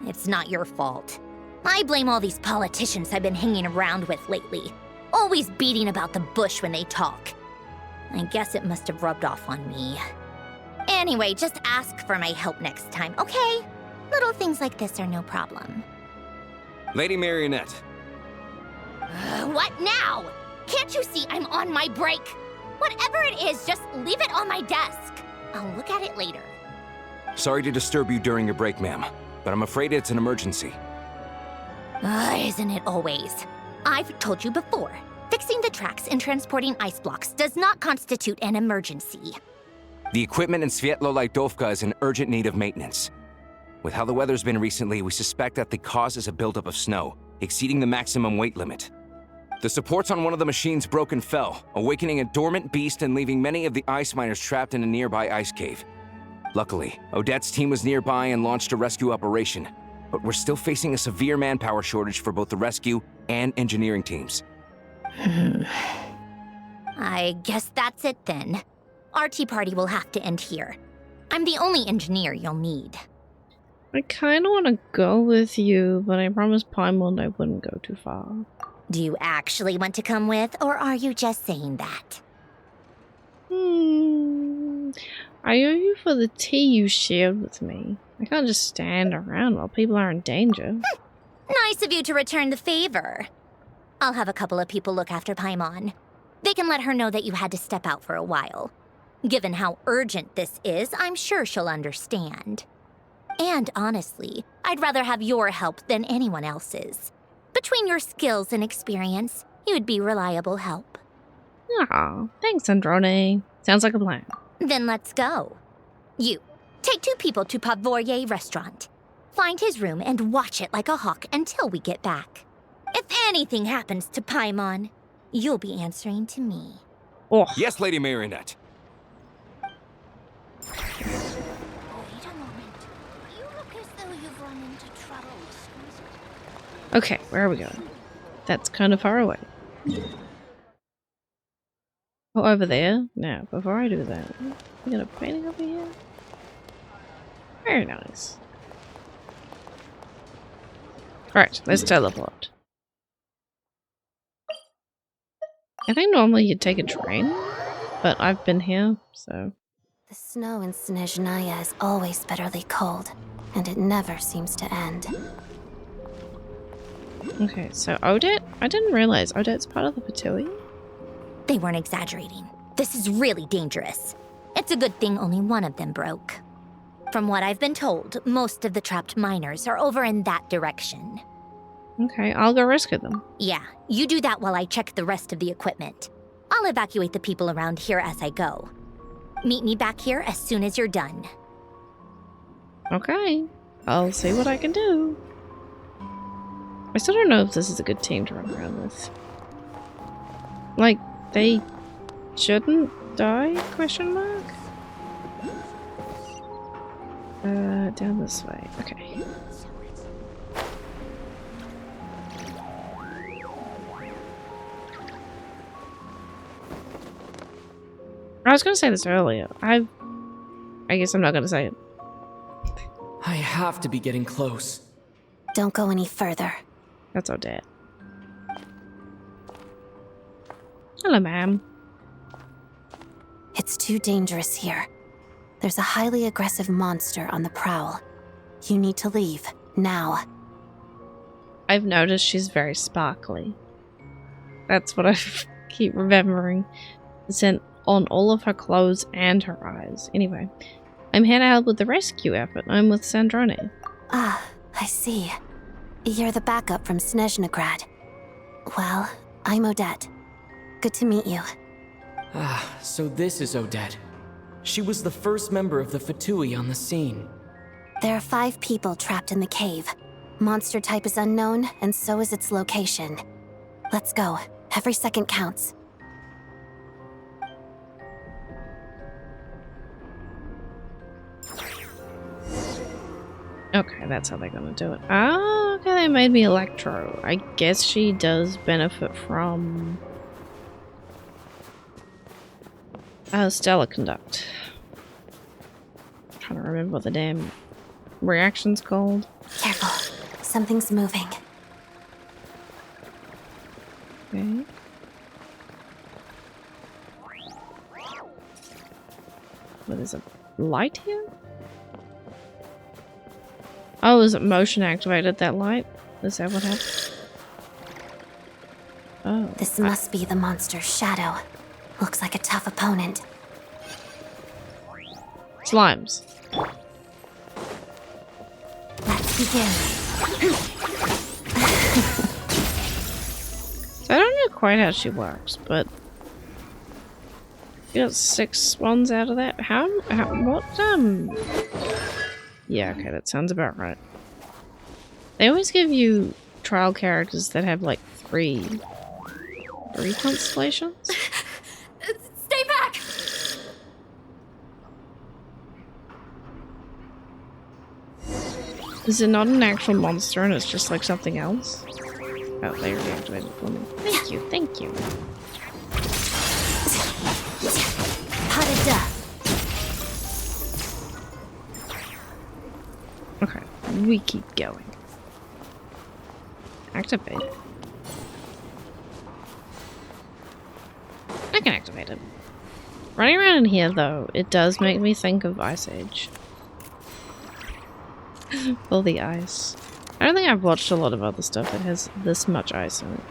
It's not your fault. I blame all these politicians I've been hanging around with lately. Always beating about the bush when they talk. I guess it must have rubbed off on me. Anyway, just ask for my help next time, okay? Little things like this are no problem. Lady Marionette. What now? Can't you see I'm on my break? Whatever it is, just leave it on my desk. I'll look at it later. Sorry to disturb you during your break, ma'am, but I'm afraid it's an emergency. Isn't it always? I've told you before, fixing the tracks and transporting ice blocks does not constitute an emergency. The equipment in Svietlo-Laidovka is in urgent need of maintenance. With how the weather's been recently, we suspect that the cause is a buildup of snow, exceeding the maximum weight limit. The supports on one of the machines broke and fell, awakening a dormant beast and leaving many of the ice miners trapped in a nearby ice cave. Luckily, Odette's team was nearby and launched a rescue operation, but we're still facing a severe manpower shortage for both the rescue and engineering teams. I guess that's it then. Our tea party will have to end here. I'm the only engineer you'll need. I kind of want to go with you, but I promised Paimon I wouldn't go too far. Do you actually want to come with, or are you just saying that? I owe you for the tea you shared with me. I can't just stand around while people are in danger. Nice of you to return the favor. I'll have a couple of people look after Paimon. They can let her know that you had to step out for a while. Given how urgent this is, I'm sure she'll understand. And honestly, I'd rather have your help than anyone else's. Between your skills and experience, you'd be reliable help. Aw, thanks, Androne. Sounds like a plan. Then let's go. You, take 2 people to Pavourier restaurant. Find his room and watch it like a hawk until we get back. If anything happens to Paimon, you'll be answering to me. Oh. Yes, Lady Marionette. Wait a moment. You look as though you've run into trouble. Okay, where are we going? That's kind of far away. Oh, over there? Now, before I do that, we got a painting over here? Very nice. Alright, let's teleport. I think normally you'd take a train, but I've been here, so... The snow in Snezhnaya is always bitterly cold, and it never seems to end. Okay, so Odette? I didn't realize Odette's part of the Fatui. They weren't exaggerating. This is really dangerous. It's a good thing only one of them broke. From what I've been told, most of the trapped miners are over in that direction. Okay, I'll go rescue them. Yeah, you do that while I check the rest of the equipment. I'll evacuate the people around here as I go. Meet me back here as soon as you're done. Okay, I'll see what I can do. I still don't know if this is a good team to run around with. Like, they shouldn't die? Question mark? Down this way. Okay. I was gonna say this earlier. I guess I'm not gonna say it. I have to be getting close. Don't go any further. That's Odette. Hello, ma'am. It's too dangerous here. There's a highly aggressive monster on the prowl. You need to leave, now. I've noticed she's very sparkly. That's what I keep remembering. It's on all of her clothes and her eyes. Anyway, I'm here to help with the rescue effort. I'm with Sandrone. Ah, I see. You're the backup from Snezhnograd. Well, I'm Odette. Good to meet you. Ah, so this is Odette. She was the first member of the Fatui on the scene. There are 5 people trapped in the cave. Monster type is unknown, and so is its location. Let's go. Every second counts. Okay, that's how they're gonna do it. Ah, okay, they made me Electro. I guess she does benefit from... Stellar Conduct. I'm trying to remember what the damn reaction's called. Careful. Something's moving. Okay. What is a light here? Oh, is it motion activated, that light? Is that what happened? Oh. This must be the monster's shadow. Looks like a tough opponent. Slimes. Let's begin. So I don't know quite how she works, but you got 6 ones out of that. What Yeah, okay, that sounds about right. They always give you trial characters that have like three constellations? Stay back! Is it not an actual monster and it's just like something else? Oh, they reactivated for me. Thank you, thank you. Okay, we keep going. Activate. I can activate it. Running around in here, though, it does make me think of Ice Age. All the ice. I don't think I've watched a lot of other stuff that has this much ice in it.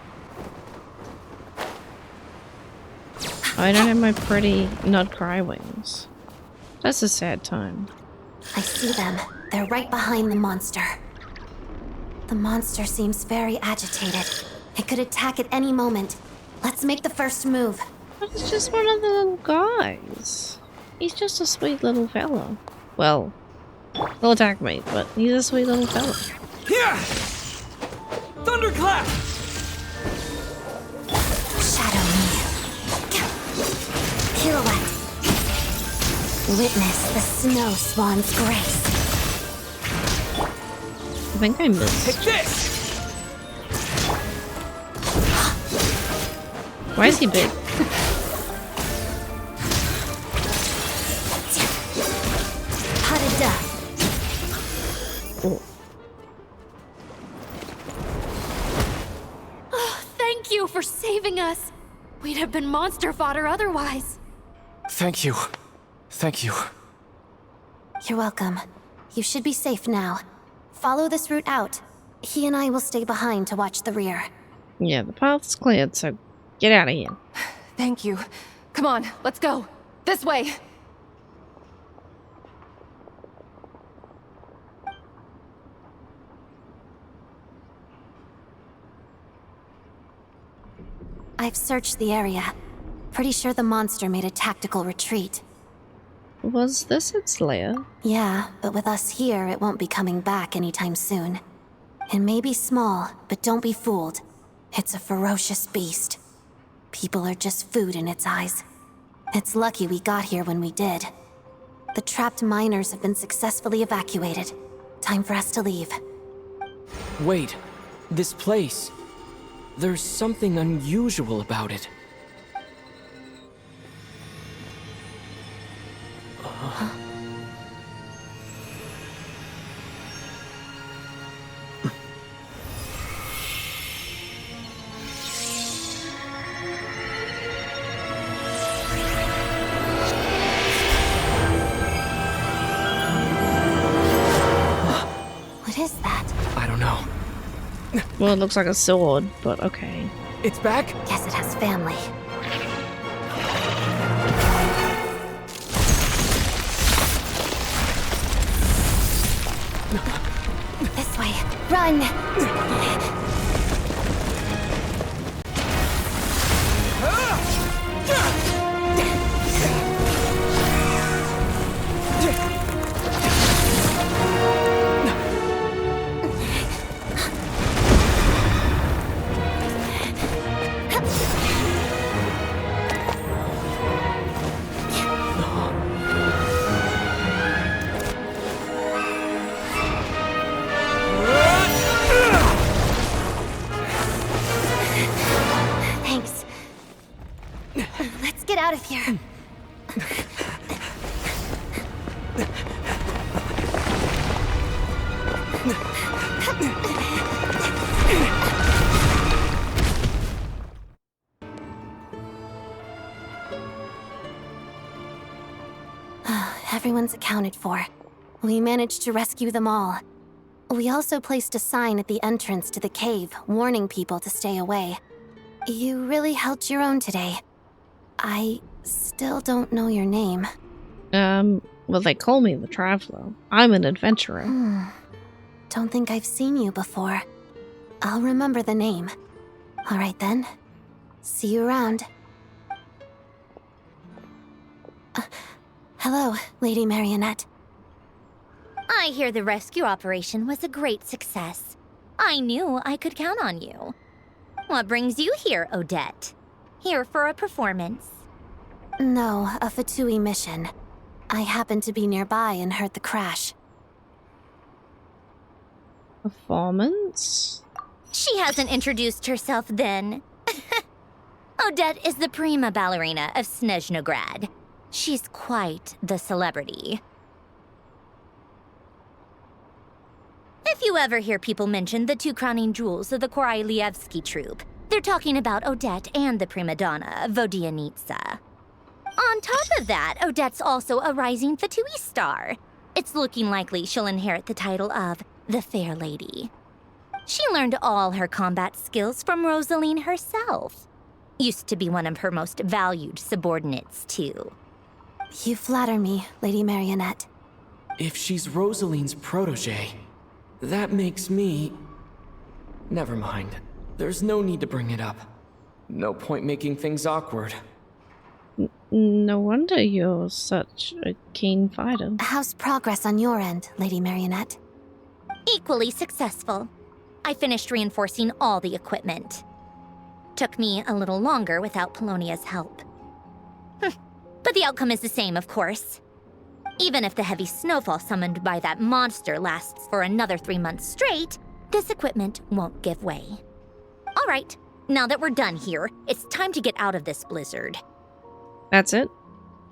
I don't have my pretty not cry wings. That's a sad time. I see them. They're right behind the monster. The monster seems very agitated. It could attack at any moment. Let's make the first move. But it's just one of the little guys. He's just a sweet little fella. Well, he'll attack me, but he's a sweet little fella. Here! Thunderclap! Shadow me. Pirouette. Witness the snow swan's grace. I think I missed. Take this! Why is he big? Oh, thank you for saving us. We'd have been monster fodder otherwise. Thank you. Thank you. You're welcome. You should be safe now. Follow this route out. He and I will stay behind to watch the rear. Yeah, the path's cleared, so get out of here. Thank you. Come on, let's go. This way. I've searched the area. Pretty sure the monster made a tactical retreat. Was this its lair? Yeah, but with us here, it won't be coming back anytime soon. It may be small, but don't be fooled. It's a ferocious beast. People are just food in its eyes. It's lucky we got here when we did. The trapped miners have been successfully evacuated. Time for us to leave. Wait, this place. There's something unusual about it. What is that? I don't know. Well, it looks like a sword, but okay. It's back? Guess it has family. This way. Run! Thanks. Let's get out of here. Everyone's accounted for. We managed to rescue them all. We also placed a sign at the entrance to the cave, warning people to stay away. You really held your own today. I still don't know your name. Well, they call me the Traveler. I'm an adventurer. Don't think I've seen you before. I'll remember the name. All right then. See you around. Hello, Lady Marionette. I hear the rescue operation was a great success. I knew I could count on you. What brings you here, Odette? Here for a performance? No, a Fatui mission. I happened to be nearby and heard the crash. Performance? She hasn't introduced herself then. Odette is the prima ballerina of Snezhnograd. She's quite the celebrity. If you ever hear people mention the two crowning jewels of the Korolievsky troupe, they're talking about Odette and the prima donna, Vodianitsa. On top of that, Odette's also a rising Fatui star. It's looking likely she'll inherit the title of the Fair Lady. She learned all her combat skills from Rosaline herself. Used to be one of her most valued subordinates, too. You flatter me, Lady Marionette. If she's Rosaline's protege, that makes me... Never mind. There's no need to bring it up. No point making things awkward. No wonder you're such a keen fighter. How's progress on your end, Lady Marionette? Equally successful. I finished reinforcing all the equipment. Took me a little longer without Polonia's help. But the outcome is the same, of course. Even if the heavy snowfall summoned by that monster lasts for another 3 months straight, this equipment won't give way. All right, now that we're done here, it's time to get out of this blizzard. That's it?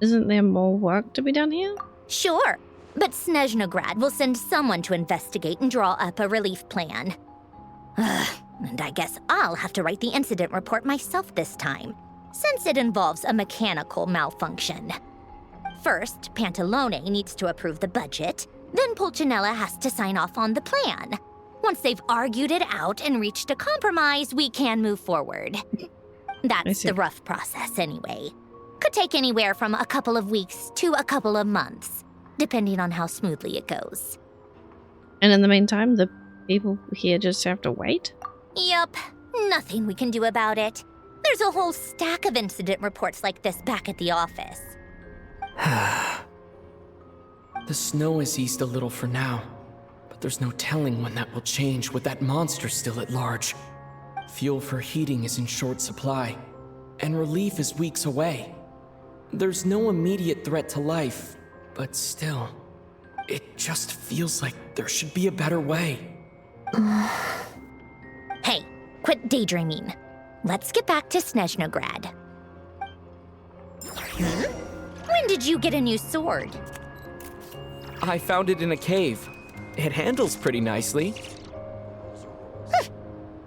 Isn't there more work to be done here? Sure, but Snezhnograd will send someone to investigate and draw up a relief plan. And I guess I'll have to write the incident report myself this time, since it involves a mechanical malfunction. First, Pantalone needs to approve the budget, then Pulcinella has to sign off on the plan. Once they've argued it out and reached a compromise, we can move forward. That's the rough process anyway. Could take anywhere from a couple of weeks to a couple of months, depending on how smoothly it goes. And in the meantime, the people here just have to wait? Yup, nothing we can do about it. There's a whole stack of incident reports like this back at the office. The snow has eased a little for now, but there's no telling when that will change with that monster still at large. Fuel for heating is in short supply, and relief is weeks away. There's no immediate threat to life, but still, it just feels like there should be a better way. Hey, quit daydreaming. Let's get back to Snezhnograd. When did you get a new sword? I found it in a cave. It handles pretty nicely.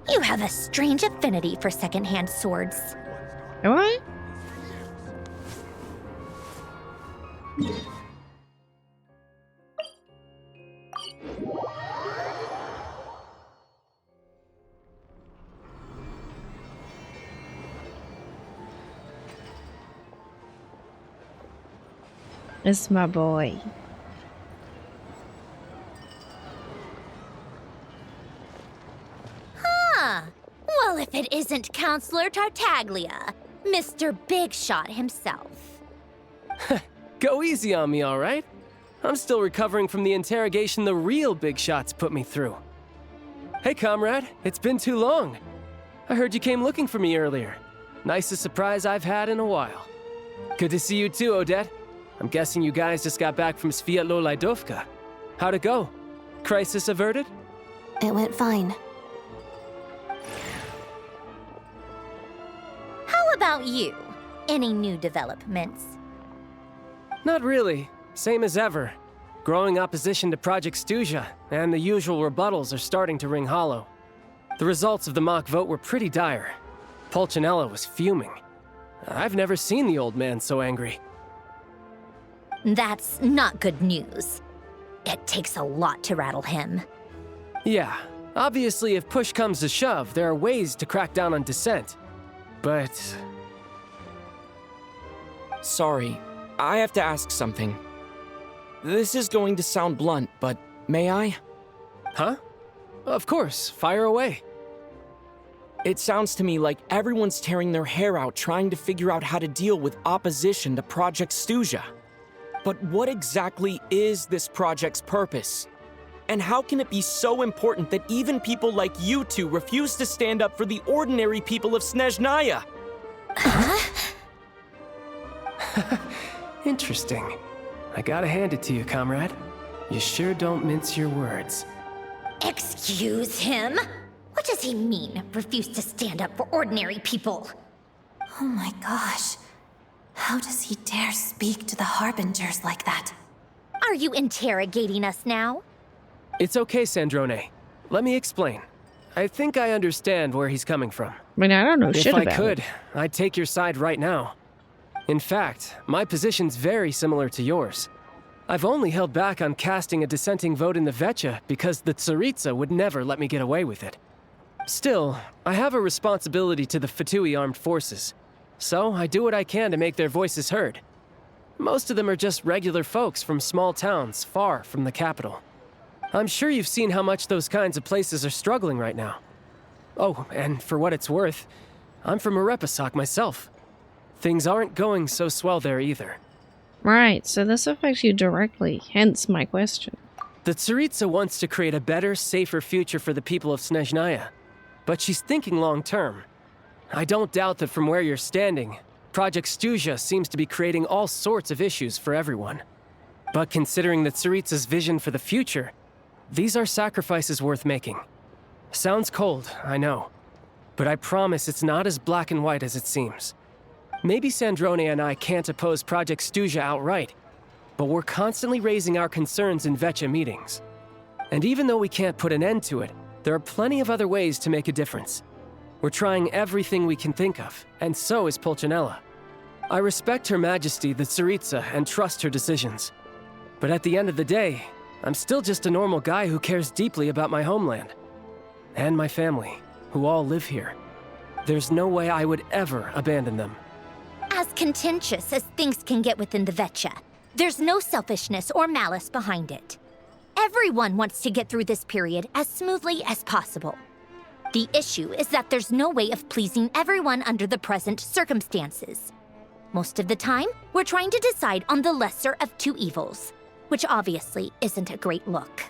You have a strange affinity for secondhand swords. Do I? It's my boy. Huh. Well, if it isn't Counselor Tartaglia, Mr. Big Shot himself. Go easy on me, all right? I'm still recovering from the interrogation the real Big Shots put me through. Hey, comrade, it's been too long. I heard you came looking for me earlier. Nicest surprise I've had in a while. Good to see you too, Odette. I'm guessing you guys just got back from Sviatlo Laidovka. How'd it go? Crisis averted? It went fine. How about you? Any new developments? Not really. Same as ever. Growing opposition to Project Stuzha, and the usual rebuttals are starting to ring hollow. The results of the mock vote were pretty dire. Pulcinella was fuming. I've never seen the old man so angry. That's not good news. It takes a lot to rattle him. Yeah, obviously if push comes to shove, there are ways to crack down on dissent. But... Sorry, I have to ask something. This is going to sound blunt, but may I? Huh? Of course, fire away. It sounds to me like everyone's tearing their hair out trying to figure out how to deal with opposition to Project Stuzha. But what exactly is this project's purpose? And how can it be so important that even people like you two refuse to stand up for the ordinary people of Snezhnaya? Interesting. I gotta hand it to you, comrade. You sure don't mince your words. Excuse him? What does he mean, refuse to stand up for ordinary people? Oh my gosh. How does he dare speak to the Harbingers like that? Are you interrogating us now? It's okay, Sandrone. Let me explain. I think I understand where he's coming from. I mean, I don't know shit about it. If I could, I'd take your side right now. In fact, my position's very similar to yours. I've only held back on casting a dissenting vote in the VII because the Tsaritsa would never let me get away with it. Still, I have a responsibility to the Fatui armed forces, so I do what I can to make their voices heard. Most of them are just regular folks from small towns far from the capital. I'm sure you've seen how much those kinds of places are struggling right now. Oh, and for what it's worth, I'm from Arepasak myself. Things aren't going so swell there either. Right, so this affects you directly, hence my question. The Tsaritsa wants to create a better, safer future for the people of Snezhnaya, but she's thinking long-term. I don't doubt that from where you're standing, Project Stuzha seems to be creating all sorts of issues for everyone. But considering the Tsaritsa's vision for the future, these are sacrifices worth making. Sounds cold, I know. But I promise it's not as black and white as it seems. Maybe Sandrone and I can't oppose Project Stuzha outright, but we're constantly raising our concerns in VII meetings. And even though we can't put an end to it, there are plenty of other ways to make a difference. We're trying everything we can think of, and so is Pulcinella. I respect Her Majesty, the Tsaritsa, and trust her decisions. But at the end of the day, I'm still just a normal guy who cares deeply about my homeland. And my family, who all live here. There's no way I would ever abandon them. As contentious as things can get within the VII, there's no selfishness or malice behind it. Everyone wants to get through this period as smoothly as possible. The issue is that there's no way of pleasing everyone under the present circumstances. Most of the time, we're trying to decide on the lesser of two evils, which obviously isn't a great look.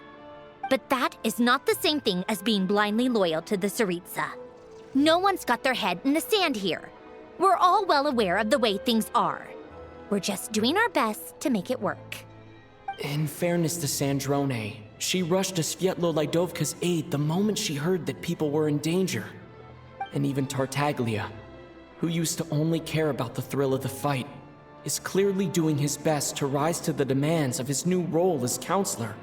But that is not the same thing as being blindly loyal to the Tsaritsa. No one's got their head in the sand here. We're all well aware of the way things are. We're just doing our best to make it work. In fairness to Sandrone, she rushed to Svietlo Lidovka's aid the moment she heard that people were in danger. And even Tartaglia, who used to only care about the thrill of the fight, is clearly doing his best to rise to the demands of his new role as counselor.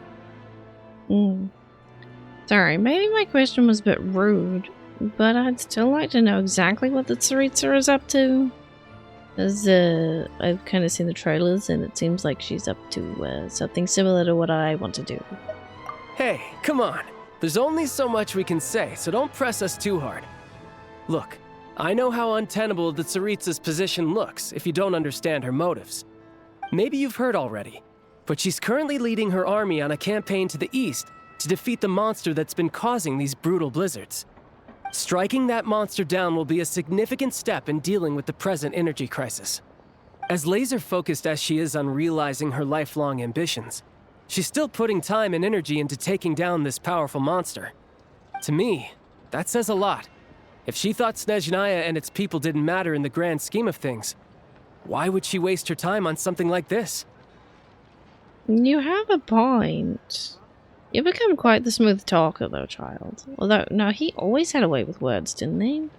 Sorry, maybe my question was a bit rude, but I'd still like to know exactly what the Tsaritsa is up to. As I've kind of seen the trailers, and it seems like she's up to something similar to what I want to do. Hey, come on. There's only so much we can say, so don't press us too hard. Look, I know how untenable the Tsaritsa's position looks if you don't understand her motives. Maybe you've heard already, but she's currently leading her army on a campaign to the east to defeat the monster that's been causing these brutal blizzards. Striking that monster down will be a significant step in dealing with the present energy crisis. As laser-focused as she is on realizing her lifelong ambitions, she's still putting time and energy into taking down this powerful monster. To me, that says a lot. If she thought Snezhnaya and its people didn't matter in the grand scheme of things, why would she waste her time on something like this? You have a point. You become quite the smooth talker, though, child. Although, no, he always had a way with words, didn't he?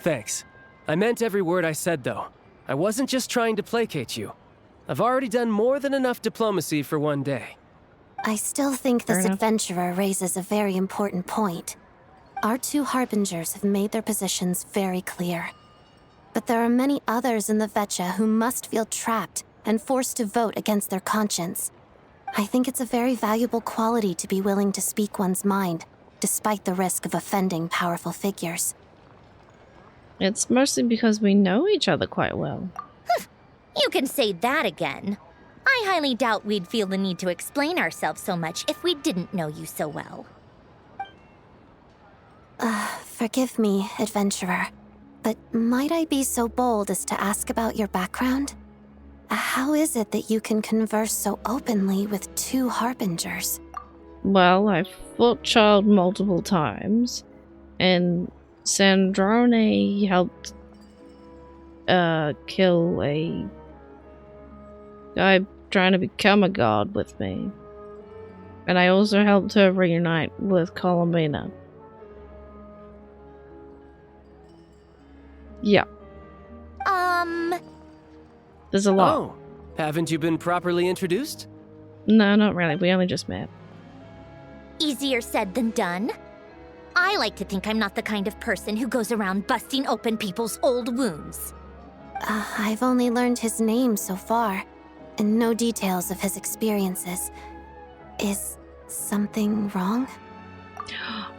Thanks. I meant every word I said, though. I wasn't just trying to placate you. I've already done more than enough diplomacy for one day. I still think this adventurer raises a very important point. Our two Harbingers have made their positions very clear. But there are many others in the VII who must feel trapped and forced to vote against their conscience. I think it's a very valuable quality to be willing to speak one's mind, despite the risk of offending powerful figures. It's mostly because we know each other quite well. You can say that again. I highly doubt we'd feel the need to explain ourselves so much if we didn't know you so well. Forgive me, adventurer, but might I be so bold as to ask about your background? How is it that you can converse so openly with two harbingers? Well, I've fought Child multiple times, and Sandrone helped kill a guy trying to become a god with me. And I also helped her reunite with Columbina. Yeah. There's a lot. Oh, haven't you been properly introduced? No, not really. We only just met. Easier said than done. I like to think I'm not the kind of person who goes around busting open people's old wounds. I've only learned his name so far, and no details of his experiences. Is something wrong?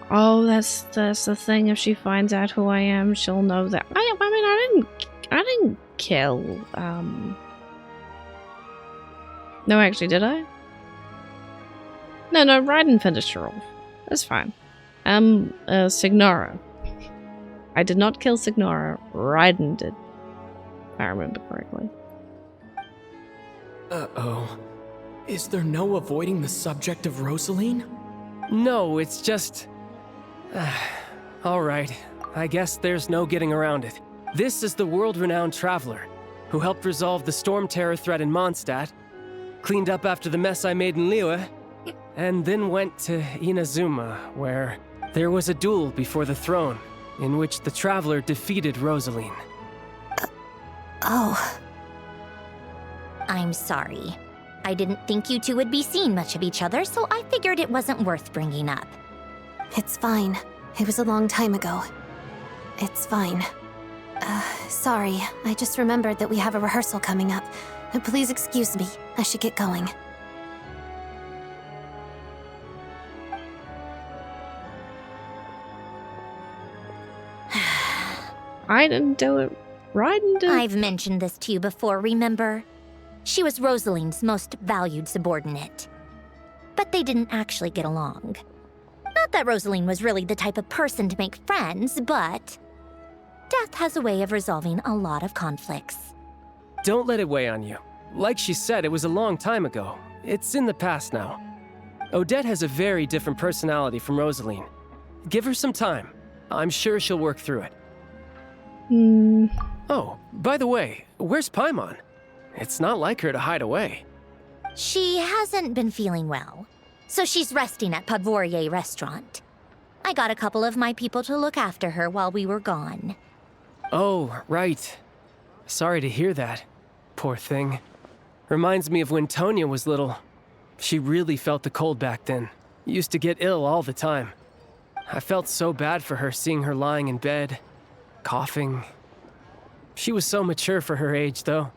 Oh, that's the thing. If she finds out who I am, she'll know that. I didn't kill. No, actually, did I? No, Raiden finished her off. That's fine. Signora. I did not kill Signora. Raiden did. If I remember correctly. Uh-oh. Is there no avoiding the subject of Rosaline? No, it's just... Alright, I guess there's no getting around it. This is the world-renowned traveler, who helped resolve the storm terror threat in Mondstadt, cleaned up after the mess I made in Liyue, and then went to Inazuma, where there was a duel before the throne, in which the traveler defeated Rosaline. Oh. I'm sorry. I didn't think you two would be seeing much of each other, so I figured it wasn't worth bringing up. It's fine. It was a long time ago. It's fine. Sorry. I just remembered that we have a rehearsal coming up. Please excuse me. I should get going. I didn't do it. Raiden did. I've mentioned this to you before, remember? She was Rosaline's most valued subordinate. But they didn't actually get along. Not that Rosaline was really the type of person to make friends, but death has a way of resolving a lot of conflicts. Don't let it weigh on you. Like she said, it was a long time ago. It's in the past now. Odette has a very different personality from Rosaline. Give her some time. I'm sure she'll work through it. Oh, by the way, where's Paimon? It's not like her to hide away. She hasn't been feeling well, so she's resting at Podvorier restaurant. I got a couple of my people to look after her while we were gone. Oh, right. Sorry to hear that. Poor thing. Reminds me of when Tonya was little. She really felt the cold back then. Used to get ill all the time. I felt so bad for her seeing her lying in bed, coughing. She was so mature for her age, though.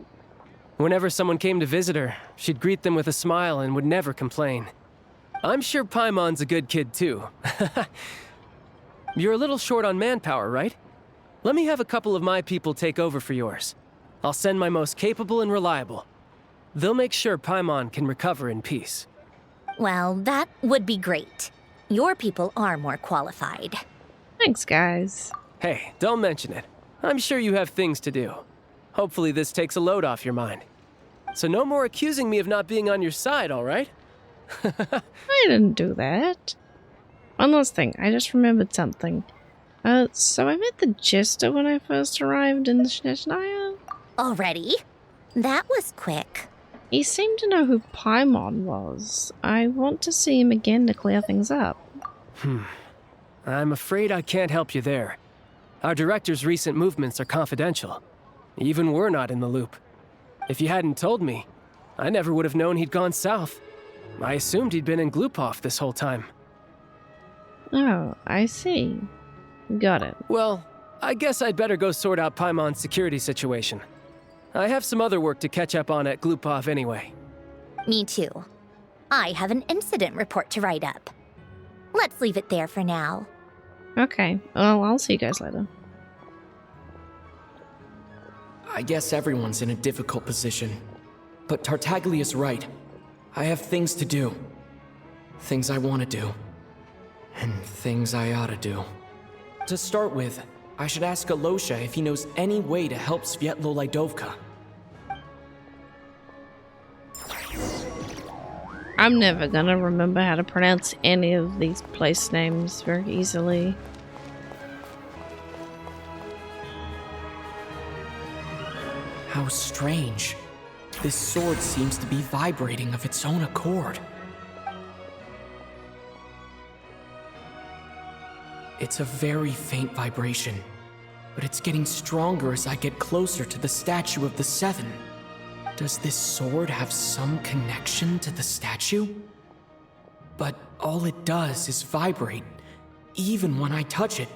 Whenever someone came to visit her, she'd greet them with a smile and would never complain. I'm sure Paimon's a good kid, too. You're a little short on manpower, right? Let me have a couple of my people take over for yours. I'll send my most capable and reliable. They'll make sure Paimon can recover in peace. Well, that would be great. Your people are more qualified. Thanks, guys. Hey, don't mention it. I'm sure you have things to do. Hopefully this takes a load off your mind. So no more accusing me of not being on your side, all right? I didn't do that. One last thing, I just remembered something. So I met the Jester when I first arrived in the Snezhnaya. Already? That was quick. He seemed to know who Paimon was. I want to see him again to clear things up. I'm afraid I can't help you there. Our director's recent movements are confidential. Even we're not in the loop. If you hadn't told me, I never would have known he'd gone south. I assumed he'd been in Glupov this whole time. Oh, I see. Got it. Well, I guess I'd better go sort out Paimon's security situation. I have some other work to catch up on at Glupov anyway. Me too. I have an incident report to write up. Let's leave it there for now. Okay, well, I'll see you guys later. I guess everyone's in a difficult position. But Tartaglia's right. I have things to do. Things I want to do. And things I ought to do. To start with, I should ask Alosha if he knows any way to help Svietlo Lidovka. I'm never gonna remember how to pronounce any of these place names very easily. How strange. This sword seems to be vibrating of its own accord. It's a very faint vibration, but it's getting stronger as I get closer to the statue of the Seven. Does this sword have some connection to the statue? But all it does is vibrate, even when I touch it.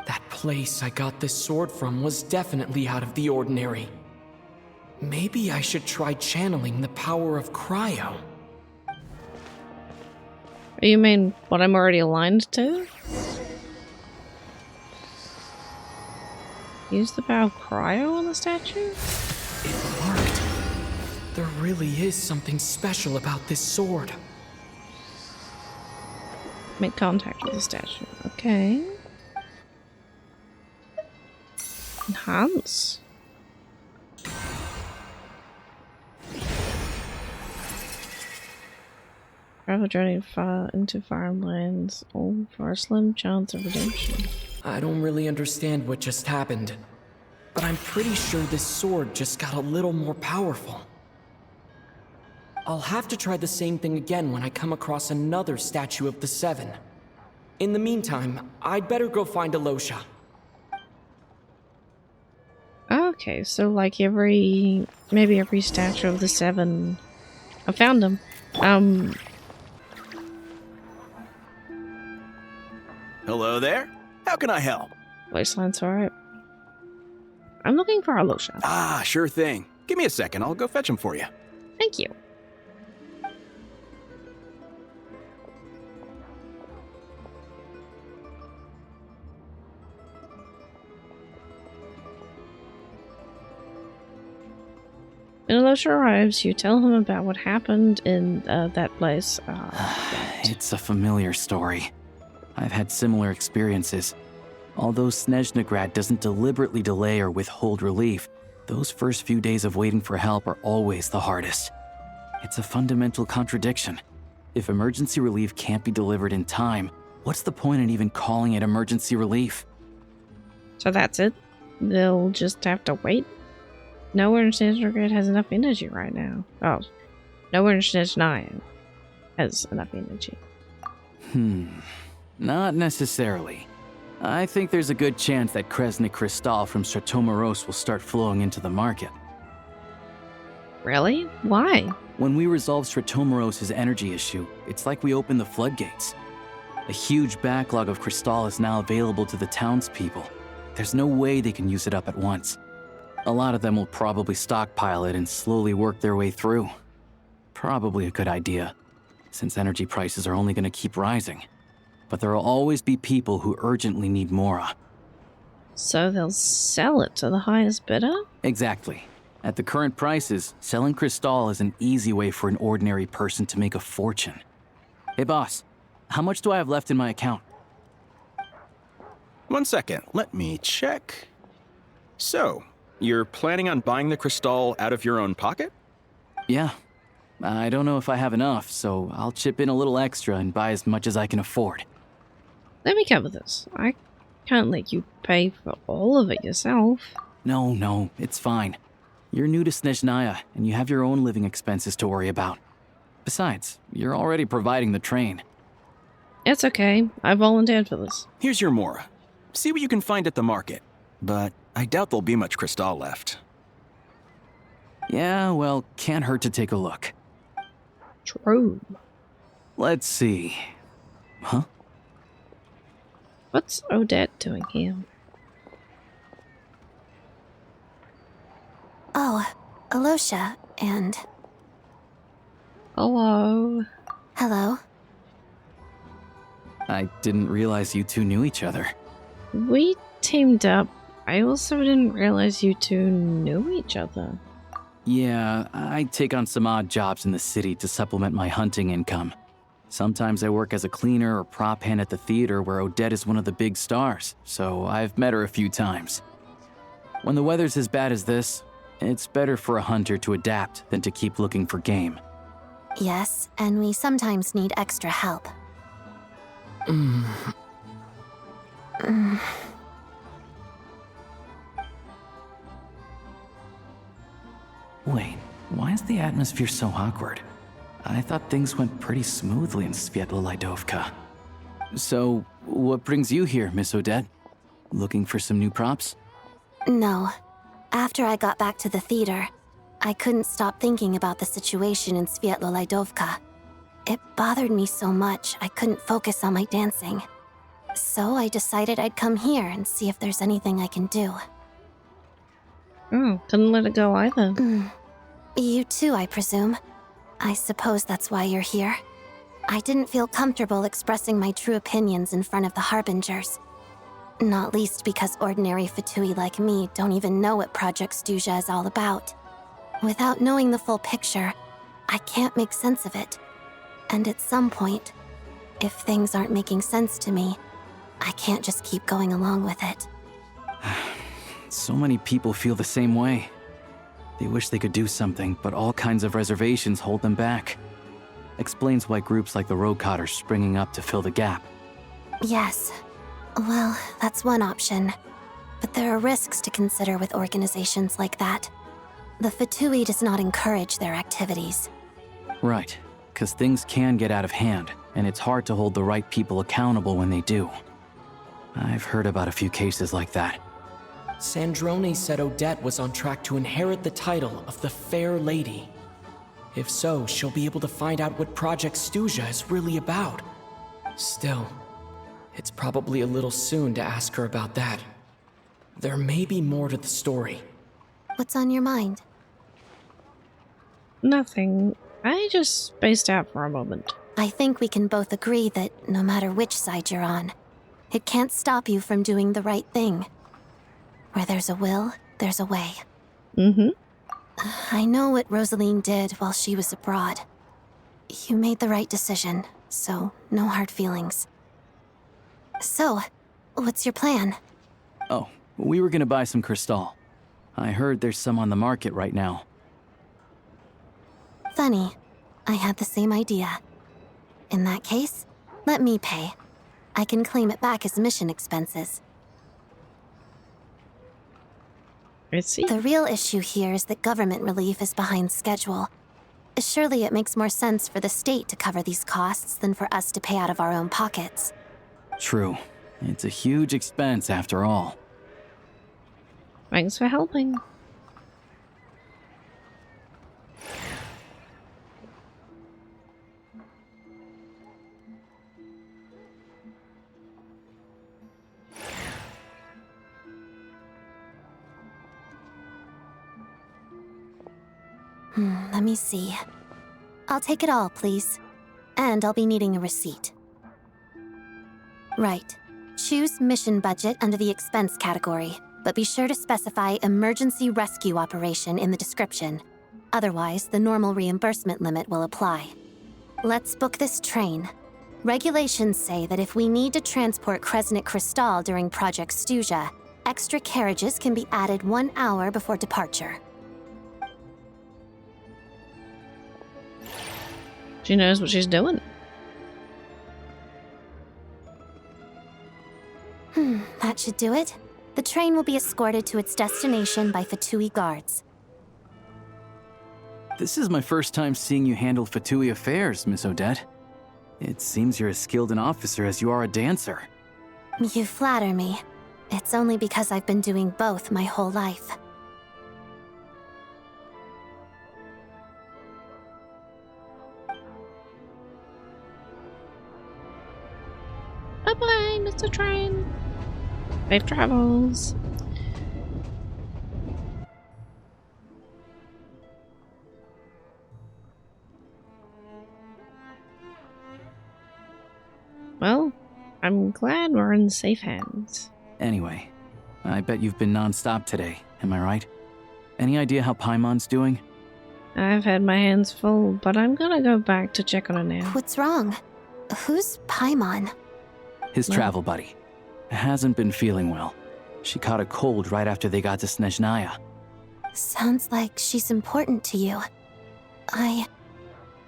That place I got this sword from was definitely out of the ordinary. Maybe I should try channeling the power of cryo. You mean what I'm already aligned to? Use the power of cryo on the statue? It worked. There really is something special about this sword. Make contact with the statue. Okay. Enhance. Travel journey far into farmlands, all for a slim chance of redemption. I don't really understand what just happened, but I'm pretty sure this sword just got a little more powerful. I'll have to try the same thing again when I come across another statue of the Seven. In the meantime, I'd better go find Alosha. Okay, so like maybe every statue of the Seven. I found them. Hello there. How can I help? Wasteland's alright. I'm looking for Alosha. Ah, sure thing. Give me a second. I'll go fetch him for you. Thank you. When Alosha arrives, you tell him about what happened in that place. It's a familiar story. I've had similar experiences. Although Snezhnograd doesn't deliberately delay or withhold relief, those first few days of waiting for help are always the hardest. It's a fundamental contradiction. If emergency relief can't be delivered in time, what's the point in even calling it emergency relief? So that's it? They'll just have to wait? Nowhere in Snezhnograd has enough energy right now. Oh, nowhere in Snezhnaya has enough energy. Not necessarily. I think there's a good chance that Kresnik Crystal from Stratomaros will start flowing into the market. Really? Why? When we resolve Stratomaros' energy issue, it's like we open the floodgates. A huge backlog of Crystal is now available to the townspeople. There's no way they can use it up at once. A lot of them will probably stockpile it and slowly work their way through. Probably a good idea, since energy prices are only going to keep rising. But there will always be people who urgently need Mora. So they'll sell it to the highest bidder? Exactly. At the current prices, selling Crystal is an easy way for an ordinary person to make a fortune. Hey boss, how much do I have left in my account? 1 second, let me check. So, you're planning on buying the Crystal out of your own pocket? Yeah. I don't know if I have enough, so I'll chip in a little extra and buy as much as I can afford. Let me cover this. I can't let you pay for all of it yourself. No, it's fine. You're new to Snezhnaya, and you have your own living expenses to worry about. Besides, you're already providing the train. It's okay. I volunteered for this. Here's your Mora. See what you can find at the market. But I doubt there'll be much Crystal left. Yeah, well, can't hurt to take a look. True. Let's see. Huh? What's Odette doing here? Oh, Alosha, and... Hello. Hello. I didn't realize you two knew each other. We teamed up. I also didn't realize you two knew each other. Yeah, I take on some odd jobs in the city to supplement my hunting income. Sometimes I work as a cleaner or prop hand at the theater where Odette is one of the big stars, so I've met her a few times. When the weather's as bad as this, it's better for a hunter to adapt than to keep looking for game. Yes, and we sometimes need extra help. Wait, why is the atmosphere so awkward? I thought things went pretty smoothly in Svietlolaidovka. So, what brings you here, Miss Odette? Looking for some new props? No. After I got back to the theater, I couldn't stop thinking about the situation in Svietlolaidovka. It bothered me so much I couldn't focus on my dancing. So I decided I'd come here and see if there's anything I can do. Couldn't let it go either. You too, I presume. I suppose that's why you're here. I didn't feel comfortable expressing my true opinions in front of the Harbingers. Not least because ordinary Fatui like me don't even know what Project Stuzha is all about. Without knowing the full picture, I can't make sense of it. And at some point, if things aren't making sense to me, I can't just keep going along with it. So many people feel the same way. They wish they could do something, but all kinds of reservations hold them back. Explains why groups like the Rokot are springing up to fill the gap. Yes. Well, that's one option. But there are risks to consider with organizations like that. The Fatui does not encourage their activities. Right, because things can get out of hand, and it's hard to hold the right people accountable when they do. I've heard about a few cases like that. Sandrone said Odette was on track to inherit the title of the Fair Lady. If so, she'll be able to find out what Project Stuzha is really about. Still, it's probably a little soon to ask her about that. There may be more to the story. What's on your mind? Nothing. I just spaced out for a moment. I think we can both agree that no matter which side you're on, it can't stop you from doing the right thing. Where there's a will, there's a way. I know what Rosaline did while she was abroad. You made the right decision, so no hard feelings. So, what's your plan? Oh, we were gonna buy some Crystal. I heard there's some on the market right now. Funny. I had the same idea. In that case, let me pay. I can claim it back as mission expenses. The real issue here is that government relief is behind schedule. Surely it makes more sense for the state to cover these costs than for us to pay out of our own pockets. True. It's a huge expense after all. Thanks for helping. Let me see. I'll take it all, please. And I'll be needing a receipt. Right. Choose mission budget under the expense category, but be sure to specify emergency rescue operation in the description. Otherwise, the normal reimbursement limit will apply. Let's book this train. Regulations say that if we need to transport Kresnik Crystal during Project Stuzha, extra carriages can be added 1 hour before departure. She knows what she's doing. That should do it. The train will be escorted to its destination by Fatui guards. This is my first time seeing you handle Fatui affairs, Miss Odette. It seems you're as skilled an officer as you are a dancer. You flatter me. It's only because I've been doing both my whole life. Bye-bye, Mr. Train. Safe travels. Well, I'm glad we're in safe hands. Anyway, I bet you've been non-stop today, am I right? Any idea how Paimon's doing? I've had my hands full, but I'm gonna go back to check on her now. What's wrong? Who's Paimon? His travel buddy. Hasn't been feeling well. She caught a cold right after they got to Snezhnaya. Sounds like she's important to you.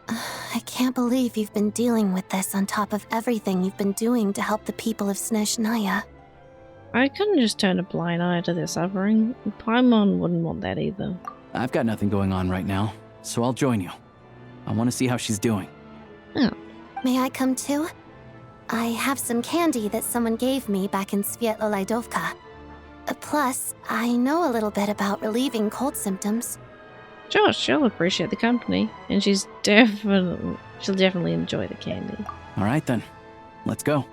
I can't believe you've been dealing with this on top of everything you've been doing to help the people of Snezhnaya. I couldn't just turn a blind eye to their suffering. Paimon wouldn't want that either. I've got nothing going on right now, so I'll join you. I want to see how she's doing. Oh. May I come too? I have some candy that someone gave me back in Svietlolaidovka. Plus, I know a little bit about relieving cold symptoms. Sure, she'll appreciate the company, and she'll definitely enjoy the candy. All right then, let's go.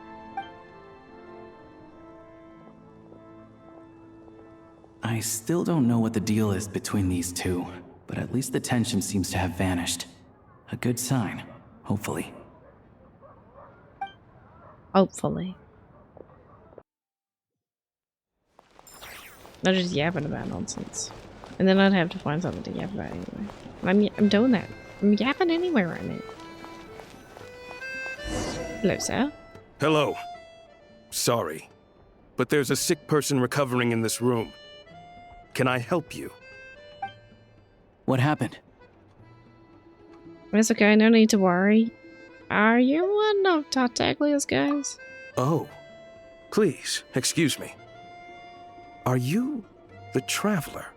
I still don't know what the deal is between these two, but at least the tension seems to have vanished. A good sign, hopefully. Hopefully. Not just yapping about nonsense. And then I'd have to find something to yap about anyway. I'm doing that. I'm yapping anyway right now. Hello, sir. Hello. Sorry, but there's a sick person recovering in this room. Can I help you? What happened? It's okay, no need to worry. Are you one of Tartaglia's guys? Oh, please, excuse me. Are you the Traveler?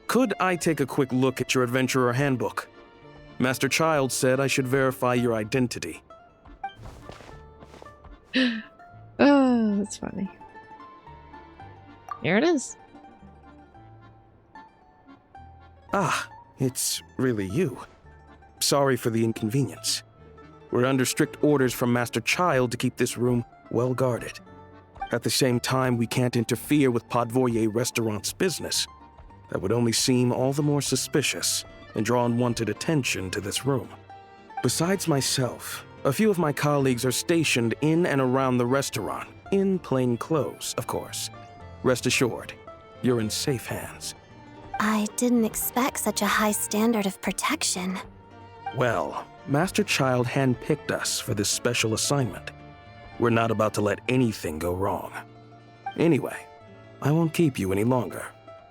Could I take a quick look at your Adventurer Handbook? Master Child said I should verify your identity. Oh, that's funny. Here it is. Ah, it's really you. Sorry for the inconvenience. We're under strict orders from Master Child to keep this room well guarded. At the same time, we can't interfere with Podvoye Restaurant's business. That would only seem all the more suspicious and draw unwanted attention to this room. Besides myself, a few of my colleagues are stationed in and around the restaurant, in plain clothes, of course. Rest assured, you're in safe hands. I didn't expect such a high standard of protection. Well, Master Child handpicked us for this special assignment. We're not about to let anything go wrong. Anyway, I won't keep you any longer.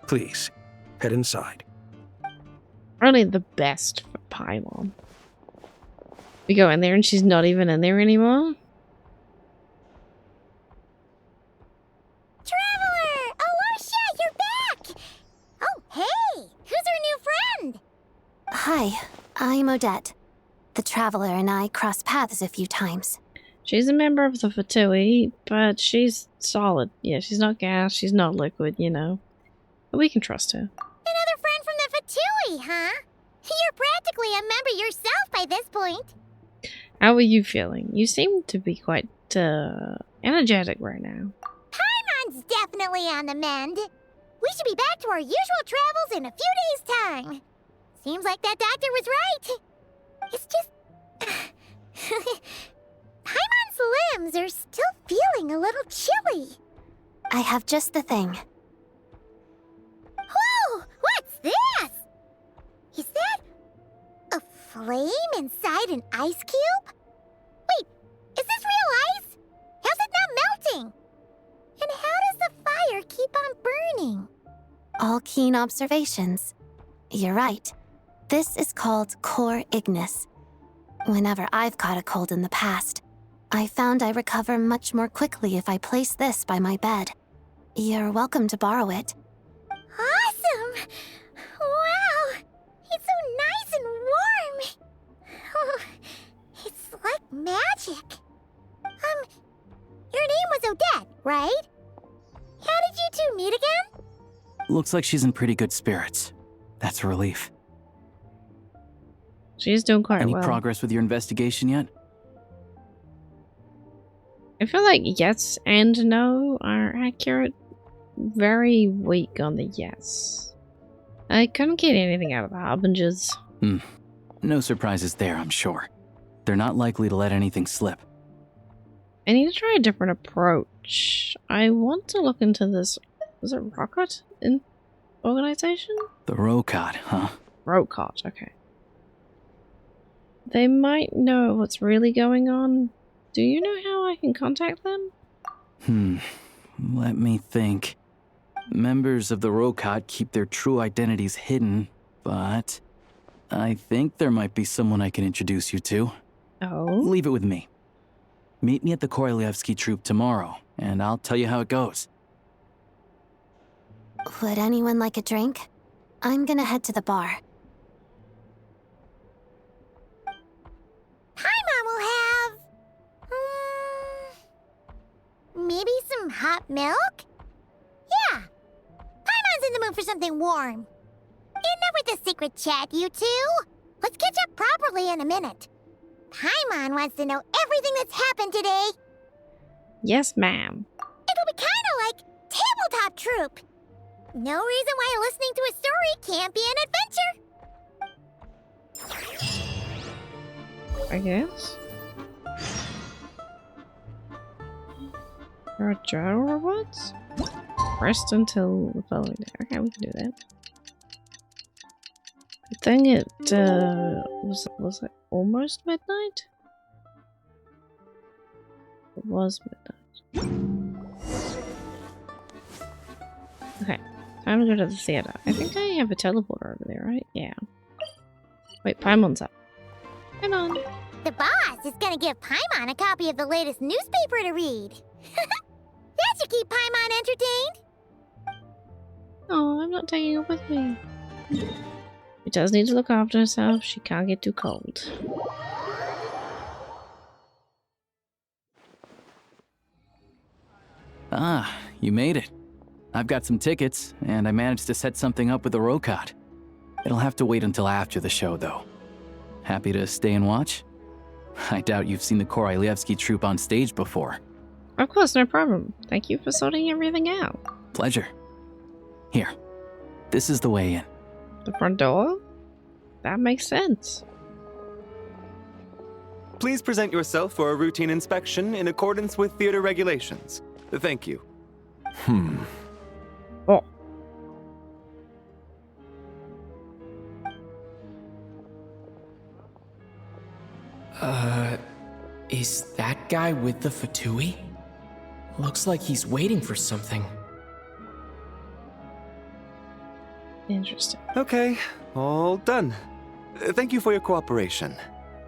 Please, head inside. Only the best for Paimon. We go in there and she's not even in there anymore? Traveler! Alyosha, you're back! Oh, hey! Who's our new friend? Hi, I'm Odette. The Traveler and I crossed paths a few times. She's a member of the Fatui, but she's solid. Yeah, she's not gas, she's not liquid, you know. But we can trust her. Another friend from the Fatui, huh? You're practically a member yourself by this point. How are you feeling? You seem to be quite energetic right now. Paimon's definitely on the mend. We should be back to our usual travels in a few days' time. Seems like that doctor was right. It's just... Paimon's limbs are still feeling a little chilly. I have just the thing. Whoa! What's this? Is that a flame inside an ice cube? Wait, is this real ice? How's it not melting? And how does the fire keep on burning? All keen observations. You're right. This is called core ignis. Whenever I've caught a cold in the past, I found I recover much more quickly if I place this by my bed. You're welcome to borrow it. Awesome! Wow! It's so nice and warm! Oh, it's like magic. Your name was Odette, right? How did you two meet again? Looks like she's in pretty good spirits. That's a relief. She's doing quite well. Any progress with your investigation yet? I feel like yes and no are accurate. Very weak on the yes. I couldn't get anything out of the Harbingers. No surprises there, I'm sure. They're not likely to let anything slip. I need to try a different approach. I want to look into this. Was it Rocket in organization? The Rokot, huh? Rokot, okay. They might know what's really going on. Do you know how I can contact them? Let me think. Members of the Rokot keep their true identities hidden, but I think there might be someone I can introduce you to. Oh? Leave it with me. Meet me at the Korolyevsky troupe tomorrow, and I'll tell you how it goes. Would anyone like a drink? I'm gonna head to the bar. Paimon will have... maybe some hot milk? Yeah. Paimon's in the mood for something warm. Enough with the secret chat, you two. Let's catch up properly in a minute. Paimon wants to know everything that's happened today. Yes, ma'am. It'll be kind of like tabletop troop. No reason why listening to a story can't be an adventure. I guess. There are gyro robots? Rest until the following day. Okay, we can do that. I think it was it almost midnight? It was midnight. Okay, time to go to the theater. I think I have a teleporter over there, right? Yeah. Wait, Paimon's up. Paimon! The boss is gonna give Paimon a copy of the latest newspaper to read. That should keep Paimon entertained. Oh, I'm not taking her with me. She does need to look after herself. She can't get too cold. Ah, you made it. I've got some tickets, and I managed to set something up with the Rokot. It'll have to wait until after the show, though. Happy to stay and watch? I doubt you've seen the Korolyevsky troupe on stage before. Of course, no problem. Thank you for sorting everything out. Pleasure. Here, this is the way in. The front door? That makes sense. Please present yourself for a routine inspection in accordance with theater regulations. Thank you. Oh. Is that guy with the Fatui? Looks like he's waiting for something. Interesting. Okay, all done. Thank you for your cooperation.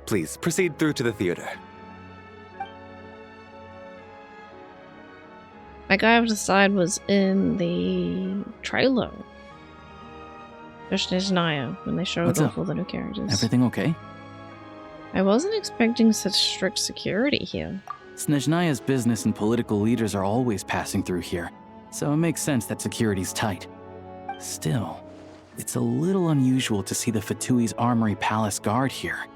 Please proceed through to the theater. That guy off the side was in the trailer. Snezhnaya, when they showed off all the new characters. Everything okay? I wasn't expecting such strict security here. Snezhnaya's business and political leaders are always passing through here, so it makes sense that security's tight. Still, it's a little unusual to see the Fatui's Armory Palace guard here.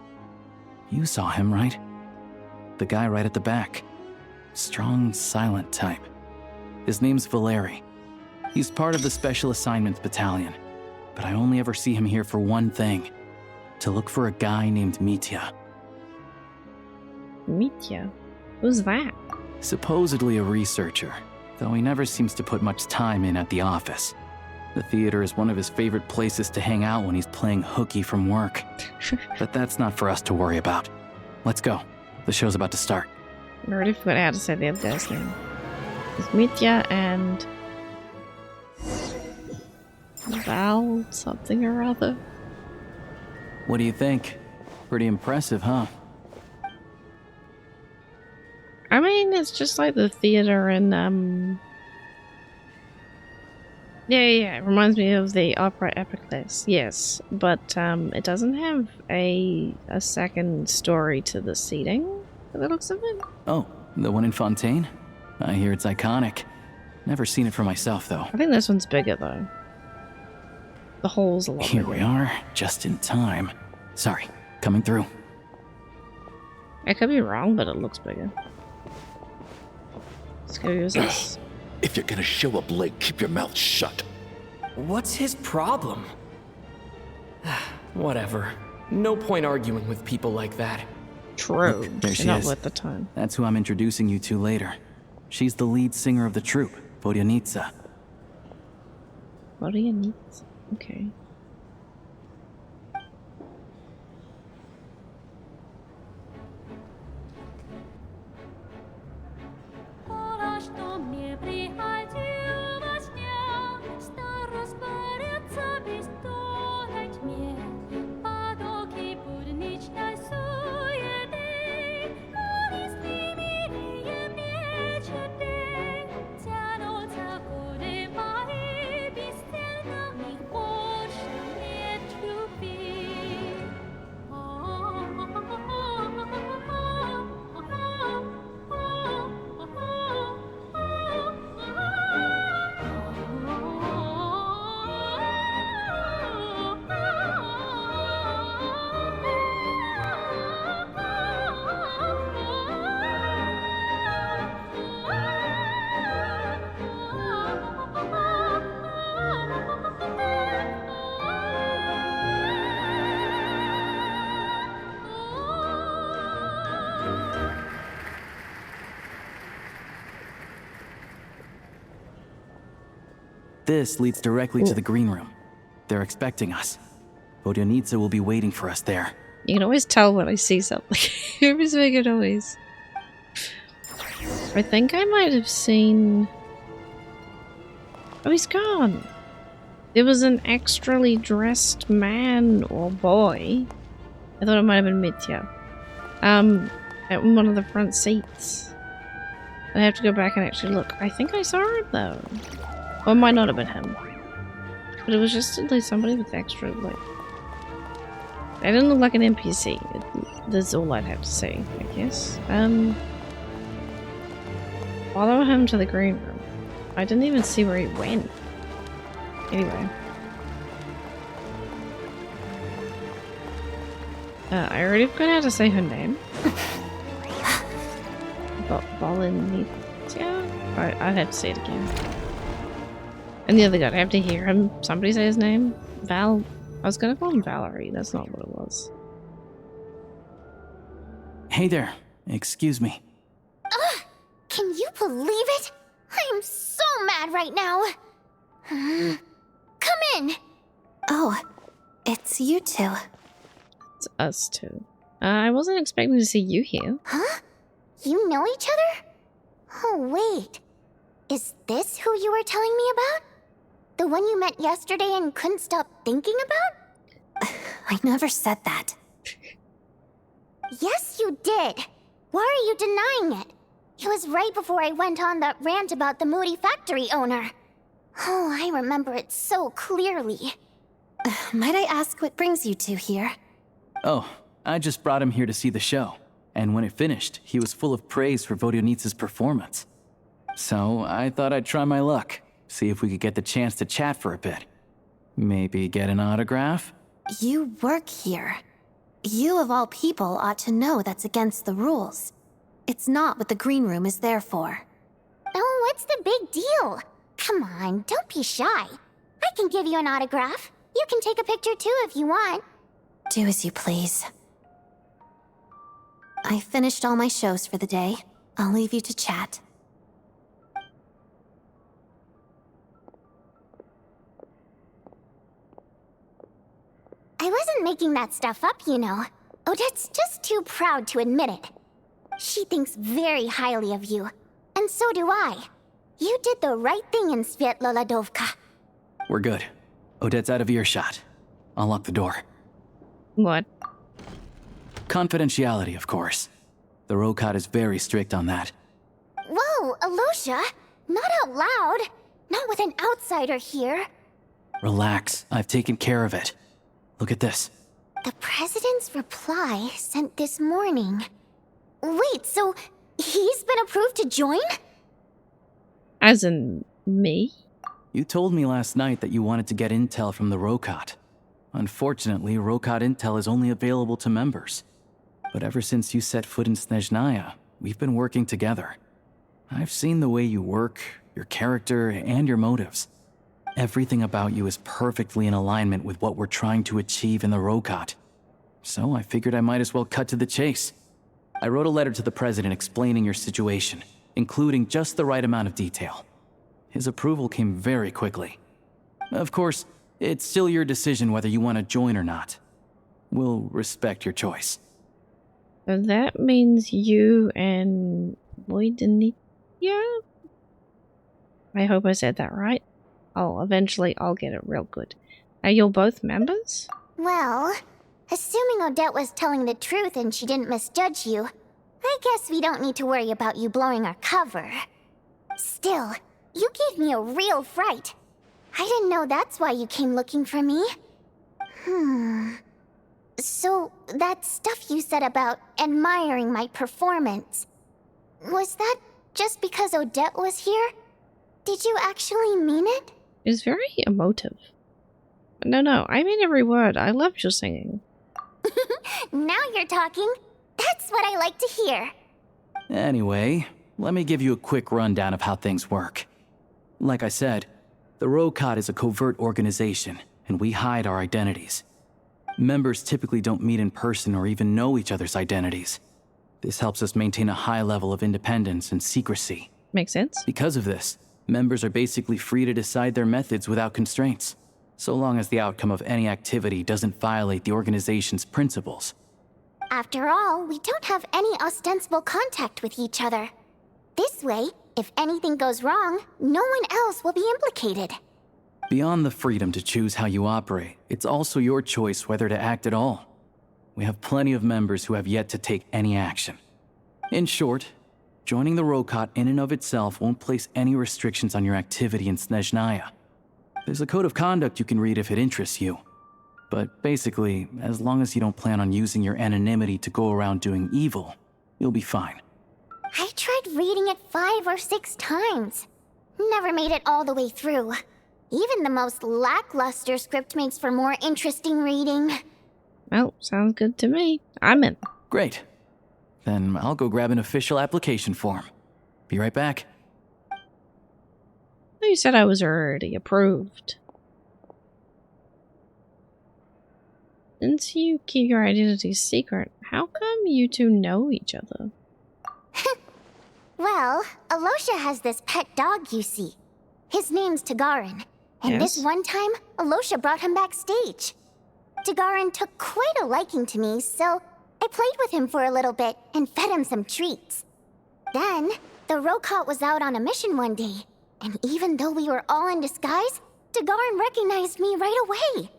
You saw him, right? The guy right at the back. Strong, silent type. His name's Valeri. He's part of the Special Assignments Battalion, but I only ever see him here for one thing. To look for a guy named Mitya. Mitya? Who's that? Supposedly a researcher, though he never seems to put much time in at the office. The theater is one of his favorite places to hang out when he's playing hooky from work. But that's not for us to worry about. Let's go. The show's about to start. I already forgot how to say the other guy's name. It's Mitya and... Val something or other. What do you think? Pretty impressive, huh? I mean, it's just like the theater in, Yeah, it reminds me of the opera Epiclese, yes. But, it doesn't have a second story to the seating, by the looks of it. Oh, the one in Fontaine? I hear it's iconic. Never seen it for myself, though. I think this one's bigger, though. The hole's a lot Here bigger. we are, just in time. Sorry, coming through. I could be wrong, but it looks bigger. Let's go use this. If you're gonna show up late, keep your mouth shut. What's his problem? Whatever. No point arguing with people like that. True. Look, there she Not is. worth the time. That's who I'm introducing you to later. She's the lead singer of the troupe, Vodyanitsa. Vodyanitsa. Okay. This leads directly to the green room. They're expecting us. Vodyanitsa will be waiting for us there. You can always tell when I see something. Who's making a noise? I think I might have seen... Oh, he's gone. There was an extrally dressed man or boy. I thought it might have been Mitya. At one of the front seats. I have to go back and actually look. I think I saw him though. Or it might not have been him. But it was just at least somebody with extra, like... They didn't look like an NPC. That's all I'd have to say, I guess. Follow him to the green room. I didn't even see where he went. Anyway. I already forgot how to say her name. Volinitya? I'd have to say it again. And the other guy, I have to hear him. Somebody say his name? I was gonna call him Valerie. That's not what it was. Hey there. Excuse me. Can you believe it? I am so mad right now. Come in. Oh, it's you two. It's us two. I wasn't expecting to see you here. Huh? You know each other? Oh, wait. Is this who you were telling me about? The one you met yesterday and couldn't stop thinking about? I never said that. Yes, you did. Why are you denying it? It was right before I went on that rant about the moody factory owner. Oh, I remember it so clearly. Might I ask what brings you two here? Oh, I just brought him here to see the show. And when it finished, he was full of praise for Vodyanitsa's performance. So I thought I'd try my luck, see if we could get the chance to chat for a bit. Maybe get an autograph? You work here. You of all people ought to know that's against the rules. It's not what the green room is there for. Oh, what's the big deal? Come on, don't be shy. I can give you an autograph. You can take a picture too if you want. Do as you please. I finished all my shows for the day. I'll leave you to chat. I wasn't making that stuff up, you know. Odette's just too proud to admit it. She thinks very highly of you, and so do I. You did the right thing in Svetlolodovka. We're good. Odette's out of earshot. I'll lock the door. What? Confidentiality, of course. The Rokad is very strict on that. Whoa, Alosha! Not out loud! Not with an outsider here! Relax, I've taken care of it. Look at this. The President's reply sent this morning. Wait, so he's been approved to join? As in me? You told me last night that you wanted to get intel from the Rokad. Unfortunately, Rokad intel is only available to members. But ever since you set foot in Snezhnaya, we've been working together. I've seen the way you work, your character, and your motives. Everything about you is perfectly in alignment with what we're trying to achieve in the Rokad. So I figured I might as well cut to the chase. I wrote a letter to the President explaining your situation, including just the right amount of detail. His approval came very quickly. Of course, it's still your decision whether you want to join or not. We'll respect your choice. So that means you and Voidinitya? I hope I said that right. Eventually I'll get it real good. Are you both members? Well, assuming Odette was telling the truth and she didn't misjudge you, I guess we don't need to worry about you blowing our cover. Still, you gave me a real fright. I didn't know that's why you came looking for me. So, that stuff you said about admiring my performance, was that just because Odette was here? Did you actually mean it? It's very emotive. No, I mean every word. I loved your singing. Now you're talking. That's what I like to hear. Anyway, let me give you a quick rundown of how things work. Like I said, the Rokad is a covert organization, and we hide our identities. Members typically don't meet in person or even know each other's identities. This helps us maintain a high level of independence and secrecy. Makes sense. Because of this, Members are basically free to decide their methods without constraints, so long as the outcome of any activity doesn't violate the organization's principles. After all, we don't have any ostensible contact with each other. This way, if anything goes wrong, no one else will be implicated. Beyond the freedom to choose how you operate, it's also your choice whether to act at all. We have plenty of members who have yet to take any action. In short, joining the Rokot in and of itself won't place any restrictions on your activity in Snezhnaya. There's a code of conduct you can read if it interests you. But basically, as long as you don't plan on using your anonymity to go around doing evil, you'll be fine. I tried reading it 5 or 6 times. Never made it all the way through. Even the most lackluster script makes for more interesting reading. Well, sounds good to me. I'm in. Great. Then I'll go grab an official application form. Be right back. You said I was already approved. Since you keep your identities secret, how come you two know each other? Well, Alosha has this pet dog, you see. His name's Tagarin. And Yes? this one time, Alosha brought him backstage. Tagarin took quite a liking to me, so I played with him for a little bit and fed him some treats. Then, the Rokot was out on a mission one day, and even though we were all in disguise, Tagarin recognized me right away.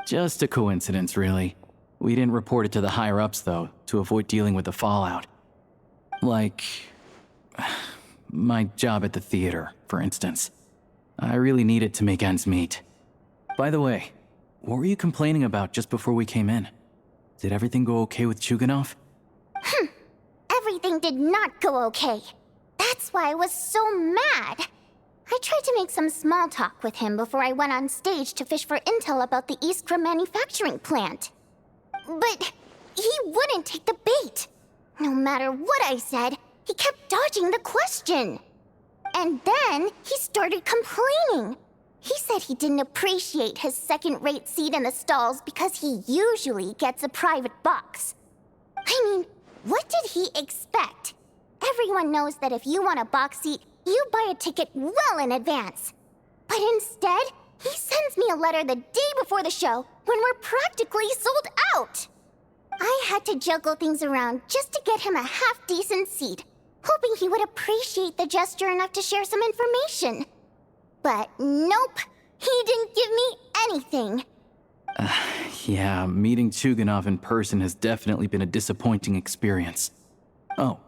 Just a coincidence, really. We didn't report it to the higher-ups, though, to avoid dealing with the fallout. Like, my job at the theater, for instance. I really needed to make ends meet. By the way, what were you complaining about just before we came in? Did everything go okay with Chuganov? Everything did not go okay. That's why I was so mad. I tried to make some small talk with him before I went on stage to fish for intel about the Iskra manufacturing plant. But he wouldn't take the bait. No matter what I said, he kept dodging the question. And then he started complaining. He said he didn't appreciate his second-rate seat in the stalls because he usually gets a private box. I mean, what did he expect? Everyone knows that if you want a box seat, you buy a ticket well in advance. But instead, he sends me a letter the day before the show when we're practically sold out. I had to juggle things around just to get him a half-decent seat, hoping he would appreciate the gesture enough to share some information. But nope, he didn't give me anything. Yeah, meeting Chuganov in person has definitely been a disappointing experience. Oh,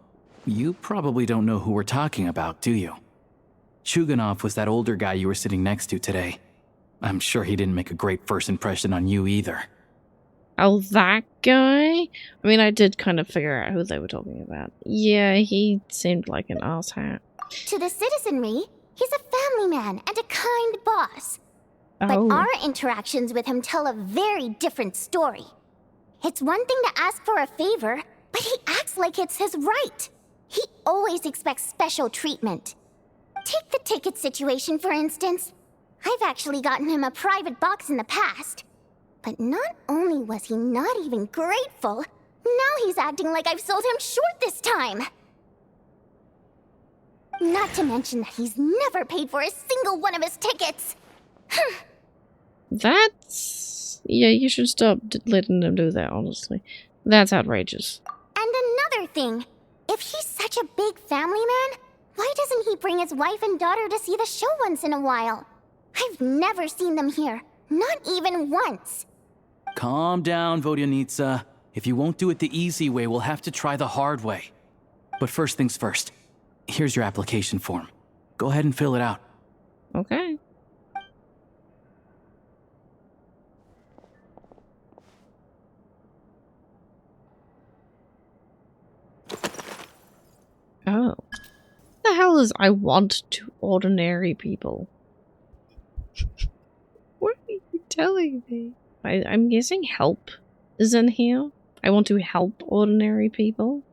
you probably don't know who we're talking about, do you? Chuganov was that older guy you were sitting next to today. I'm sure he didn't make a great first impression on you either. Oh, that guy? I mean, I did kind of figure out who they were talking about. Yeah, he seemed like an asshat. To the citizenry, he's a family man and a kind boss. Oh. But our interactions with him tell a very different story. It's one thing to ask for a favor, but he acts like it's his right. He always expects special treatment. Take the ticket situation, for instance. I've actually gotten him a private box in the past. But not only was he not even grateful, now he's acting like I've sold him short this time. Not to mention that he's never paid for a single one of his tickets. That's... Yeah, you should stop letting them do that, honestly. That's outrageous. And another thing, if he's such a big family man, why doesn't he bring his wife and daughter to see the show once in a while? I've never seen them here, not even once. Calm down, Vodyanitsa. If you won't do it the easy way, we'll have to try the hard way. But first things first. Here's your application form. Go ahead and fill it out. Okay. Oh. The hell is I want to ordinary people? What are you telling me? I'm guessing help is in here. I want to help ordinary people.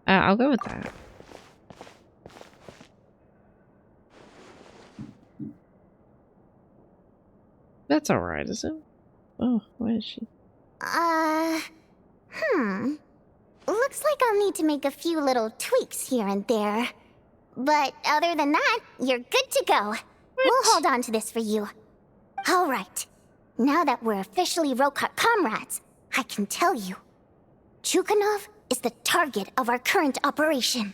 I'll go with that. That's alright, is it? Oh, where is she? Looks like I'll need to make a few little tweaks here and there. But other than that, you're good to go. We'll hold on to this for you. All right. Now that we're officially Rokot comrades, I can tell you. Chukhanov is the target of our current operation.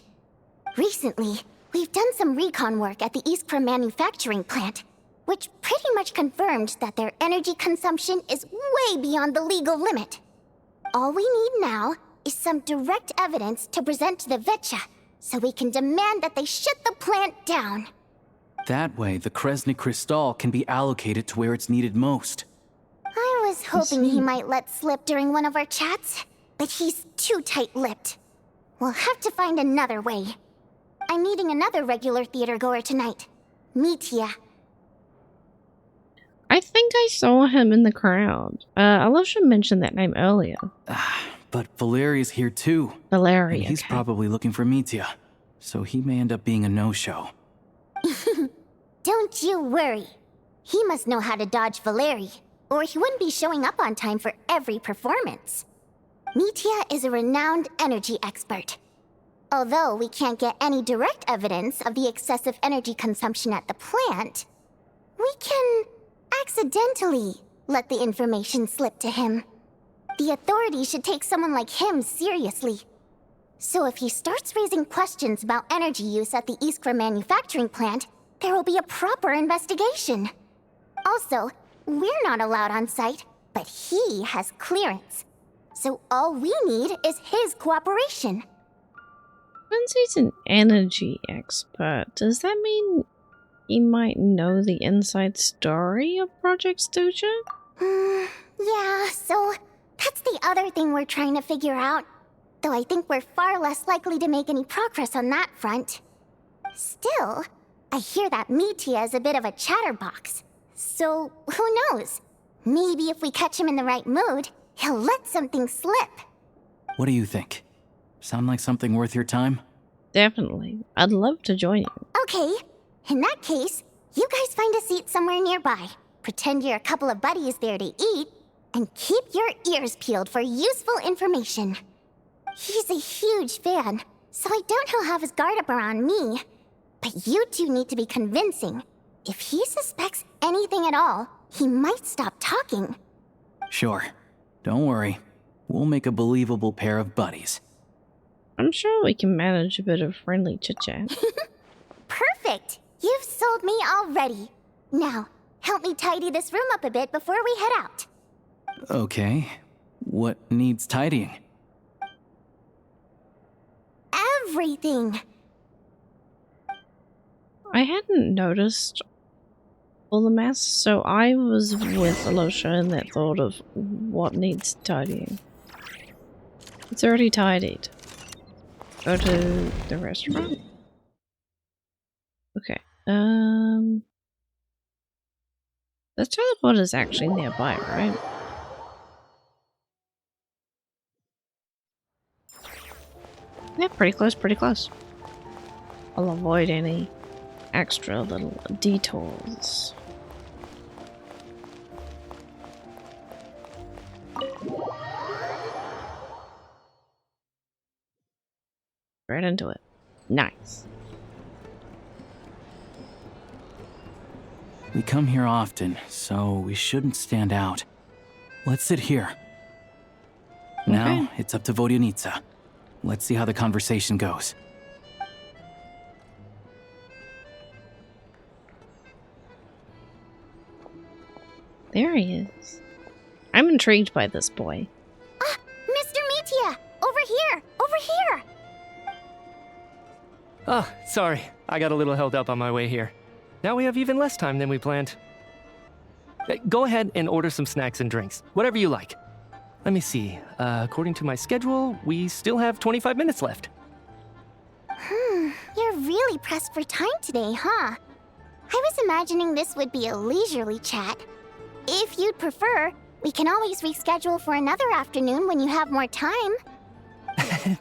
Recently, we've done some recon work at the Iskra manufacturing plant, which pretty much confirmed that their energy consumption is way beyond the legal limit. All we need now is some direct evidence to present to the Vetcha, so we can demand that they shut the plant down. That way, the Kresnik Crystal can be allocated to where it's needed most. I was hoping he might let slip during one of our chats, but he's too tight-lipped. We'll have to find another way. I'm meeting another regular theater goer tonight, Mitya. I think I saw him in the crowd. Alyosha mentioned that name earlier. But Valeria's here too. Valeria, and he's okay. probably looking for Mitya, so he may end up being a no-show. Don't you worry. He must know how to dodge Valeri, or he wouldn't be showing up on time for every performance. Mitya is a renowned energy expert. Although we can't get any direct evidence of the excessive energy consumption at the plant, we can accidentally let the information slip to him. The authorities should take someone like him seriously. So if he starts raising questions about energy use at the Iskra manufacturing plant, there will be a proper investigation. Also, we're not allowed on site, but he has clearance. So all we need is his cooperation. Since he's an energy expert, does that mean he might know the inside story of Project Stuja? Yeah, so that's the other thing we're trying to figure out. Though I think we're far less likely to make any progress on that front. Still, I hear that Mitya is a bit of a chatterbox. So, who knows? Maybe if we catch him in the right mood, he'll let something slip. What do you think? Sound like something worth your time? Definitely. I'd love to join you. Okay, in that case, you guys find a seat somewhere nearby. Pretend you're a couple of buddies there to eat, and keep your ears peeled for useful information. He's a huge fan, so I doubt he'll have his guard up around me. But you two need to be convincing. If he suspects anything at all, he might stop talking. Sure. Don't worry. We'll make a believable pair of buddies. I'm sure we can manage a bit of friendly chit-chat. Perfect! You've sold me already. Now, help me tidy this room up a bit before we head out. Okay. What needs tidying? Everything! I hadn't noticed all the mess, so I was with Alyosha in that thought of what needs tidying. It's already tidied. Go to the restaurant. Okay. The teleport is actually nearby, right? Yeah, pretty close, pretty close. I'll avoid any extra little detours. Right into it. Nice. We come here often, so we shouldn't stand out. Let's sit here. Now, it's up to Vodyanitsa. Let's see how the conversation goes. There he is. I'm intrigued by this boy. Mr. Mitya! Over here! Over here! Oh, sorry. I got a little held up on my way here. Now we have even less time than we planned. Go ahead and order some snacks and drinks. Whatever you like. Let me see. According to my schedule, we still have 25 minutes left. You're really pressed for time today, huh? I was imagining this would be a leisurely chat. If you'd prefer, we can always reschedule for another afternoon when you have more time.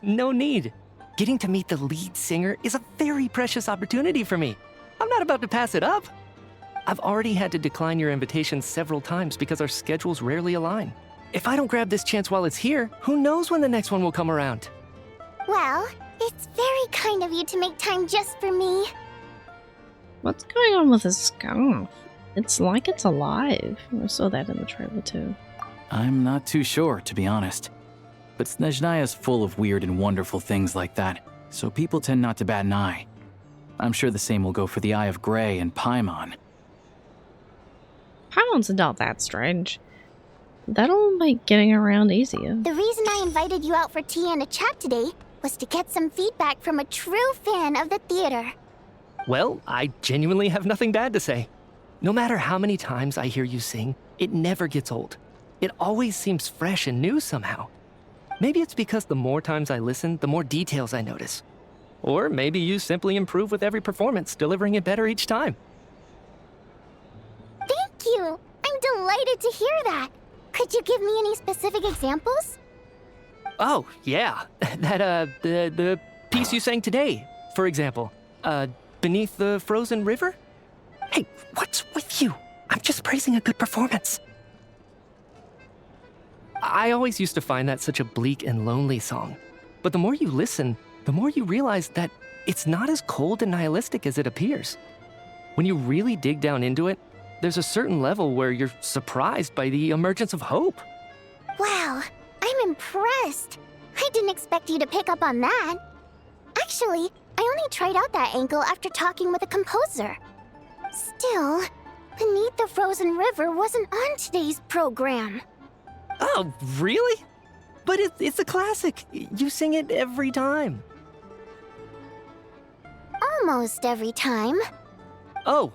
No need. Getting to meet the lead singer is a very precious opportunity for me. I'm not about to pass it up. I've already had to decline your invitation several times because our schedules rarely align. If I don't grab this chance while it's here, who knows when the next one will come around? Well, It's very kind of you to make time just for me. What's going on with his scarf? It's like it's alive. I saw that in the trailer too. I'm not too sure, to be honest. But Snezhnaya is full of weird and wonderful things like that, so people tend not to bat an eye. I'm sure the same will go for the Eye of Grey and Paimon. Paimon's not that strange. That'll make getting around easier. The reason I invited you out for tea and a chat today was to get some feedback from a true fan of the theater. Well, I genuinely have nothing bad to say. No matter how many times I hear you sing, it never gets old. It always seems fresh and new somehow. Maybe it's because the more times I listen, the more details I notice. Or maybe you simply improve with every performance, delivering it better each time. Thank you! I'm delighted to hear that. Could you give me any specific examples? Oh, yeah. The piece you sang today, for example. Beneath the Frozen River? Hey, what's with you? I'm just praising a good performance. I always used to find that such a bleak and lonely song. But the more you listen, the more you realize that it's not as cold and nihilistic as it appears. When you really dig down into it, there's a certain level where you're surprised by the emergence of hope. Wow, I'm impressed. I didn't expect you to pick up on that. Actually, I only tried out that angle after talking with a composer. Still, Beneath the Frozen River wasn't on today's program. Oh, really? But it's a classic. You sing it every time. Almost every time. Oh,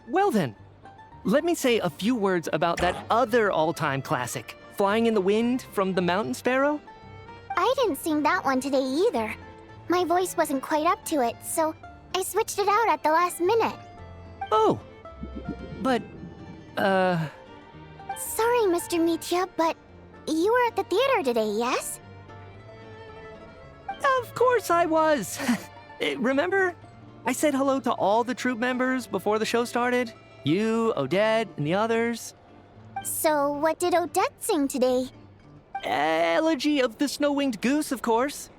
well then, let me say a few words about that other all-time classic, Flying in the Wind from the Mountain Sparrow. I didn't sing that one today either. My voice wasn't quite up to it, so I switched it out at the last minute. Oh, but, Sorry, Mr. Mitya, but you were at the theater today, yes? Of course I was. Remember? I said hello to all the troupe members before the show started. You, Odette, and the others. So what did Odette sing today? Elegy of the Snow-Winged Goose, of course.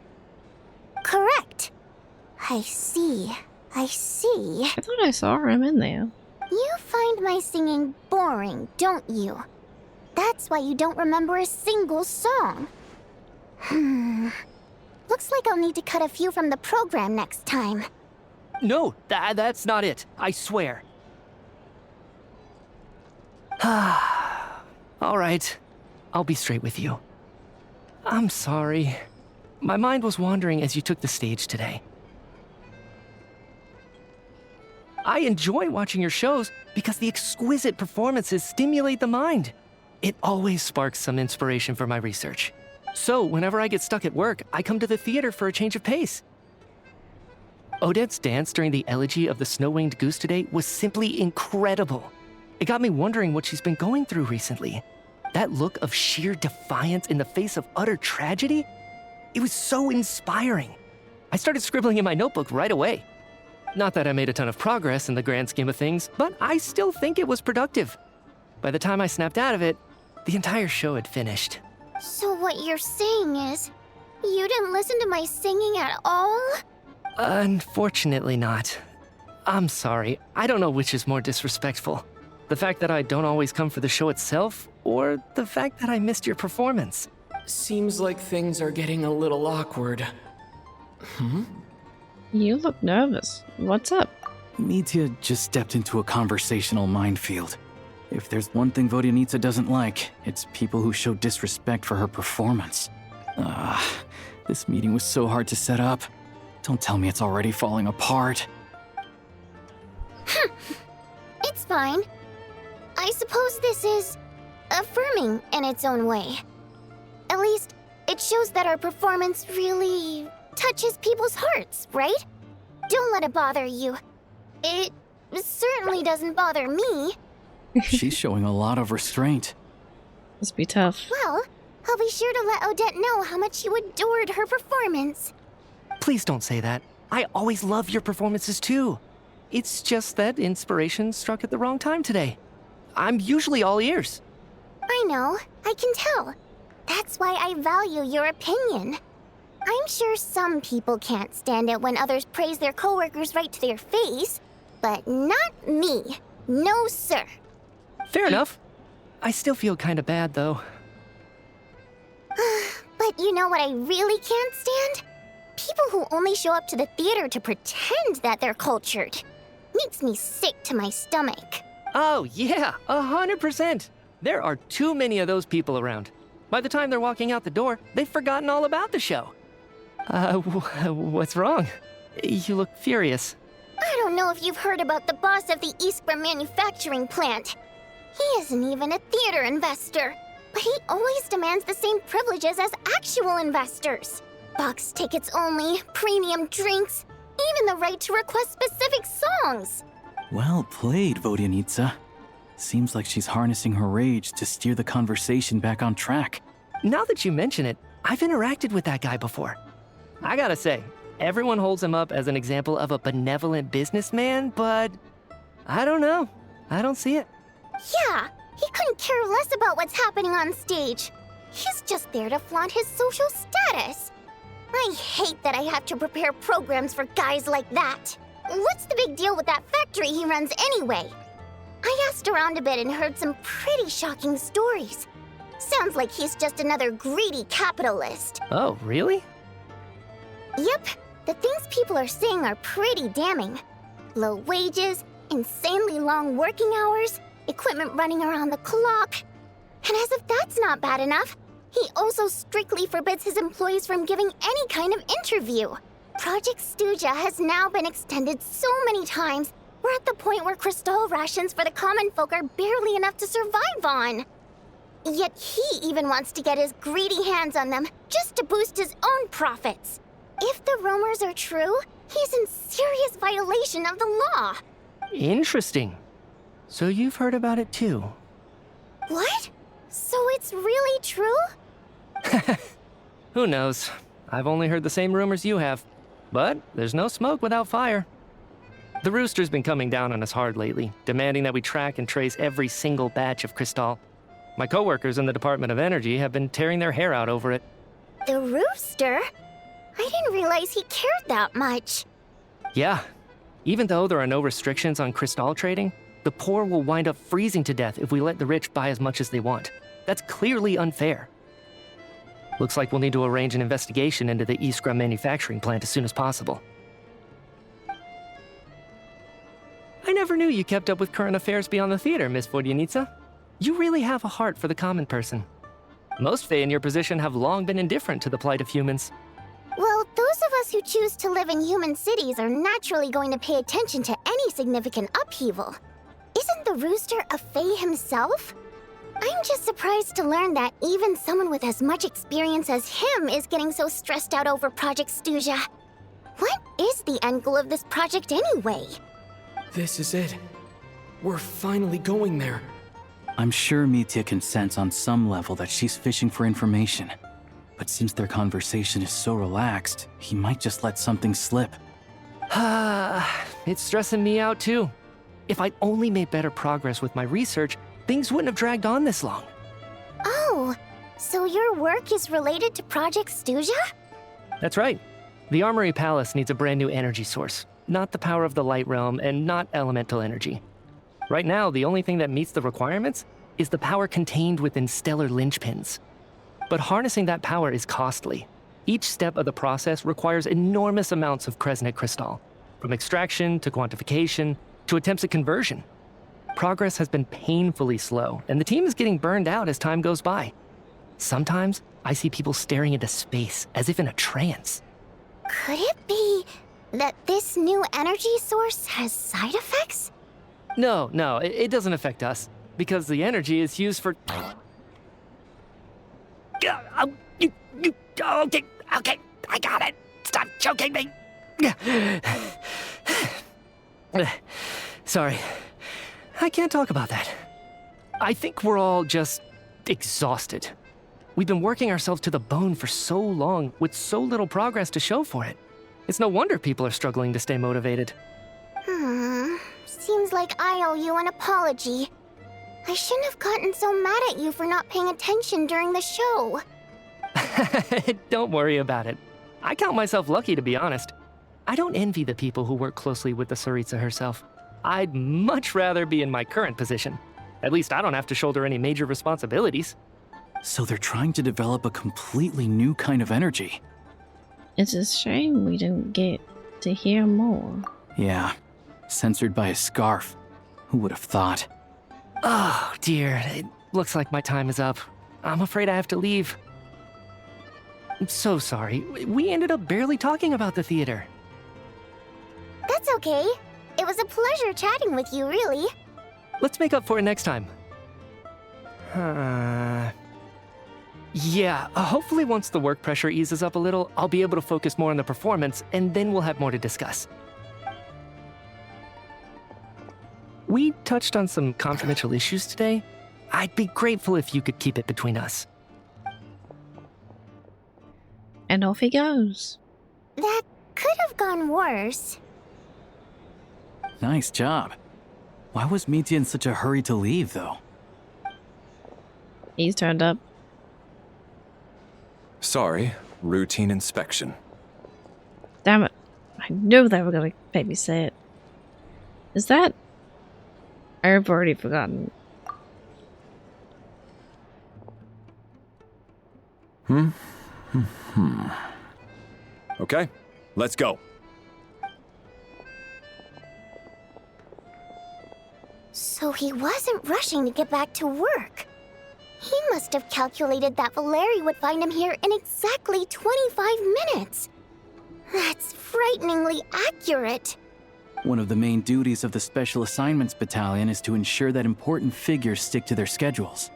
Correct. I see. I see. I thought I saw him in there. You find my singing boring, don't you? That's why you don't remember a single song. Looks like I'll need to cut a few from the program next time. No, that's not it. I swear. All right. I'll be straight with you. I'm sorry. My mind was wandering as you took the stage today. I enjoy watching your shows because the exquisite performances stimulate the mind. It always sparks some inspiration for my research. So whenever I get stuck at work, I come to the theater for a change of pace. Odette's dance during the Elegy of the Snow-Winged Goose today was simply incredible. It got me wondering what she's been going through recently. That look of sheer defiance in the face of utter tragedy? It was so inspiring. I started scribbling in my notebook right away. Not that I made a ton of progress in the grand scheme of things, but I still think it was productive. By the time I snapped out of it, the entire show had finished. So what you're saying is, you didn't listen to my singing at all? Unfortunately not. I'm sorry. I don't know which is more disrespectful. The fact that I don't always come for the show itself, or the fact that I missed your performance. Seems like things are getting a little awkward. You look nervous. What's up? Mitya just stepped into a conversational minefield. If there's one thing Vodyanitsa doesn't like, it's people who show disrespect for her performance. This meeting was so hard to set up. Don't tell me it's already falling apart. It's fine. I suppose this is affirming in its own way. At least, it shows that our performance really touches people's hearts, right? Don't let it bother you. It certainly doesn't bother me. She's showing a lot of restraint. Must be tough. Well, I'll be sure to let Odette know how much you adored her performance. Please don't say that. I always love your performances too. It's just that inspiration struck at the wrong time today. I'm usually all ears. I know, I can tell. That's why I value your opinion. I'm sure some people can't stand it when others praise their coworkers right to their face, but not me. No, sir. Fair enough. I still feel kind of bad, though. But you know what I really can't stand? People who only show up to the theater to pretend that they're cultured. Makes me sick to my stomach. Oh, yeah, 100%. There are too many of those people around. By the time they're walking out the door, they've forgotten all about the show. What's wrong? You look furious. I don't know if you've heard about the boss of the Iskra manufacturing plant. He isn't even a theater investor, but he always demands the same privileges as actual investors. Box tickets only, premium drinks, even the right to request specific songs. Well played, Vodyanitsa. Seems like she's harnessing her rage to steer the conversation back on track. Now that you mention it, I've interacted with that guy before. I gotta say, everyone holds him up as an example of a benevolent businessman, but I don't know. I don't see it. Yeah, he couldn't care less about what's happening on stage. He's just there to flaunt his social status. I hate that I have to prepare programs for guys like that. What's the big deal with that factory he runs anyway? I asked around a bit and heard some pretty shocking stories. Sounds like he's just another greedy capitalist. Oh, really? Yep, the things people are saying are pretty damning. Low wages, insanely long working hours, equipment running around the clock. And as if that's not bad enough, he also strictly forbids his employees from giving any kind of interview. Project Stuja has now been extended so many times, we're at the point where crystal rations for the common folk are barely enough to survive on. Yet he even wants to get his greedy hands on them just to boost his own profits. If the rumors are true, he's in serious violation of the law. Interesting. So you've heard about it too? What? So it's really true? Who knows? I've only heard the same rumors you have. But there's no smoke without fire. The Rooster's been coming down on us hard lately, demanding that we track and trace every single batch of Crystal. My coworkers in the Department of Energy have been tearing their hair out over it. The Rooster? I didn't realize he cared that much. Yeah. Even though there are no restrictions on Crystal trading, the poor will wind up freezing to death if we let the rich buy as much as they want. That's clearly unfair. Looks like we'll need to arrange an investigation into the Iskra manufacturing plant as soon as possible. I never knew you kept up with current affairs beyond the theater, Miss Vodyanitsa. You really have a heart for the common person. Most Fae in your position have long been indifferent to the plight of humans. Well, those of us who choose to live in human cities are naturally going to pay attention to any significant upheaval. Isn't the Rooster a Fae himself? I'm just surprised to learn that even someone with as much experience as him is getting so stressed out over Project Stuja. What is the end goal of this project anyway? This is it. We're finally going there. I'm sure Mitya can sense on some level that she's fishing for information. But since their conversation is so relaxed, he might just let something slip. It's stressing me out too. If I'd only made better progress with my research, things wouldn't have dragged on this long. Oh, so your work is related to Project Stuja? That's right. The Armory Palace needs a brand new energy source. Not the power of the Light Realm and not elemental energy. Right now, the only thing that meets the requirements is the power contained within stellar linchpins. But harnessing that power is costly. Each step of the process requires enormous amounts of Kresnik crystal, from extraction to quantification to attempts at conversion. Progress has been painfully slow, and the team is getting burned out as time goes by. Sometimes, I see people staring into space as if in a trance. Could it be that this new energy source has side effects? No, it doesn't affect us, because the energy is used for... Okay, I got it. Stop choking me. Sorry, I can't talk about that. I think we're all just exhausted. We've been working ourselves to the bone for so long with so little progress to show for it. It's no wonder people are struggling to stay motivated. Seems like I owe you an apology. I shouldn't have gotten so mad at you for not paying attention during the show. Don't worry about it. I count myself lucky, to be honest. I don't envy the people who work closely with the Tsaritsa herself. I'd much rather be in my current position. At least I don't have to shoulder any major responsibilities. So they're trying to develop a completely new kind of energy. It's a shame we didn't get to hear more. Yeah, censored by a scarf. Who would have thought? Oh, dear. It looks like my time is up. I'm afraid I have to leave. I'm so sorry. We ended up barely talking about the theater. That's okay. It was a pleasure chatting with you, really. Let's make up for it next time. Yeah, hopefully once the work pressure eases up a little, I'll be able to focus more on the performance, and then we'll have more to discuss. We touched on some confidential issues today. I'd be grateful if you could keep it between us. And off he goes. That could have gone worse. Nice job. Why was Mitya in such a hurry to leave, though? He's turned up. Sorry, routine inspection. Damn it. I knew they were going to make me say it. Is that... I've already forgotten. Okay, let's go. So he wasn't rushing to get back to work. He must have calculated that Valeri would find him here in exactly 25 minutes. That's frighteningly accurate. One of the main duties of the Special Assignments Battalion is to ensure that important figures stick to their schedules.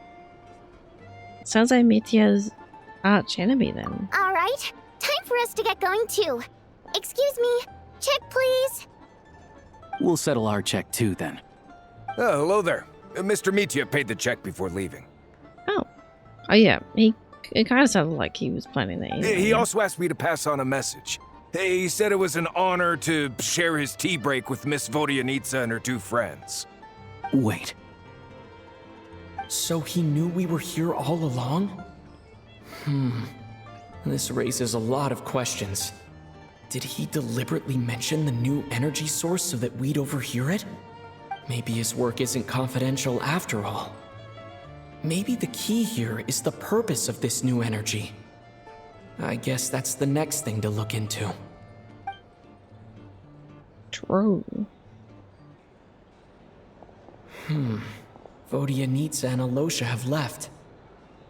Sounds like Mitya's arch enemy then. All right, time for us to get going too. Excuse me, check please. We'll settle our check too then. Oh, hello there. Mr. Mitya paid the check before leaving. Oh yeah, it kind of sounded like he was planning that. He also asked me to pass on a message. He said it was an honor to share his tea break with Miss Vodyanitsa and her two friends. Wait. So he knew we were here all along? This raises a lot of questions. Did he deliberately mention the new energy source so that we'd overhear it? Maybe his work isn't confidential after all. Maybe the key here is the purpose of this new energy. I guess that's the next thing to look into. True. Vodyanitsa and Alosha have left.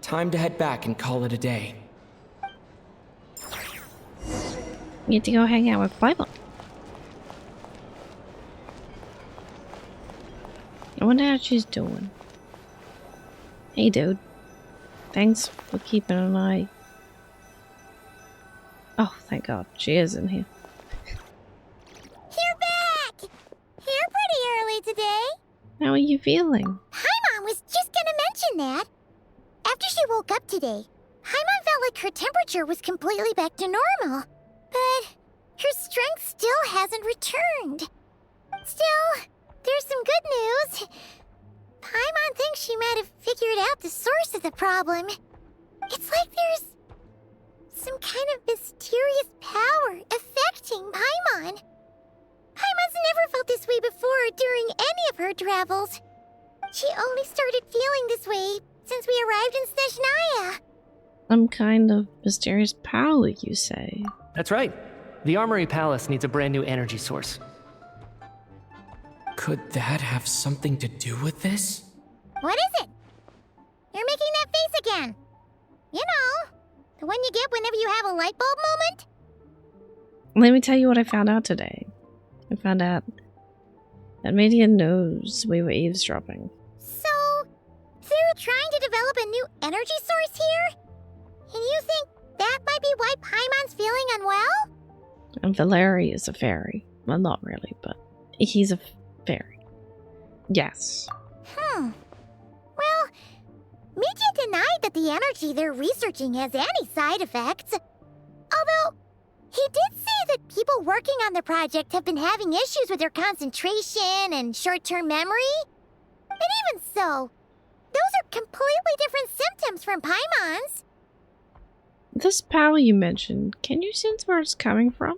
Time to head back and call it a day. You need to go hang out with Paimon. I wonder how she's doing. Hey dude. Thanks for keeping an eye. Oh, thank God. She is in here. You're back! Here pretty early today. How are you feeling? Paimon was just gonna mention that. After she woke up today, Paimon felt like her temperature was completely back to normal. But her strength still hasn't returned. Still, there's some good news. Paimon thinks she might have figured out the source of the problem. It's like there's some kind of mysterious power affecting Paimon. Paimon's never felt this way before during any of her travels. She only started feeling this way since we arrived in Snezhnaya. Some kind of mysterious power, you say? That's right. The Armory Palace needs a brand new energy source. Could that have something to do with this? What is it? You're making that face again. You know, the one you get whenever you have a light bulb moment? Let me tell you what I found out today. I found out that Media knows we were eavesdropping. So, they're trying to develop a new energy source here? And you think that might be why Paimon's feeling unwell? And Valeri is a fairy. Well, not really, but he's a fairy. Yes. Well, Media denied that the energy they're researching has any side effects. Although, he did say that people working on the project have been having issues with their concentration and short-term memory. But even so, those are completely different symptoms from Paimon's. This power you mentioned, can you sense where it's coming from?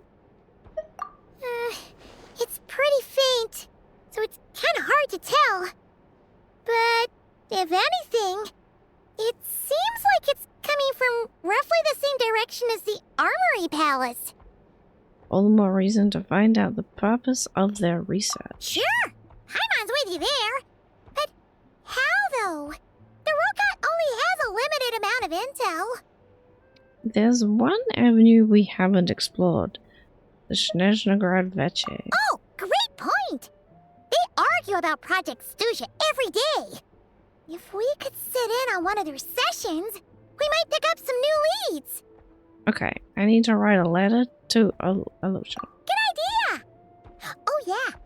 It's pretty faint, so it's kind of hard to tell. But if anything, it seems like it's coming from roughly the same direction as the Armory Palace. All the more reason to find out the purpose of their research. Sure, Paimon's with you there. But how, though? The Rokat only has a limited amount of intel. There's one avenue we haven't explored. The Snezhnograd VII. Oh, great point! They argue about Project Stuja every day. If we could sit in on one of their sessions, we might pick up some new leads. Okay, I need to write a letter to Alusha. Good idea! Oh yeah,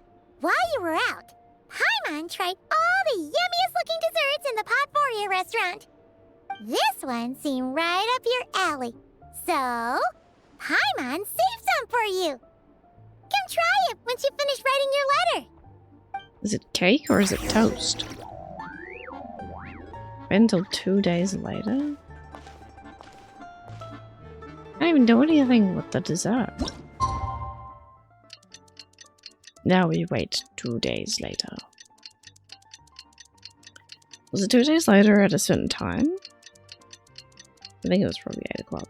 while you were out, Paimon tried all the yummiest looking desserts in the Potforia restaurant. This one seemed right up your alley. So, Paimon saved some for you. Come try it once you finish writing your letter. Is it cake or is it toast? Until 2 days later? I don't even do anything with the dessert. Now we wait 2 days later. Was it 2 days later at a certain time? I think it was probably 8 o'clock.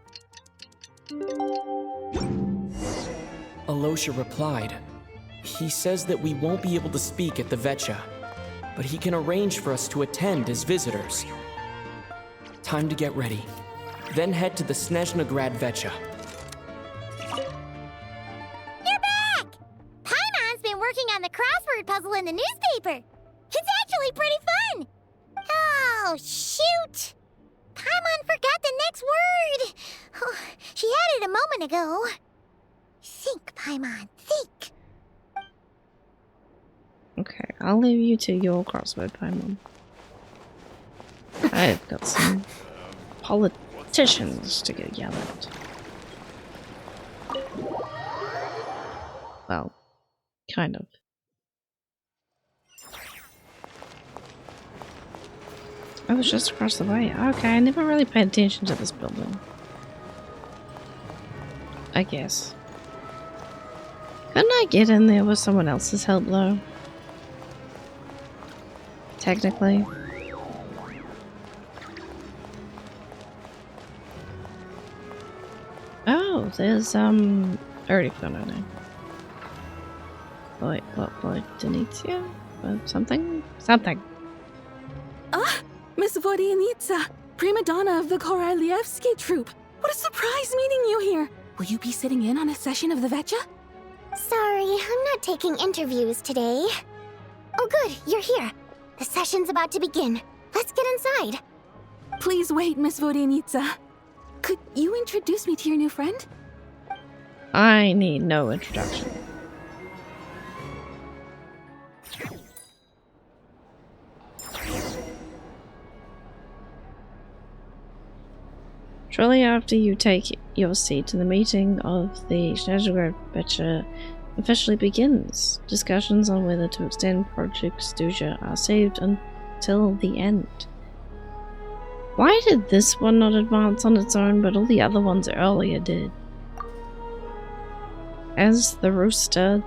Alosha replied. He says that we won't be able to speak at the Vetcha, but he can arrange for us to attend as visitors. Time to get ready. Then head to the Snezhnograd Vetcha. You're back! Paimon's been working on the crossword puzzle in the newspaper. It's actually pretty fun. Oh, shoot! Paimon forgot the next word. Oh, she had it a moment ago. Think, Paimon, think. Okay, I'll leave you to your crossword, Paimon. I've got some politicians to get yelled at. Well, kind of. I was just across the way. Okay, I never really paid attention to this building. I guess. Couldn't I get in there with someone else's help, though? Technically. Oh, there's, I already found her name. Wait, what, Denitia? Something? Something. Ah! Miss Vodyanitsa, prima donna of the Korolievsky troupe. What a surprise meeting you here. Will you be sitting in on a session of the Vetcha? Sorry, I'm not taking interviews today. Oh good, you're here. The session's about to begin. Let's get inside. Please wait, Miss Vodyanitsa. Could you introduce me to your new friend? I need no introduction. Shortly after you take your seat, the meeting of the Snezhnograd Vetcha officially begins. Discussions on whether to extend Project Stuja are saved until the end. Why did this one not advance on its own, but all the other ones earlier did? As the rooster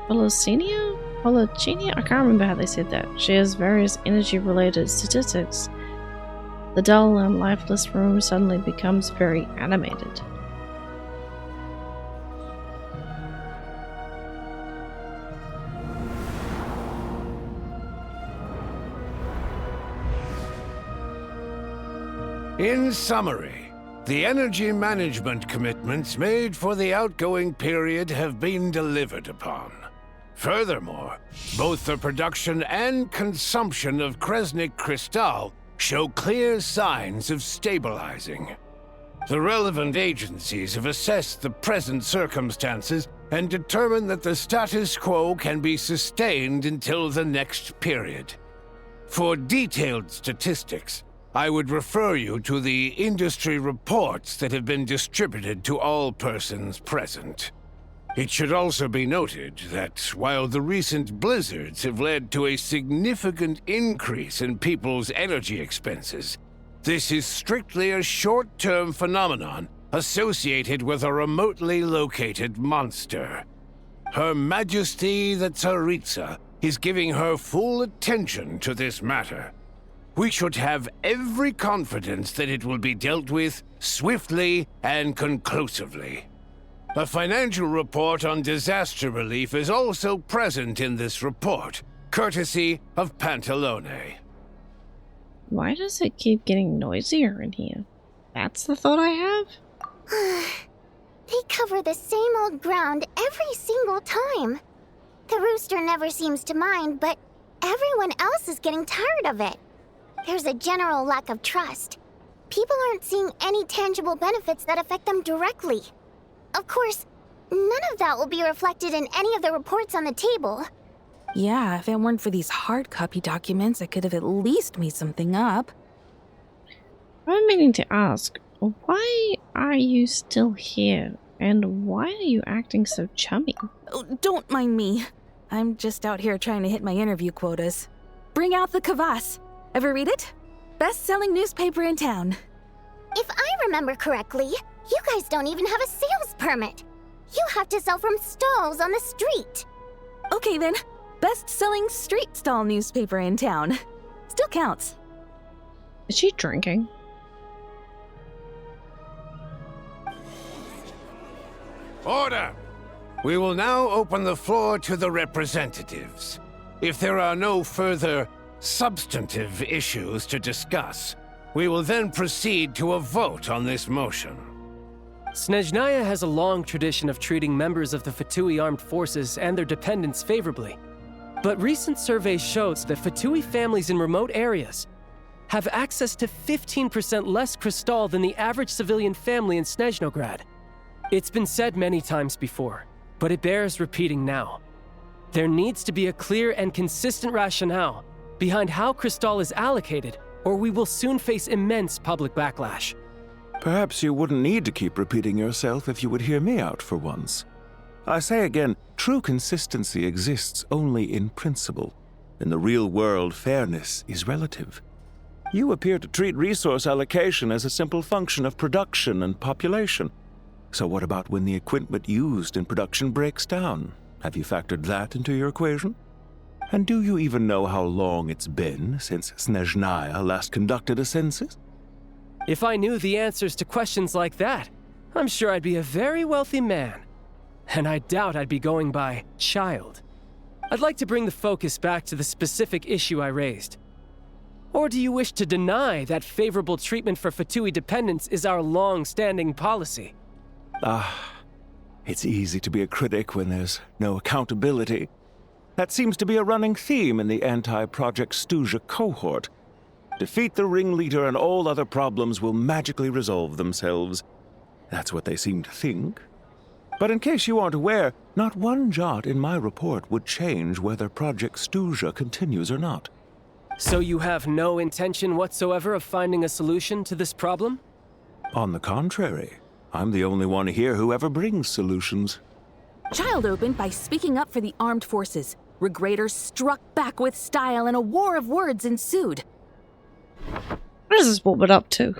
Policinia? I can't remember how they said that. Shares various energy-related statistics. The dull and lifeless room suddenly becomes very animated. In summary, the energy management commitments made for the outgoing period have been delivered upon. Furthermore, both the production and consumption of Kresnik Crystal show clear signs of stabilizing. The relevant agencies have assessed the present circumstances and determined that the status quo can be sustained until the next period. For detailed statistics, I would refer you to the industry reports that have been distributed to all persons present. It should also be noted that while the recent blizzards have led to a significant increase in people's energy expenses, This is strictly a short-term phenomenon associated with a remotely located monster. Her Majesty the Tsaritsa is giving her full attention to this matter. We should have every confidence that it will be dealt with swiftly and conclusively. A financial report on disaster relief is also present in this report, courtesy of Pantalone. Why does it keep getting noisier in here? That's the thought I have? They cover the same old ground every single time. The rooster never seems to mind, but everyone else is getting tired of it. There's a general lack of trust. People aren't seeing any tangible benefits that affect them directly. Of course, none of that will be reflected in any of the reports on the table. Yeah, if it weren't for these hard copy documents, I could have at least made something up. I'm meaning to ask, why are you still here? And why are you acting so chummy? Oh, don't mind me. I'm just out here trying to hit my interview quotas. Bring out the kvass. Ever read it? Best-selling newspaper in town. If I remember correctly, you guys don't even have a sales permit. You have to sell from stalls on the street. Okay then, best-selling street stall newspaper in town. Still counts. Is she drinking? Order! We will now open the floor to the representatives. If there are no further substantive issues to discuss, we will then proceed to a vote on this motion. Snezhnaya has a long tradition of treating members of the Fatui armed forces and their dependents favorably. But recent surveys shows that Fatui families in remote areas have access to 15% less crystal than the average civilian family in Snezhnograd. It's been said many times before, but it bears repeating now. There needs to be a clear and consistent rationale behind how crystal is allocated, or we will soon face immense public backlash. Perhaps you wouldn't need to keep repeating yourself if you would hear me out for once. I say again, true consistency exists only in principle. In the real world, fairness is relative. You appear to treat resource allocation as a simple function of production and population. So what about when the equipment used in production breaks down? Have you factored that into your equation? And do you even know how long it's been since Snezhnaya last conducted a census? If I knew the answers to questions like that, I'm sure I'd be a very wealthy man. And I doubt I'd be going by child. I'd like to bring the focus back to the specific issue I raised. Or do you wish to deny that favorable treatment for Fatui dependents is our long-standing policy? It's easy to be a critic when there's no accountability. That seems to be a running theme in the anti-Project Stuja cohort. Defeat the ringleader and all other problems will magically resolve themselves. That's what they seem to think. But in case you aren't aware, not one jot in my report would change whether Project Stuja continues or not. So you have no intention whatsoever of finding a solution to this problem? On the contrary, I'm the only one here who ever brings solutions. Child opened by speaking up for the armed forces. Regrator struck back with style and a war of words ensued. What is this woman up to?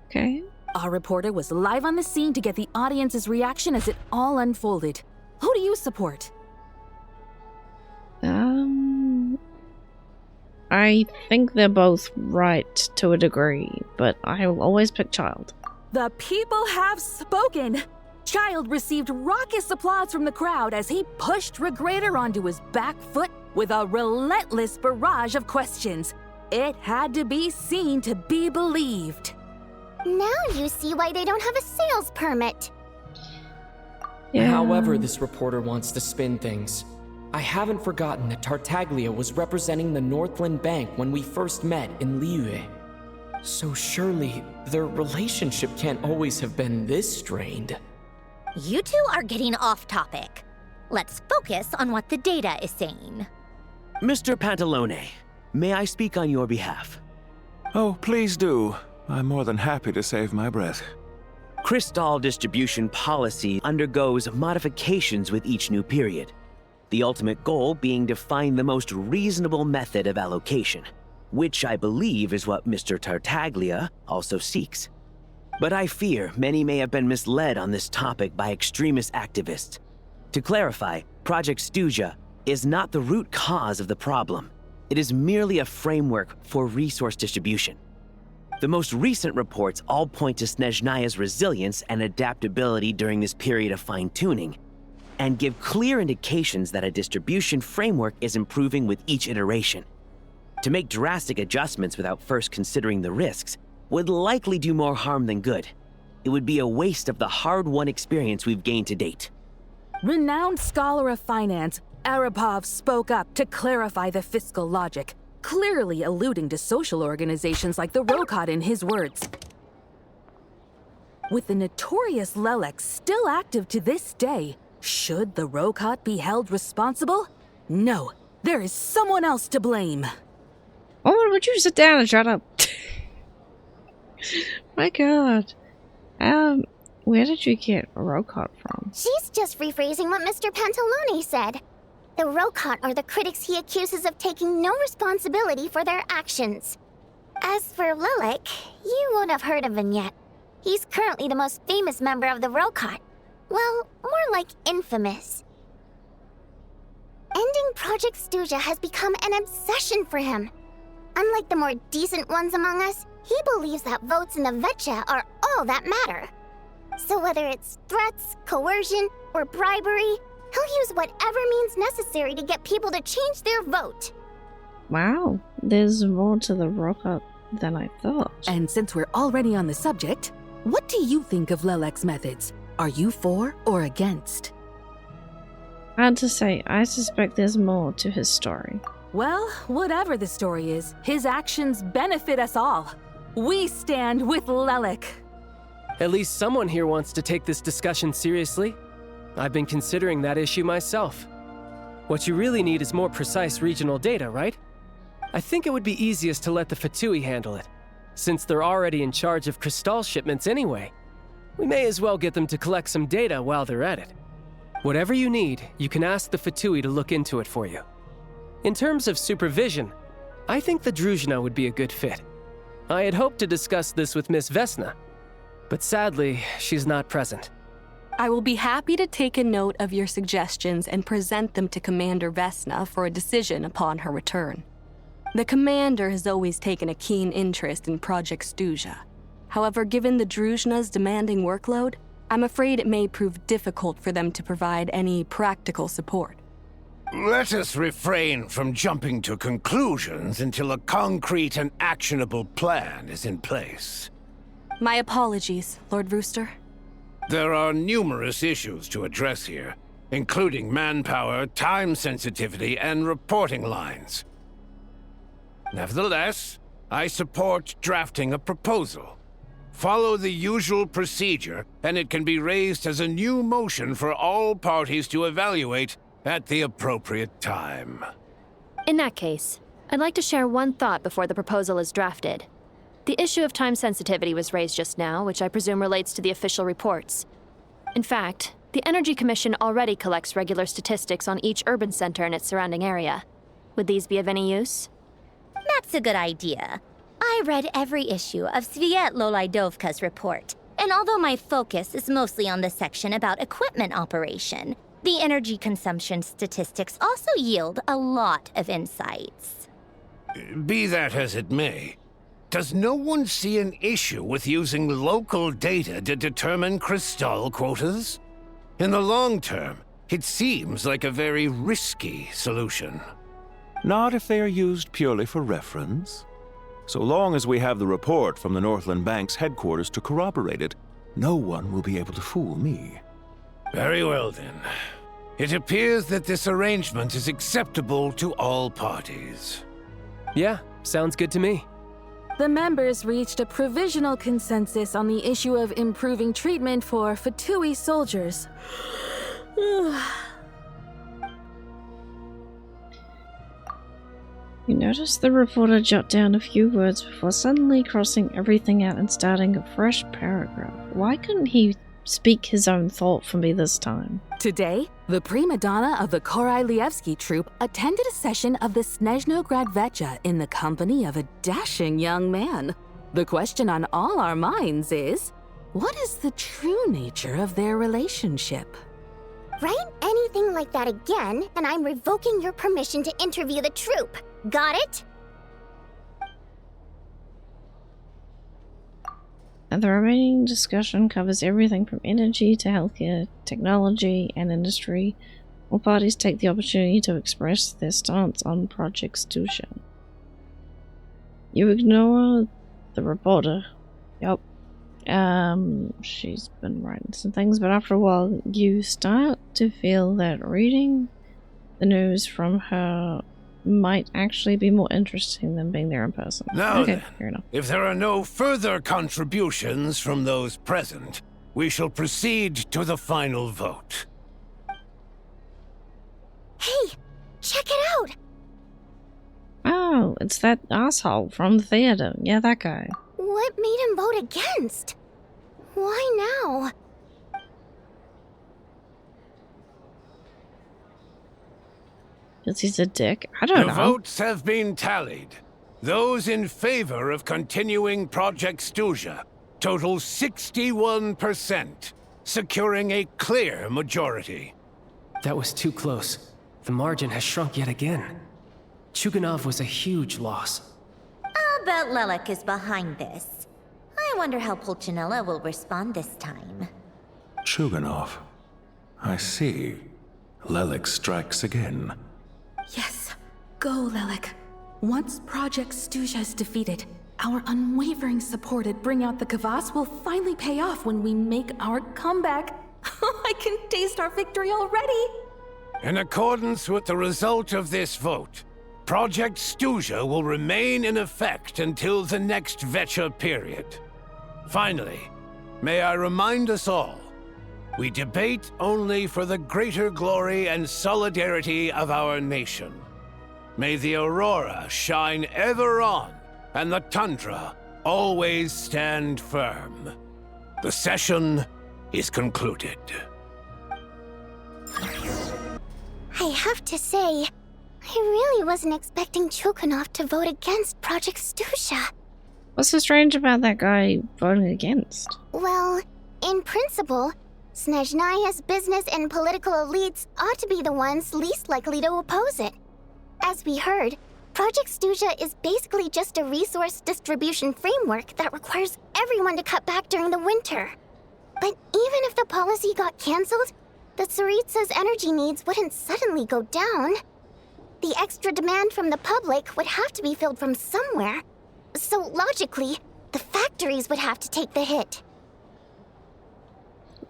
Okay. Our reporter was live on the scene to get the audience's reaction as it all unfolded. Who do you support? I think they're both right to a degree, but I will always pick Child. The people have spoken! Child received raucous applause from the crowd as he pushed Regrator onto his back foot with a relentless barrage of questions. It had to be seen to be believed. Now you see why they don't have a sales permit. Yeah. However this reporter wants to spin things, I haven't forgotten that Tartaglia was representing the Northland Bank when we first met in Liyue. So surely their relationship can't always have been this strained. You two are getting off topic. Let's focus on what the data is saying. Mr. Pantalone, may I speak on your behalf? Oh, please do. I'm more than happy to save my breath. Crystal distribution policy undergoes modifications with each new period. The ultimate goal being to find the most reasonable method of allocation. which I believe is what Mr. Tartaglia also seeks. But I fear many may have been misled on this topic by extremist activists. To clarify, Project Stuja is not the root cause of the problem. It is merely a framework for resource distribution. The most recent reports all point to Snezhnaya's resilience and adaptability during this period of fine-tuning, and give clear indications that a distribution framework is improving with each iteration. To make drastic adjustments without first considering the risks would likely do more harm than good. It would be a waste of the hard-won experience we've gained to date. Renowned scholar of finance, Arapov spoke up to clarify the fiscal logic, clearly alluding to social organizations like the Rokot in his words. With the notorious Lelek still active to this day, should the Rokot be held responsible? No, there is someone else to blame. Oh, would you sit down and shut up? My god. Where did you get Rokot from? She's just rephrasing what Mr. Pantalone said. The Rokot are the critics he accuses of taking no responsibility for their actions. As for Lelek, you won't have heard of him yet. He's currently the most famous member of the Rokot. Well, more like infamous. Ending Project Stuja has become an obsession for him. Unlike the more decent ones among us, he believes that votes in the Vetcha are all that matter. So whether it's threats, coercion, or bribery, he'll use whatever means necessary to get people to change their vote. Wow, there's more to the Rokot than I thought. And since we're already on the subject, what do you think of Lelek's methods? Are you for or against? Hard to say. I suspect there's more to his story. Well, whatever the story is, his actions benefit us all. We stand with Lelek. At least someone here wants to take this discussion seriously. I've been considering that issue myself. What you really need is more precise regional data, right? I think it would be easiest to let the Fatui handle it, since they're already in charge of Crystal shipments anyway. We may as well get them to collect some data while they're at it. Whatever you need, you can ask the Fatui to look into it for you. In terms of supervision, I think the Druzhna would be a good fit. I had hoped to discuss this with Miss Vesna, but sadly, she's not present. I will be happy to take a note of your suggestions and present them to Commander Vesna for a decision upon her return. The Commander has always taken a keen interest in Project Stuja. However, given the Druzhna's demanding workload, I'm afraid it may prove difficult for them to provide any practical support. Let us refrain from jumping to conclusions until a concrete and actionable plan is in place. My apologies, Lord Rooster. There are numerous issues to address here, including manpower, time sensitivity, and reporting lines. Nevertheless, I support drafting a proposal. Follow the usual procedure, and it can be raised as a new motion for all parties to evaluate at the appropriate time. In that case, I'd like to share one thought before the proposal is drafted. The issue of time sensitivity was raised just now, which I presume relates to the official reports. In fact, the Energy Commission already collects regular statistics on each urban center and its surrounding area. Would these be of any use? That's a good idea. I read every issue of Sviet-Lolaidovka's report, and although my focus is mostly on the section about equipment operation, the energy consumption statistics also yield a lot of insights. Be that as it may, does no one see an issue with using local data to determine Crystal quotas? In the long term, it seems like a very risky solution. Not if they are used purely for reference. So long as we have the report from the Northland Bank's headquarters to corroborate it, no one will be able to fool me. Very well then. It appears that this arrangement is acceptable to all parties. Yeah, sounds good to me. The members reached a provisional consensus on the issue of improving treatment for Fatui soldiers. You notice the reporter jot down a few words before suddenly crossing everything out and starting a fresh paragraph. Why couldn't he speak his own thought for me this time. Today, the prima donna of the Korylevsky troupe attended a session of the Snezhnograd Vecha in the company of a dashing young man. The question on all our minds is, what is the true nature of their relationship? Write anything like that again, and I'm revoking your permission to interview the troupe. Got it? And the remaining discussion covers everything from energy to healthcare, technology, and industry. All parties take the opportunity to express their stance on Project Snezhnaya. You ignore the reporter. Yup. She's been writing some things, but after a while you start to feel that reading the news from her might actually be more interesting than being there in person. Now okay, then, fair enough. if there are no further contributions from those present, we shall proceed to the final vote. Hey, check it out! Oh, it's that asshole from the theater. Yeah, that guy. What made him vote against? Why now? Because he's a dick? I don't know. The votes have been tallied. Those in favor of continuing Project Snezhnaya total 61%, securing a clear majority. That was too close. The margin has shrunk yet again. Chuganov was a huge loss. I'll bet Lelek is behind this. I wonder how Pulcinella will respond this time. Chuganov. I see. Lelek strikes again. Yes, go, Lelek. Once Project Snezhnaya is defeated, our unwavering support at Bring Out the Kvass will finally pay off when we make our comeback. I can taste our victory already! In accordance with the result of this vote, Project Snezhnaya will remain in effect until the next Vecha period. Finally, may I remind us all, we debate only for the greater glory and solidarity of our nation. May the aurora shine ever on, and the tundra always stand firm. The session is concluded. I have to say, I really wasn't expecting Chuganov to vote against Project Snezhnaya. What's so strange about that guy voting against? Well, in principle, Snezhnaya's business and political elites ought to be the ones least likely to oppose it. As we heard, Project Snezhnaya is basically just a resource distribution framework that requires everyone to cut back during the winter. But even if the policy got cancelled, the Tsaritsa's energy needs wouldn't suddenly go down. The extra demand from the public would have to be filled from somewhere. So logically, the factories would have to take the hit.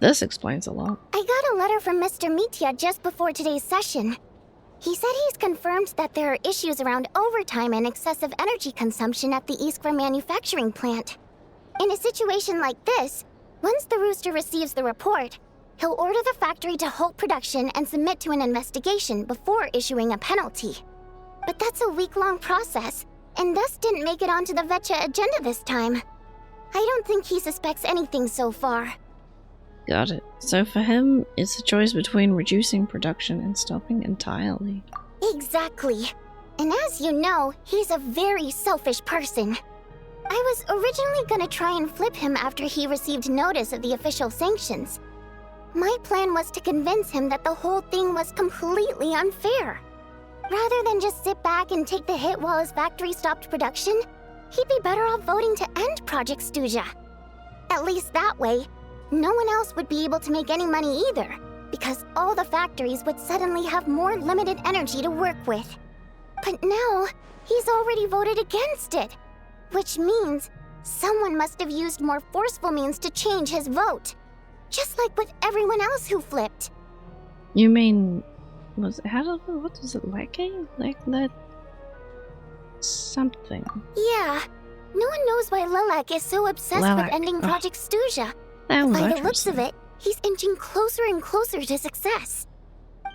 This explains a lot. I got a letter from Mr. Mitya just before today's session. He said he's confirmed that there are issues around overtime and excessive energy consumption at the Iskra manufacturing plant. In a situation like this, once the Rooster receives the report, he'll order the factory to halt production and submit to an investigation before issuing a penalty. But that's a week-long process, and thus didn't make it onto the Vecha agenda this time. I don't think he suspects anything so far. Got it. So for him, it's a choice between reducing production and stopping entirely. Exactly. And as you know, he's a very selfish person. I was originally gonna try and flip him after he received notice of the official sanctions. My plan was to convince him that the whole thing was completely unfair. Rather than just sit back and take the hit while his factory stopped production, he'd be better off voting to end Project Snezhnaya. At least that way, no one else would be able to make any money either, because all the factories would suddenly have more limited energy to work with. But now, he's already voted against it, which means someone must have used more forceful means to change his vote, just like with everyone else who flipped. You mean, what is it, lacking? Like that something. Yeah, no one knows why Lelek is so obsessed with ending Project Snezhnaya. By the looks of it, he's inching closer and closer to success.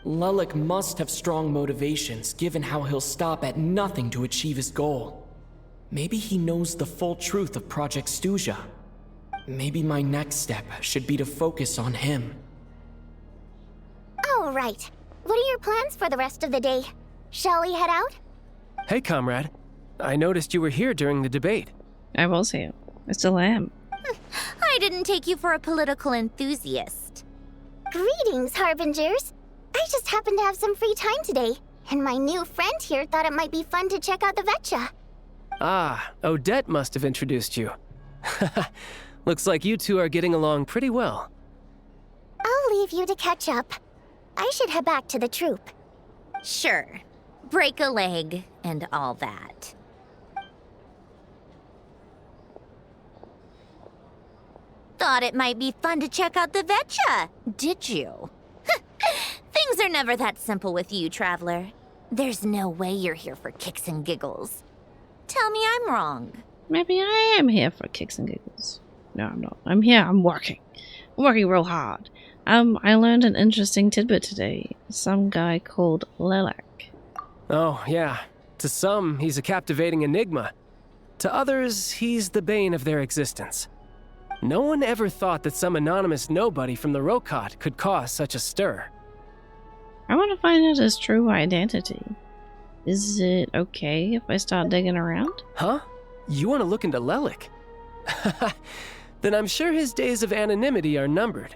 Lelek must have strong motivations, given how he'll stop at nothing to achieve his goal. Maybe he knows the full truth of Project Snezhnaya. Maybe my next step should be to focus on him. Oh, right. What are your plans for the rest of the day? Shall we head out? Hey, comrade. I noticed you were here during the debate. I was here. I still am. I didn't take you for a political enthusiast. Greetings, Harbingers. I just happened to have some free time today, and my new friend here thought it might be fun to check out the Vetcha. Ah, Odette must have introduced you. Looks like you two are getting along pretty well. I'll leave you to catch up. I should head back to the troop. Sure. Break a leg and all that. Thought it might be fun to check out the Vetcha, did you? Things are never that simple with you, Traveler. There's no way you're here for kicks and giggles. Tell me I'm wrong. Maybe I am here for kicks and giggles. No, I'm not. I'm here. I'm working. I'm working real hard. I learned an interesting tidbit today. Some guy called Lilac. Oh, yeah. To some, he's a captivating enigma. To others, he's the bane of their existence. No one ever thought that some anonymous nobody from the Rokot could cause such a stir. I want to find out his true identity. Is it okay if I start digging around? Huh? You want to look into Lelik? Then I'm sure his days of anonymity are numbered.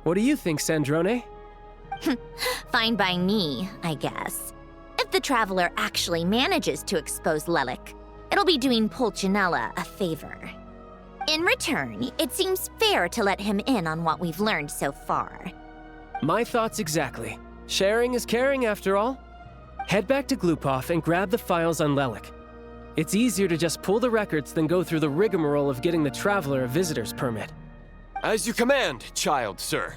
What do you think, Sandrone? Fine by me, I guess. If the Traveler actually manages to expose Lelik, it'll be doing Pulcinella a favor. In return, it seems fair to let him in on what we've learned so far. My thoughts exactly. Sharing is caring, after all. Head back to Glupov and grab the files on Lelik. It's easier to just pull the records than go through the rigmarole of getting the Traveler a visitor's permit. As you command, child, sir.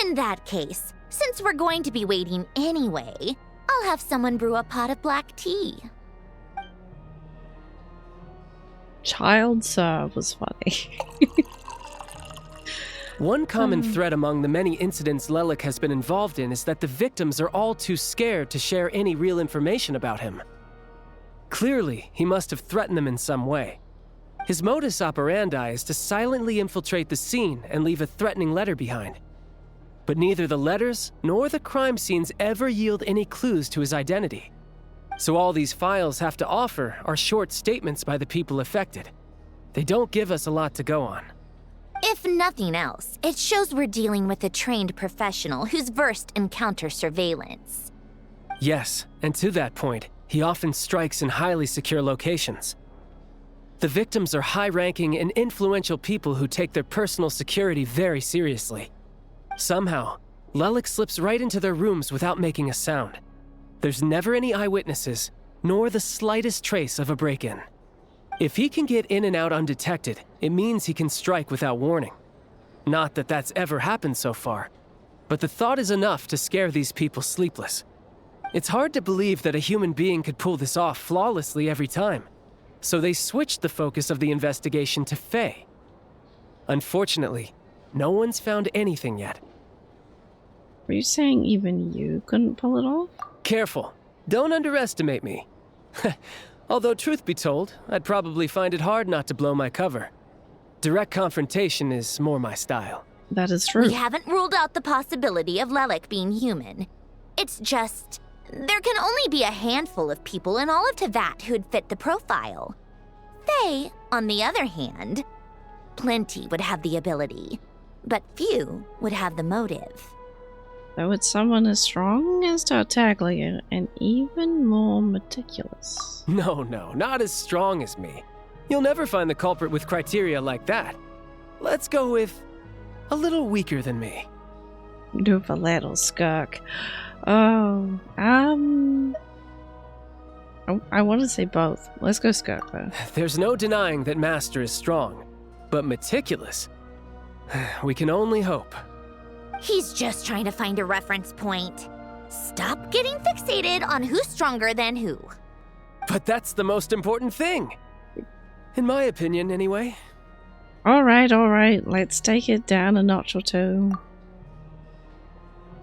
In that case, since we're going to be waiting anyway, I'll have someone brew a pot of black tea. Child serve was funny. One common thread among the many incidents Lelik has been involved in is that the victims are all too scared to share any real information about him. Clearly, he must have threatened them in some way. His modus operandi is to silently infiltrate the scene and leave a threatening letter behind. But neither the letters nor the crime scenes ever yield any clues to his identity. So all these files have to offer are short statements by the people affected. They don't give us a lot to go on. If nothing else, it shows we're dealing with a trained professional who's versed in counter-surveillance. Yes, and to that point, he often strikes in highly secure locations. The victims are high-ranking and influential people who take their personal security very seriously. Somehow, Lelik slips right into their rooms without making a sound. There's never any eyewitnesses, nor the slightest trace of a break-in. If he can get in and out undetected, it means he can strike without warning. Not that that's ever happened so far, but the thought is enough to scare these people sleepless. It's hard to believe that a human being could pull this off flawlessly every time, so they switched the focus of the investigation to Faye. Unfortunately, no one's found anything yet. Are you saying even you couldn't pull it off? Careful. Don't underestimate me. Although, truth be told, I'd probably find it hard not to blow my cover. Direct confrontation is more my style. That is true. We haven't ruled out the possibility of Lelik being human. It's just, there can only be a handful of people in all of Teyvat who'd fit the profile. Faye, on the other hand, plenty would have the ability, but few would have the motive. Though it's someone as strong as Tartaglia and even more meticulous. No, not as strong as me. You'll never find the culprit with criteria like that. Let's go with a little weaker than me. Do a little skirk. Oh, I want to say both. Let's go skirk though. There's no denying that Master is strong, but meticulous. We can only hope. He's just trying to find a reference point. Stop getting fixated on who's stronger than who. But that's the most important thing. In my opinion, anyway. Alright. Let's take it down a notch or two.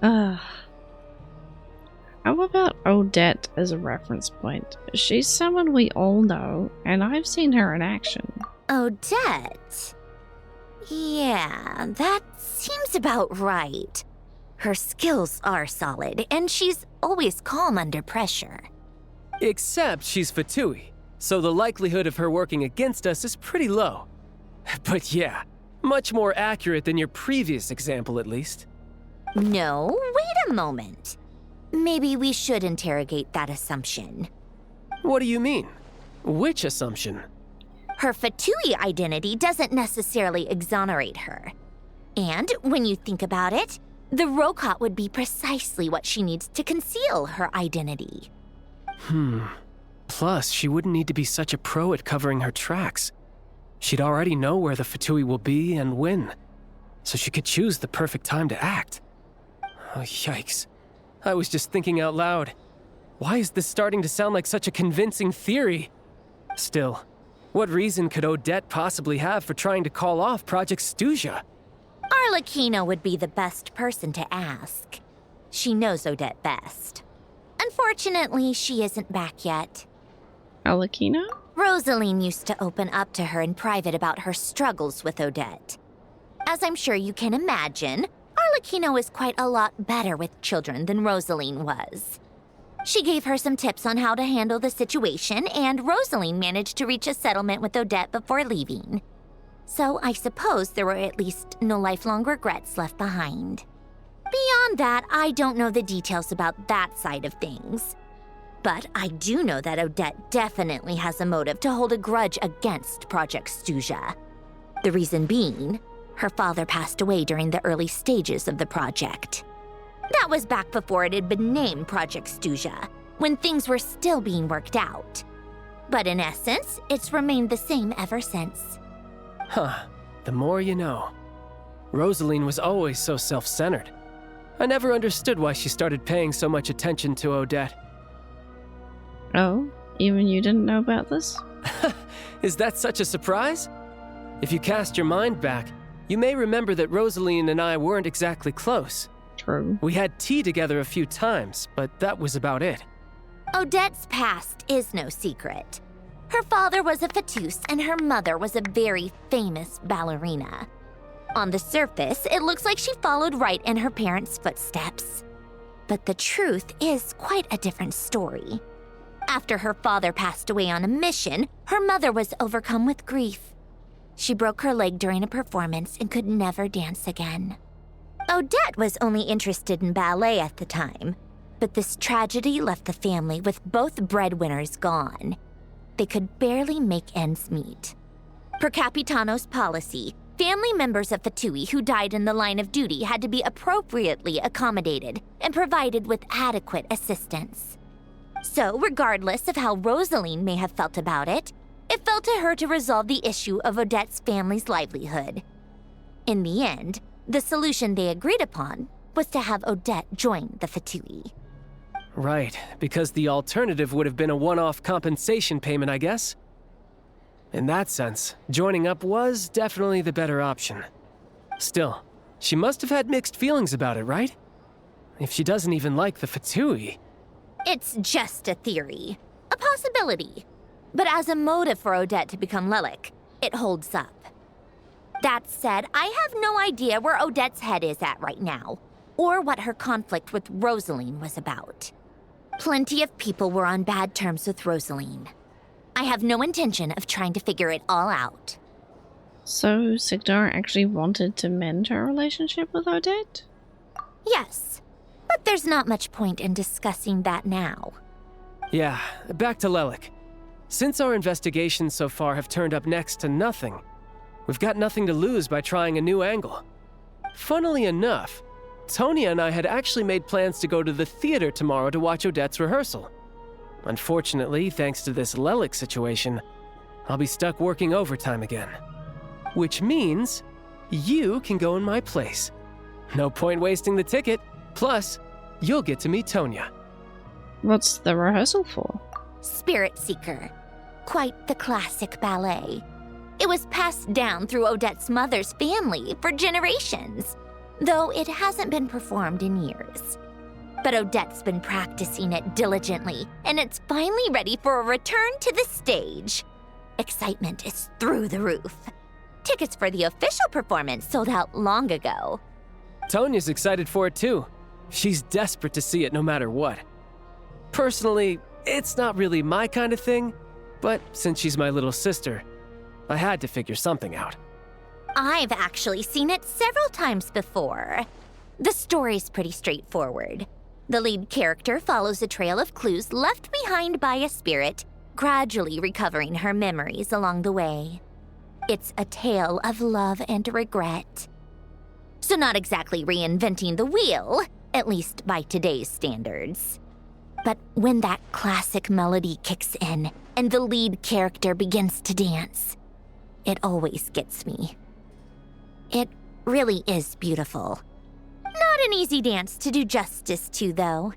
How about Odette as a reference point? She's someone we all know, and I've seen her in action. Odette? Yeah, that seems about right. Her skills are solid, and she's always calm under pressure. Except she's Fatui, so the likelihood of her working against us is pretty low. But yeah, much more accurate than your previous example, at least. No, wait a moment. Maybe we should interrogate that assumption. What do you mean? Which assumption? Her Fatui identity doesn't necessarily exonerate her. And when you think about it, the Rokot would be precisely what she needs to conceal her identity. Plus, she wouldn't need to be such a pro at covering her tracks. She'd already know where the Fatui will be and when, so she could choose the perfect time to act. Oh, yikes. I was just thinking out loud. Why is this starting to sound like such a convincing theory? Still, what reason could Odette possibly have for trying to call off Project Stuzha? Arlecchino would be the best person to ask. She knows Odette best. Unfortunately, she isn't back yet. Arlecchino? Rosaline used to open up to her in private about her struggles with Odette. As I'm sure you can imagine, Arlecchino is quite a lot better with children than Rosaline was. She gave her some tips on how to handle the situation, and Rosaline managed to reach a settlement with Odette before leaving. So I suppose there were at least no lifelong regrets left behind. Beyond that, I don't know the details about that side of things. But I do know that Odette definitely has a motive to hold a grudge against Project Stuzha. The reason being, her father passed away during the early stages of the project. That was back before it had been named Project Stuzha, when things were still being worked out. But in essence, it's remained the same ever since. Huh, the more you know. Rosaline was always so self-centered. I never understood why she started paying so much attention to Odette. Oh, even you didn't know about this? Is that such a surprise? If you cast your mind back, you may remember that Rosaline and I weren't exactly close. True. We had tea together a few times, but that was about it. Odette's past is no secret. Her father was a fatus and her mother was a very famous ballerina. On the surface, it looks like she followed right in her parents' footsteps. But the truth is quite a different story. After her father passed away on a mission, her mother was overcome with grief. She broke her leg during a performance and could never dance again. Odette was only interested in ballet at the time, but this tragedy left the family with both breadwinners gone. They could barely make ends meet. Per Capitano's policy, family members of Fatui who died in the line of duty had to be appropriately accommodated and provided with adequate assistance. So, regardless of how Rosaline may have felt about it, it fell to her to resolve the issue of Odette's family's livelihood. In the end, the solution they agreed upon was to have Odette join the Fatui. Right, because the alternative would have been a one-off compensation payment, I guess. In that sense, joining up was definitely the better option. Still, she must have had mixed feelings about it, right? If she doesn't even like the Fatui. It's just a theory, a possibility. But as a motive for Odette to become Lelik, it holds up. That said, I have no idea where Odette's head is at right now, or what her conflict with Rosaline was about. Plenty of people were on bad terms with Rosaline. I have no intention of trying to figure it all out. So, Sigdar actually wanted to mend her relationship with Odette? Yes, but there's not much point in discussing that now. Yeah, back to Lelik. Since our investigations so far have turned up next to nothing, we've got nothing to lose by trying a new angle. Funnily enough, Tonya and I had actually made plans to go to the theater tomorrow to watch Odette's rehearsal. Unfortunately, thanks to this Lelik situation, I'll be stuck working overtime again. Which means you can go in my place. No point wasting the ticket. Plus, you'll get to meet Tonya. What's the rehearsal for? Spirit Seeker. Quite the classic ballet. It was passed down through Odette's mother's family for generations, though it hasn't been performed in years. But Odette's been practicing it diligently, and it's finally ready for a return to the stage. Excitement is through the roof. Tickets for the official performance sold out long ago. Tonya's excited for it too. She's desperate to see it no matter what. Personally, it's not really my kind of thing, but since she's my little sister, I had to figure something out. I've actually seen it several times before. The story's pretty straightforward. The lead character follows a trail of clues left behind by a spirit, gradually recovering her memories along the way. It's a tale of love and regret. So not exactly reinventing the wheel, at least by today's standards. But when that classic melody kicks in and the lead character begins to dance, it always gets me. It really is beautiful. Not an easy dance to do justice to, though.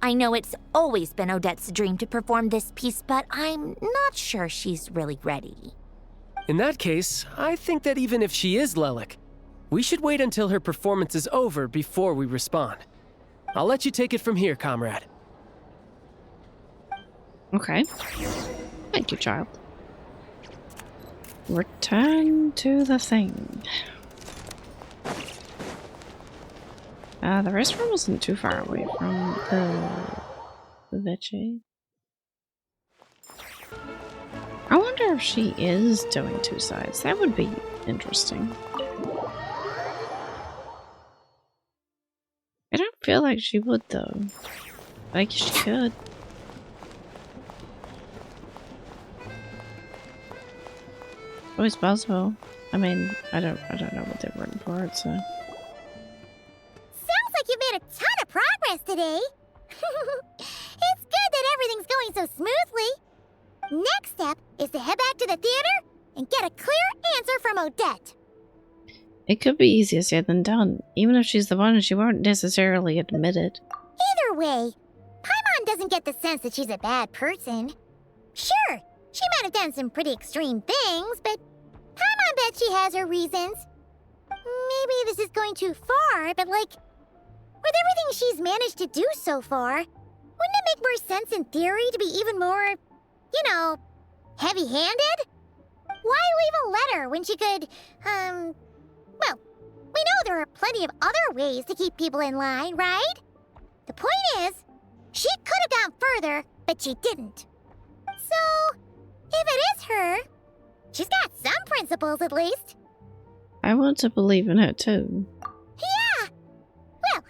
I know it's always been Odette's dream to perform this piece, but I'm not sure she's really ready. In that case, I think that even if she is Lelik, we should wait until her performance is over before we respond. I'll let you take it from here, comrade. Okay. Thank you, child. Return to the thing. The restaurant wasn't too far away from the VII. I wonder if she is doing two sides. That would be interesting. I don't feel like she would, though. Like she could. Always possible. I mean, I don't know what they've written for it, so. Sounds like you've made a ton of progress today. It's good that everything's going so smoothly. Next step is to head back to the theater and get a clear answer from Odette. It could be easier said than done. Even if she's the one, she won't necessarily admit it. Either way, Paimon doesn't get the sense that she's a bad person. Sure, she might have done some pretty extreme things, but Paimon bet she has her reasons. Maybe this is going too far, but like, with everything she's managed to do so far, wouldn't it make more sense in theory to be even more, you know, heavy-handed? Why leave a letter when she could, well, we know there are plenty of other ways to keep people in line, right? The point is, she could have gone further, but she didn't. So, if it is her, she's got some principles at least. I want to believe in her too. Yeah! Well,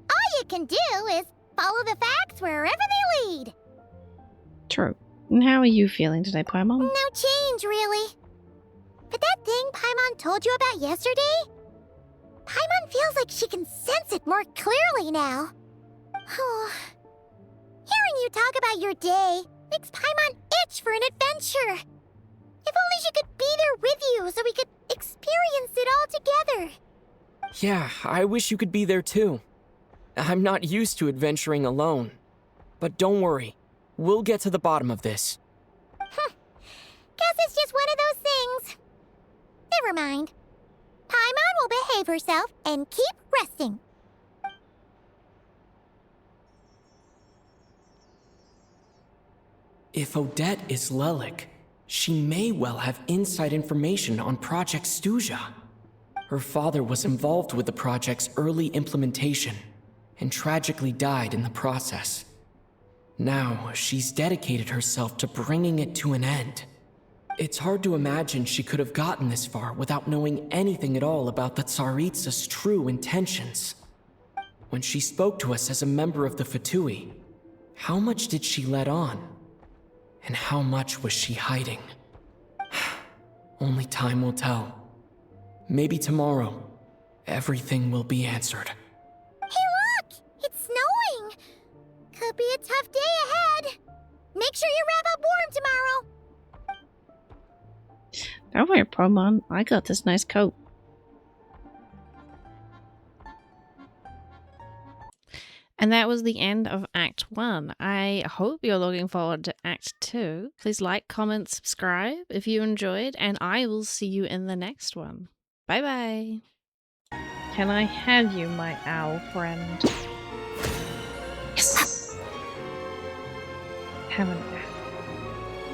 all you can do is follow the facts wherever they lead. True. And how are you feeling today, Paimon? No change, really. But that thing Paimon told you about yesterday? Paimon feels like she can sense it more clearly now. Hearing you talk about your day makes Paimon itch for an adventure. If only she could be there with you so we could experience it all together. Yeah, I wish you could be there too. I'm not used to adventuring alone. But don't worry, we'll get to the bottom of this. Guess it's just one of those things. Never mind. Paimon will behave herself and keep resting. If Odette is Lelik, she may well have inside information on Project Stuja. Her father was involved with the project's early implementation and tragically died in the process. Now, she's dedicated herself to bringing it to an end. It's hard to imagine she could have gotten this far without knowing anything at all about the Tsaritsa's true intentions. When she spoke to us as a member of the Fatui, how much did she let on? And how much was she hiding? Only time will tell. Maybe tomorrow, everything will be answered. Hey look! It's snowing! Could be a tough day ahead. Make sure you wrap up warm tomorrow. Don't worry, Paimon. I got this nice coat. And that was the end of Act 1. I hope you're looking forward to Act 2. Please like, comment, subscribe if you enjoyed, and I will see you in the next one. Bye-bye. Can I have you, my owl friend? Yes! Have an owl.